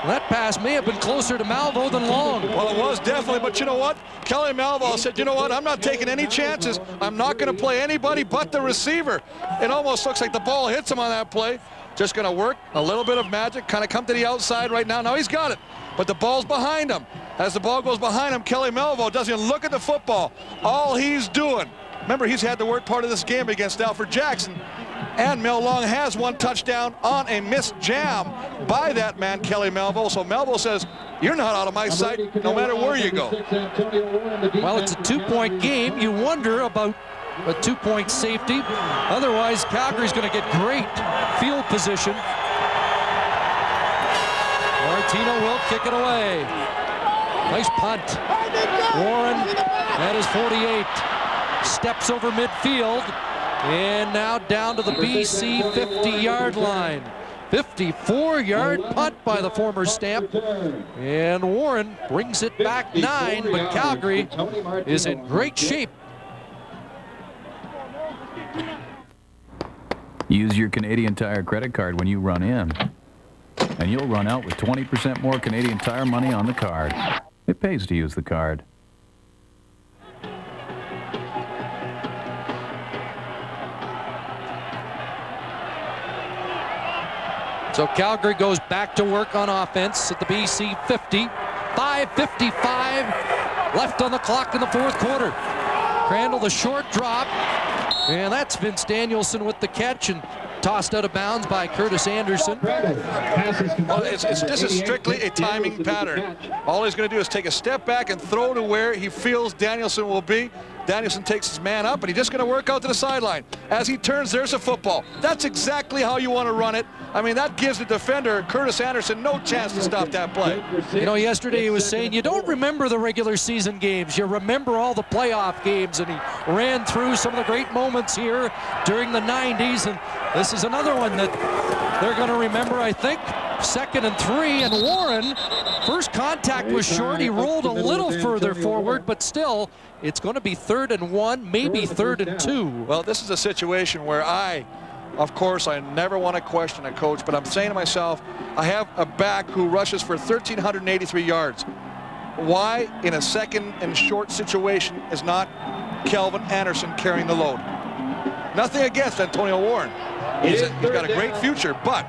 That pass may have been closer to Malvo than Long. Well, it was definitely, but you know what? Kelly Malvo said, you know what? I'm not taking any chances. I'm not going to play anybody but the receiver. It almost looks like the ball hits him on that play. Just going to work a little bit of magic, kind of come to the outside right now. Now he's got it, but the ball's behind him. As the ball goes behind him, Kelly Malvo doesn't even look at the football. All he's doing, remember, he's had to work part of this game against Alfred Jackson. And Mel Long has 1 touchdown on a missed jam by that man, Kelly Malvo. So Malvo says, you're not out of my sight no matter where you go. Well, it's a 2-point game. You wonder about a 2-point safety. Otherwise, Calgary's going to get great field position. Martino will kick it away. Nice punt. Warren at his 48. Steps over midfield. And now down to the BC 50-yard line. 54-yard punt by the former Stamp. And Warren brings it back 9, but Calgary is in great shape. Use your Canadian Tire credit card when you run in, and you'll run out with 20% more Canadian Tire money on the card. It pays to use the card. So Calgary goes back to work on offense at the BC 50. 5:55 left on the clock in the fourth quarter. Crandall, the short drop. And that's Vince Danielson with the catch and tossed out of bounds by Curtis Anderson. Well, this is strictly a timing pattern. All he's going to do is take a step back and throw to where he feels Danielson will be. Danielson takes his man up, and he's just going to work out to the sideline. As he turns, there's a football. That's exactly how you want to run it. I mean, that gives the defender, Curtis Anderson, no chance to stop that play. You know, yesterday he was saying, you don't remember the regular season games. You remember all the playoff games, and he ran through some of the great moments here during the 90s, and this is another one that they're going to remember, I think. 2nd and 3, and Warren, first contact was short. He rolled a little further forward, but still, it's going to be 3rd and 1, maybe 3rd and 2. Well, this is a situation where of course, I never want to question a coach, but I'm saying to myself, I have a back who rushes for 1,383 yards. Why, in a 2nd and short situation, is not Kelvin Anderson carrying the load? Nothing against Antonio Warren. He's got a great future, but...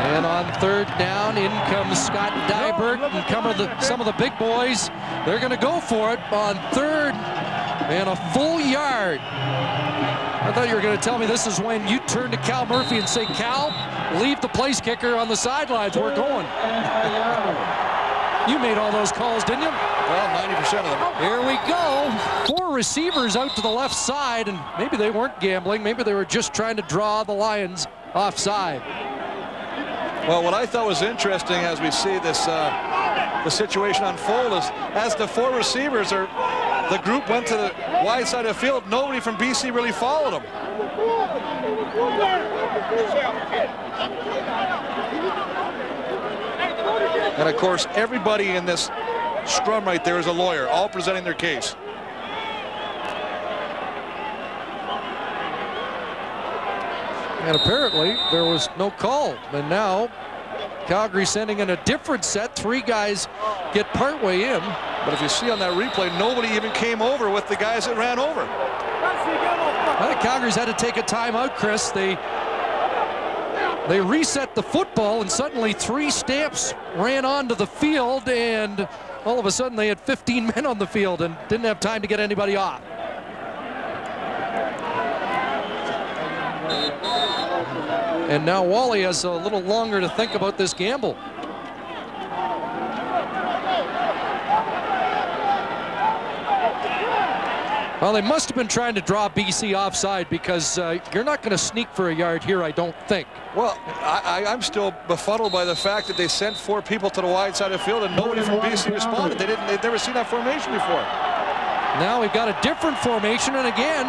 And on 3rd down, in comes Scott Dybert and some of the big boys. They're going to go for it on 3rd and a full yard. I thought you were going to tell me this is when you turn to Cal Murphy and say, Cal, leave the place kicker on the sidelines. We're going. You made all those calls, didn't you? Well, 90% of them. Here we go. 4 receivers out to the left side, and maybe they weren't gambling. Maybe they were just trying to draw the Lions offside. Well, what I thought was interesting as we see this the situation unfold is as the 4 receivers the group went to the wide side of the field, nobody from BC really followed them. And of course, everybody in this scrum right there is a lawyer, all presenting their case. And apparently there was no call. And now Calgary sending in a different set. 3 guys get partway in. But if you see on that replay, nobody even came over with the guys that ran over. I think Calgary's had to take a timeout, Chris. They reset the football, and suddenly 3 Stamps ran onto the field, and all of a sudden they had 15 men on the field and didn't have time to get anybody off. And now Wally has a little longer to think about this gamble. Well, they must have been trying to draw BC offside, because you're not going to sneak for a yard here, I don't think. Well, I'm still befuddled by the fact that they sent 4 people to the wide side of the field and nobody from BC responded. They'd never seen that formation before. Now we've got a different formation, and again,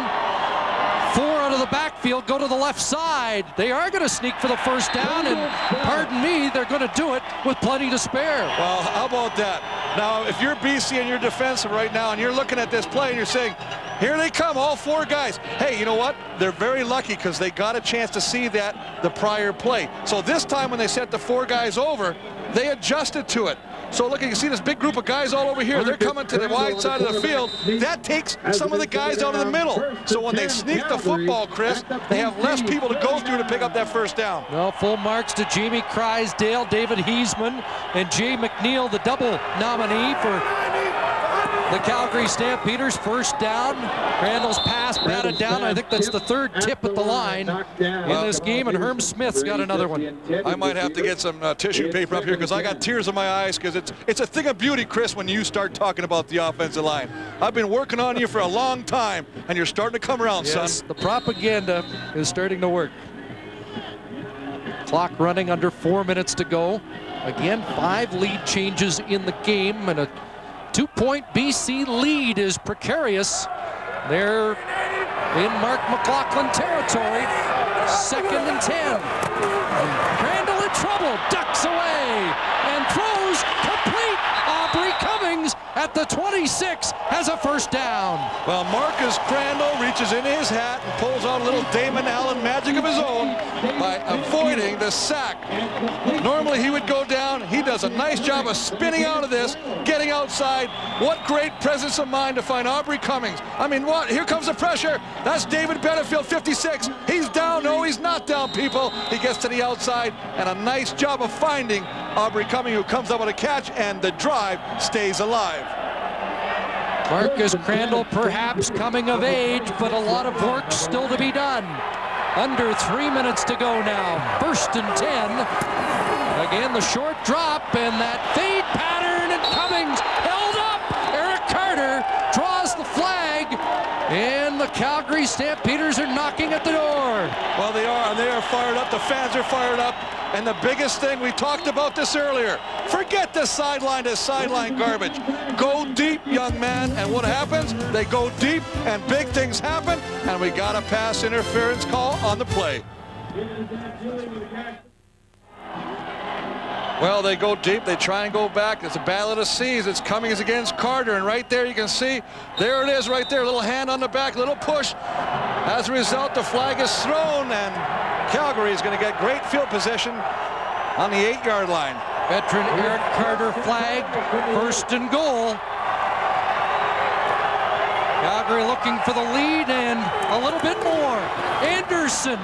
4 out of the backfield go to the left side. They are going to sneak for the first down, and pardon me, they're going to do it with plenty to spare. Well, how about that? Now, if you're BC and you're defensive right now and you're looking at this play and you're saying, here they come, all 4 guys. Hey, you know what? They're very lucky because they got a chance to see that the prior play. So this time when they sent the 4 guys over, they adjusted to it. So look, you see this big group of guys all over here. They're coming to the wide side of the field. That takes some of the guys out of the middle. So when they sneak the football, Chris, they have less people to go through to pick up that first down. Well, full marks to Jamie Crysdale, David Heisman, and Jay McNeil, the double nominee for the Calgary Stampeders. First down. Randall's pass batted down. I think that's the 3rd tip at the line in this game, and Herm Smith's got another one. I might have to get some tissue paper up here because I got tears in my eyes, because it's a thing of beauty, Chris, when you start talking about the offensive line. I've been working on you for a long time, and you're starting to come around, son. The propaganda is starting to work. Clock running under 4 minutes to go. Again, 5 lead changes in the game, and a 2-point BC lead is precarious. They're in Mark McLaughlin territory. 2nd and 10. Crandall in trouble, ducks away, and throws complete. Aubrey Cummings at the 26 has a first down. Well, Marcus Crandall reaches in his hat and pulls out a little Damon Allen magic of his own by avoiding the sack. Normally he would go down. He does a nice job of spinning out of this, getting outside. What great presence of mind to find Aubrey Cummings. I mean, what? Here comes the pressure. That's David Benefield, 56. He's down. No, he's not down, people. He gets to the outside, and a nice job of finding Aubrey Cummings, who comes up with a catch, and the drive stays alive. Marcus Crandall perhaps coming of age, but a lot of work still to be done. Under 3 minutes to go now. 1st and 10. Again, the short drop and that fade pattern, and Cummings held up. Eric Carter draws the flag, and the Calgary Stampeders are knocking at the door. Well, they are, and they are fired up. The fans are fired up. And the biggest thing, we talked about this earlier, forget the sideline to sideline garbage. Go deep, young man, and what happens? They go deep, and big things happen, and we got a pass interference call on the play. Well, they go deep, they try and go back. It's a battle of the seas. It's Cummings against Carter, and right there you can see, there it is right there, a little hand on the back, little push. As a result, the flag is thrown, and Calgary is going to get great field position on the 8-yard line. Veteran Eric Carter flagged, 1st and goal. Calgary looking for the lead and a little bit more. Anderson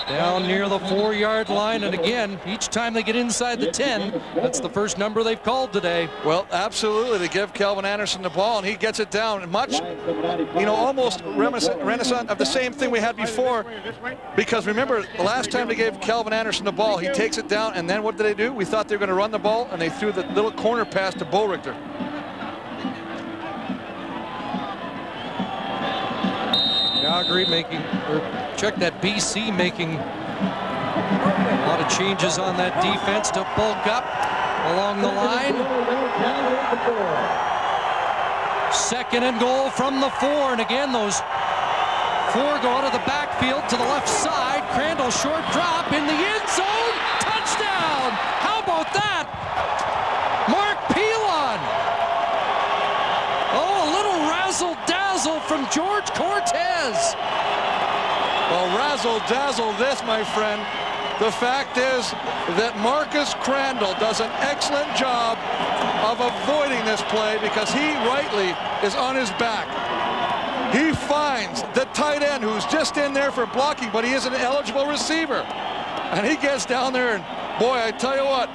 down near the 4-yard line, and again, each time they get inside the 10, that's the first number they've called today. Well, absolutely, to give Calvin Anderson the ball, and he gets it down much, you know, almost reminiscent of the same thing we had before, because remember, the last time they gave Calvin Anderson the ball, he takes it down, and then what did they do? We thought they were going to run the ball, and they threw the little corner pass to Bo Richter. Calgary making, or check that, BC making a lot of changes on that defense to bulk up along the line. 2nd and goal from the 4, and again those 4 go out of the backfield to the left side. Crandall short drop in the end zone, touchdown! How about that? Mark Pilon. Oh, a little razzle-dazzle from George Cortez. Well, razzle-dazzle this, my friend. The fact is that Marcus Crandall does an excellent job of avoiding this play because he rightly is on his back. He finds the tight end who's just in there for blocking, but he is an eligible receiver. And he gets down there, and boy, I tell you what,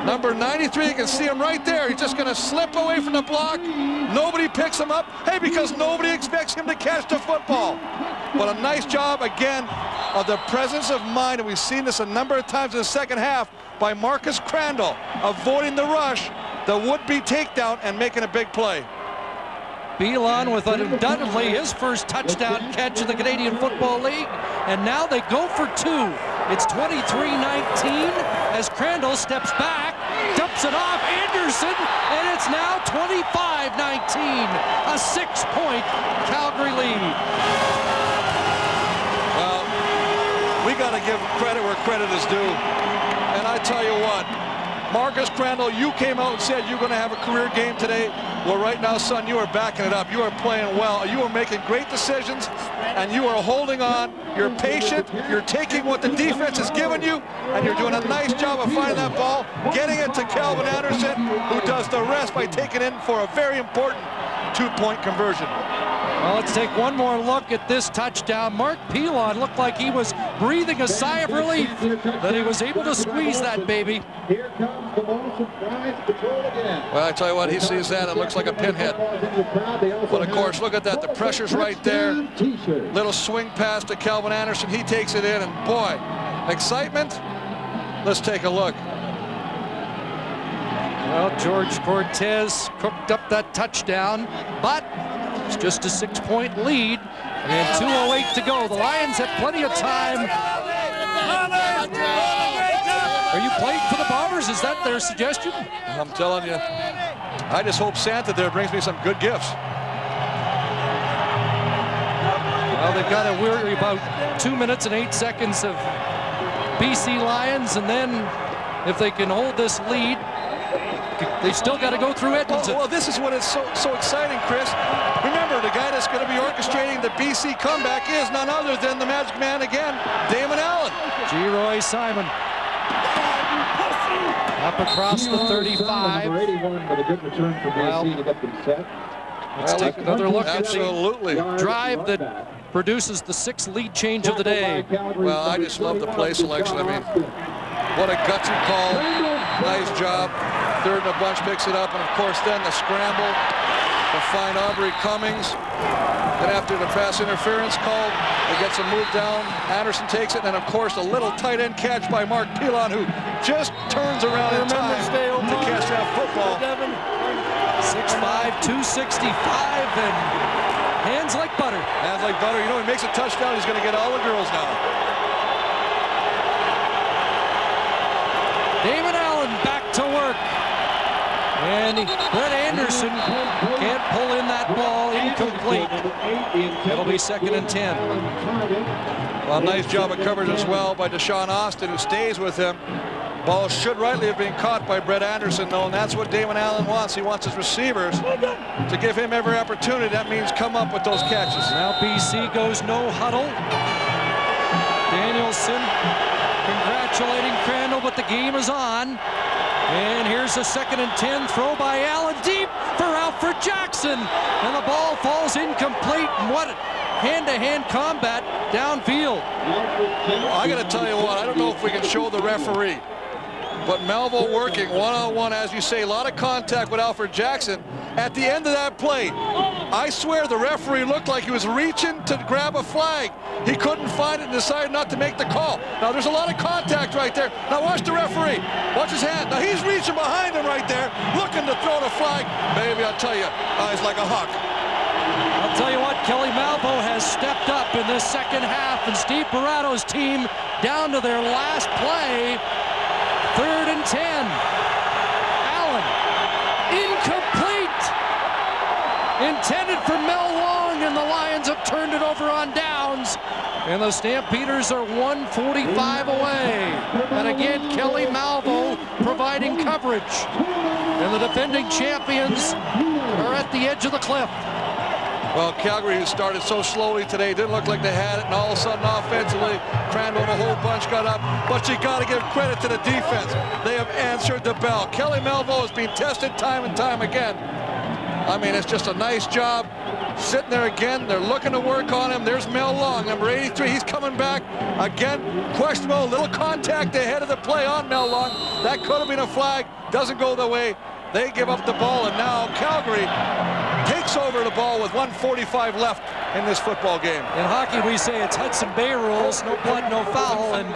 number 93, you can see him right there. He's just going to slip away from the block. Nobody picks him up. Hey, because nobody expects him to catch the football. But a nice job, again, of the presence of mind, and we've seen this a number of times in the second half, by Marcus Crandall, avoiding the rush, the would-be takedown, and making a big play. Pilon with undoubtedly his first touchdown catch in the Canadian Football League, and now they go for 2. It's 23-19 as Crandall steps back, dumps it off Anderson, and it's now 25-19, a 6-point Calgary lead. Well, we got to give credit where credit is due, and I tell you what, Marcus Crandall, you came out and said you're going to have a career game today. Well, right now, son, you are backing it up. You are playing well. You are making great decisions, and you are holding on. You're patient. You're taking what the defense has given you, and you're doing a nice job of finding that ball, getting it to Calvin Anderson, who does the rest by taking it in for a very important 2-point conversion. Well, let's take one more look at this touchdown. Mark Pilon looked like he was breathing a sigh of relief that he was able to squeeze that baby. Here comes the motion, tries to control again. Well, I tell you what, he sees that, it looks like a pinhead. But of course, look at that, the pressure's right there. Little swing pass to Calvin Anderson, he takes it in, and boy, excitement. Let's take a look. Well, George Cortez cooked up that touchdown, but it's just a 6-point lead, and 2:08 to go. The Lions have plenty of time. Are you playing for the Bombers? Is that their suggestion? I'm telling you, I just hope Santa there brings me some good gifts. Well, they've got to worry about 2 minutes and 8 seconds of BC Lions, and then if they can hold this lead, They've still got to go through Edmonton. Well, this is what is so exciting, Chris. Remember, the guy that's going to be orchestrating the BC comeback is none other than the Magic Man again, Damon Allen. Geroy Simon. Up across the 35. Number 81 with a good return for BC to get them set. Let's take another look at the drive that produces the 6th lead change of the day. Well, I just love the play selection. I mean, what a gutsy call. Nice job. Third and a bunch picks it up, and of course then the scramble to find Aubrey Cummings. Then after the pass interference call, it gets a move down. Anderson takes it, and of course a little tight end catch by Mark Pilon, who just turns around in time to catch that football. 6'5", 265, and hands like butter. Hands like butter. You know, he makes a touchdown, he's going to get all the girls now. Damon Allen back to work. And Brett Anderson can't pull in that ball, incomplete. It'll be 2nd and 10. Well, nice job of coverage as well by Deshaun Austin, who stays with him. Ball should rightly have been caught by Brett Anderson, though, and that's what Damon Allen wants. He wants his receivers to give him every opportunity. That means come up with those catches. Now BC goes no huddle. Danielson congratulating Crandall, but the game is on. And here's a 2nd and 10 throw by Allen deep for Alfred Jackson. And the ball falls incomplete. And what hand-to-hand combat downfield. I got to tell you what, I don't know if we can show the referee, but Melville working one-on-one, as you say, a lot of contact with Alfred Jackson. At the end of that play, I swear the referee looked like he was reaching to grab a flag. He couldn't find it and decided not to make the call. Now, there's a lot of contact right there. Now, watch the referee. Watch his hand. Now, he's reaching behind him right there, looking to throw the flag. Baby, I'll tell you, eyes like a hawk. I'll tell you what, Kelly Malvo has stepped up in this 2nd half, and Steve Barato's team down to their last play. 3rd and 10. Allen, incomplete. Intended for Mel Long, and the Lions have turned it over on downs. And the Stampeders are 145 away. And again, Kelly Malvo providing coverage. And the defending champions are at the edge of the cliff. Well, Calgary, who started so slowly today, didn't look like they had it, and all of a sudden offensively, Crandall and a whole bunch got up. But you got to give credit to the defense. They have answered the bell. Kelly Melville has been tested time and time again. I mean, it's just a nice job. Sitting there again, they're looking to work on him. There's Mel Long, number 83. He's coming back. Again, questionable. A little contact ahead of the play on Mel Long. That could have been a flag. Doesn't go the way. They give up the ball, and now Calgary takes over the ball with 1:45 left in this football game. In hockey, we say it's Hudson Bay rules, no blood, no foul, and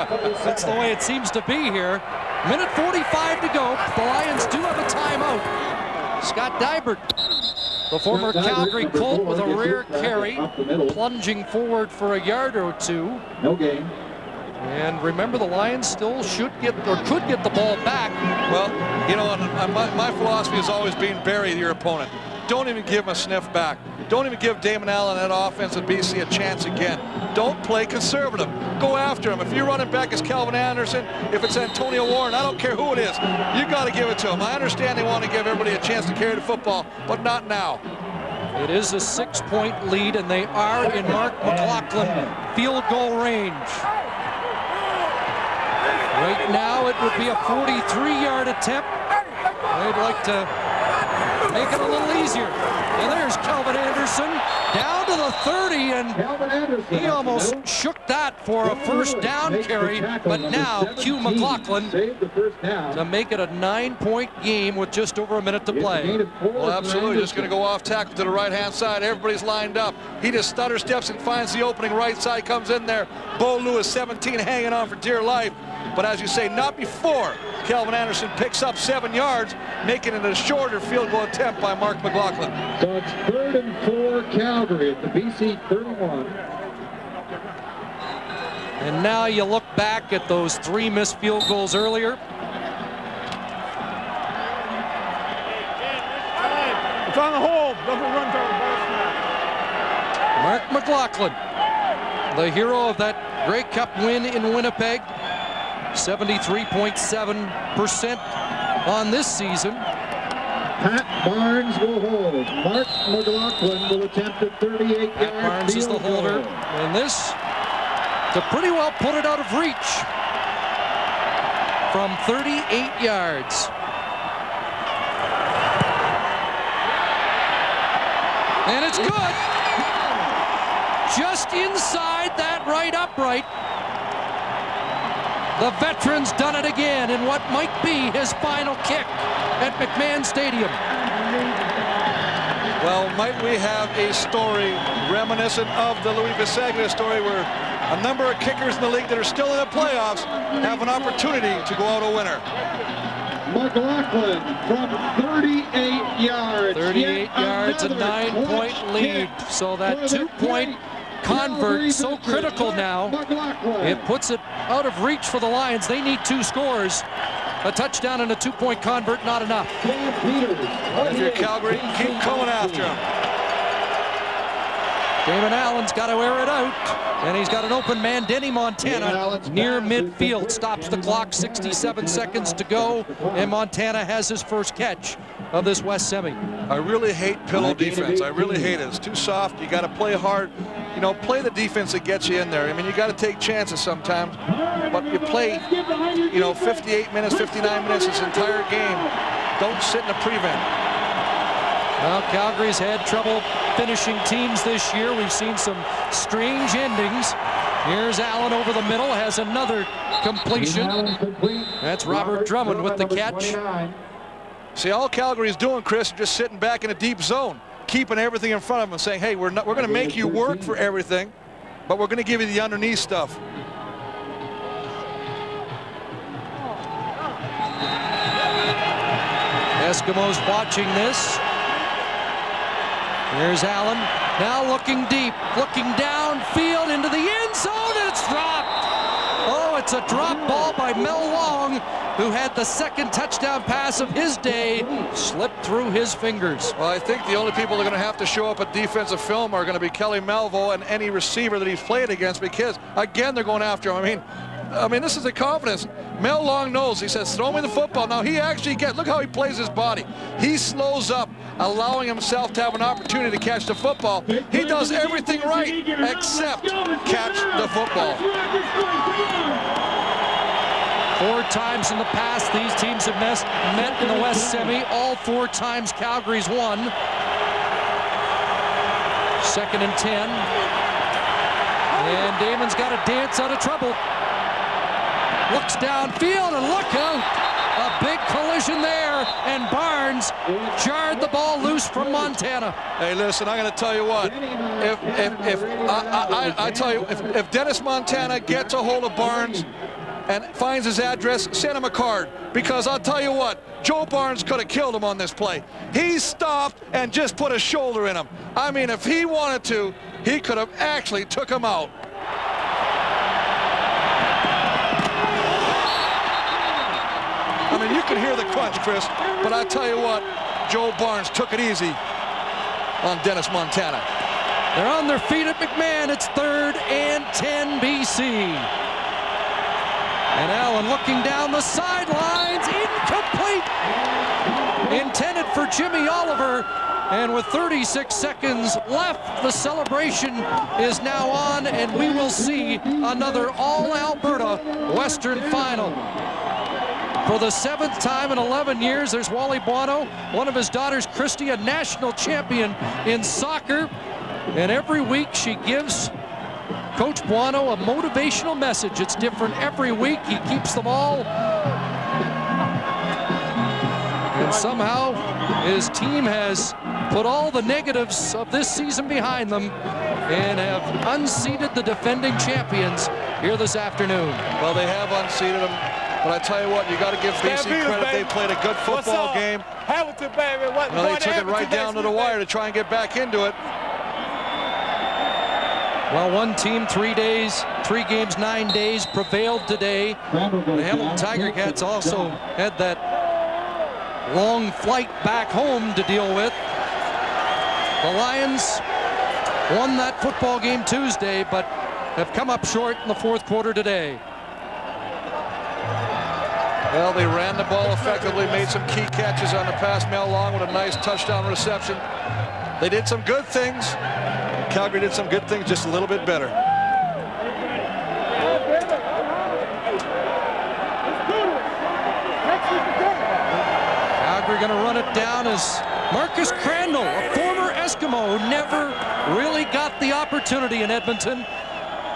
that's the way it seems to be here. Minute 45 to go. The Lions do have a timeout. Scott Dybert, the former Calgary Colt, with a rare carry, plunging forward for a yard or two. No gain. And remember, the Lions still should get, or could get the ball back. Well, you know, my philosophy has always been bury your opponent. Don't even give him a sniff back. Don't even give Damon Allen and that offense at BC a chance again. Don't play conservative. Go after him. If you're running back as Calvin Anderson, if it's Antonio Warren, I don't care who it is, you got to give it to him. I understand they want to give everybody a chance to carry the football, but not now. It is a 6-point lead, and they are in Mark McLaughlin field goal range. Right now, it would be a 43-yard attempt. They'd like to make it a little easier. And there's Calvin Anderson down to the 30, and he almost shook that for a first down carry. But now, Q McLaughlin to make it a 9-point game with just over a minute to play. Well, absolutely. Just going to go off tackle to the right-hand side. Everybody's lined up. He just stutter steps and finds the opening right side, comes in there. Bo Lewis, 17, hanging on for dear life. But as you say, not before Calvin Anderson picks up 7 yards, making it a shorter field goal attempt by Mark McLaughlin. So it's 3rd and 4 Calgary at the BC 31. And now you look back at those 3 missed field goals earlier. It's on the hold. Doesn't run to the ball snap. Mark McLaughlin, the hero of that Grey Cup win in Winnipeg. 73.7% on this season. Pat Barnes will hold. Mark McLaughlin will attempt a 38-yard Pat Barnes is the holder. And this to pretty well put it out of reach from 38 yards. And it's good. Just inside that right upright. The veteran's done it again in what might be his final kick at McMahon Stadium. Well, might we have a story reminiscent of the Louis Bisaglia story where a number of kickers in the league that are still in the playoffs have an opportunity to go out a winner. McLaughlin from 38 yards. 38 yards, a 9-point lead. So that 2-point convert so critical now. It puts it out of reach for the Lions. They need 2 scores. A touchdown and a 2-point convert, not enough. If you're Calgary, keep coming after him. Damon Allen's got to air it out. And he's got an open man. Denny Montana near midfield. Stops the clock, 67 seconds to go. And Montana has his first catch of this West Semi. I really hate pillow defense. I really hate it. It's too soft. You got to play hard. You know, play the defense that gets you in there. I mean, you got to take chances sometimes. But you play, 58 minutes, 59 minutes this entire game. Don't sit in a prevent. Well, Calgary's had trouble finishing teams this year. We've seen some strange endings. Here's Allen over the middle, has another completion. That's Robert Drummond with the catch. See, all Calgary's doing, Chris, is just sitting back in a deep zone, keeping everything in front of them and saying, hey, we're going to make you work for everything, but we're going to give you the underneath stuff. Eskimos watching this. Here's Allen, now looking deep, looking downfield into the end zone, and it's dropped. Oh, it's a drop ball by Mel Long, who had the second touchdown pass of his day, slipped through his fingers. Well, I think the only people that are going to have to show up at defensive film are going to be Kelly Melville and any receiver that he's played against, because, again, they're going after him. I mean, this is the confidence. Mel Long knows. He says, throw me the football. Now, he actually look how he plays his body. He slows up, allowing himself to have an opportunity to catch the football. He does everything right except catch the football. 4 times in the past, these teams have met in the West Semi. All 4 times Calgary's won. 2nd and 10. And Damon's got to dance out of trouble. Looks downfield and look out. A big collision there, and Barnes jarred the ball loose from Montana. Hey, listen, I'm going to tell you what. If Dennis Montana gets a hold of Barnes and finds his address, send him a card, because I'll tell you what, Joe Barnes could have killed him on this play. He stopped and just put a shoulder in him. I mean, if he wanted to, he could have actually took him out. I mean, you can hear the crunch, Chris, but I tell you what, Joe Barnes took it easy on Dennis Montana. They're on their feet at McMahon. It's 3rd and 10 BC. And Allen looking down the sidelines, incomplete. Intended for Jimmy Oliver, and with 36 seconds left, the celebration is now on, and we will see another all-Alberta Western final. For the 7th time in 11 years, there's Wally Buono, one of his daughters, Christy, a national champion in soccer. And every week she gives Coach Buono a motivational message. It's different every week. He keeps them all. And somehow his team has put all the negatives of this season behind them and have unseated the defending champions here this afternoon. Well, they have unseated them. But I tell you what, you got to give BC credit. They played a good football game. Hamilton, baby. They took it right down to the wire to try and get back into it. Well, one team, 3 days, 3 games, 9 days, prevailed today. The Hamilton Tiger Cats also had that long flight back home to deal with. The Lions won that football game Tuesday, but have come up short in the 4th quarter today. Well, they ran the ball effectively, made some key catches on the pass. Mel Long with a nice touchdown reception. They did some good things. Calgary did some good things, just a little bit better. Calgary going to run it down as Marcus Crandall, a former Eskimo who never really got the opportunity in Edmonton,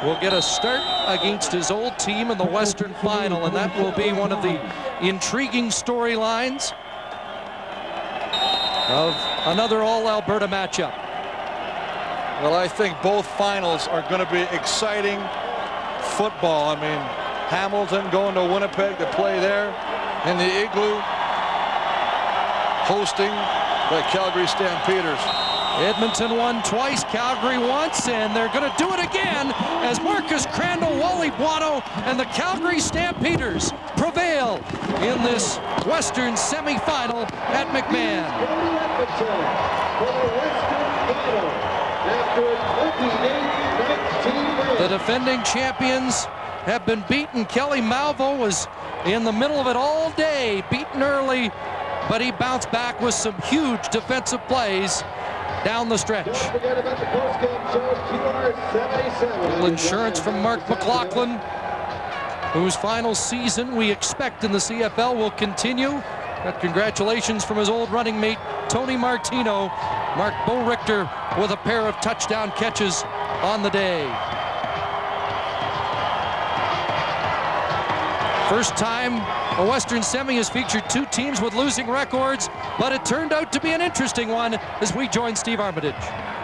will get a start against his old team in the Western Final, and that will be one of the intriguing storylines of another all-Alberta matchup. Well, I think both finals are going to be exciting football. I mean, Hamilton going to Winnipeg to play there in the Igloo, hosting the Calgary Stampeders. Edmonton won twice, Calgary once, and they're going to do it again as Marcus Crandall, Wally Buono, and the Calgary Stampeders prevail in this Western semifinal at McMahon. The defending champions have been beaten. Kelly Malvo was in the middle of it all day, beaten early, but he bounced back with some huge defensive plays down the stretch. Little insurance from Mark McLaughlin, whose final season we expect in the CFL will continue. But congratulations from his old running mate, Tony Martino. Mark Bo-Richter with a pair of touchdown catches on the day. First time a Western Semi has featured two teams with losing records, but it turned out to be an interesting one as we join Steve Armitage.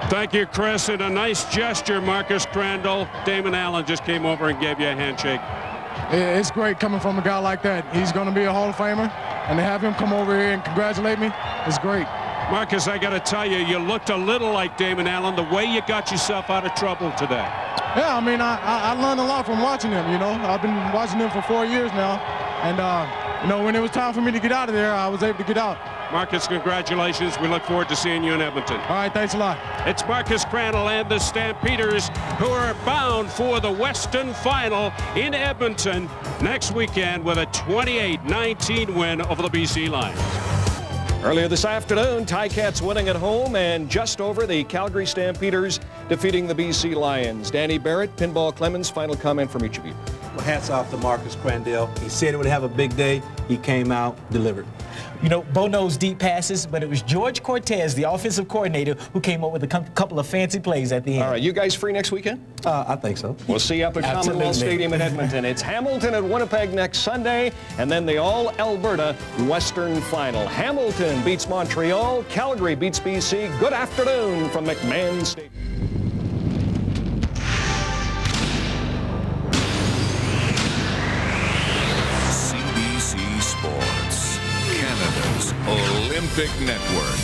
Thank you, Chris, and a nice gesture, Marcus Crandall. Damon Allen just came over and gave you a handshake. It's great coming from a guy like that. He's going to be a Hall of Famer, and to have him come over here and congratulate me is great. Marcus, I got to tell you, you looked a little like Damon Allen the way you got yourself out of trouble today. Yeah, I mean, I learned a lot from watching him, you know. I've been watching him for 4 years now. And, you know, when it was time for me to get out of there, I was able to get out. Marcus, congratulations. We look forward to seeing you in Edmonton. All right, thanks a lot. It's Marcus Crandall and the Stampeders who are bound for the Western Final in Edmonton next weekend with a 28-19 win over the BC Lions. Earlier this afternoon, Ticats winning at home and just over the Calgary Stampeders defeating the BC Lions. Danny Barrett, Pinball Clemens, final comment from each of you. Well, hats off to Marcus Crandall. He said he would have a big day. He came out, delivered. You know, Bo knows deep passes, but it was George Cortez, the offensive coordinator, who came up with a couple of fancy plays at the end. All right, you guys free next weekend? I think so. We'll see you up at Commonwealth Stadium in Edmonton. It's Hamilton at Winnipeg next Sunday, and then the All-Alberta Western Final. Hamilton beats Montreal. Calgary beats BC. Good afternoon from McMahon Stadium. CBC Sports, Canada's Olympic Network.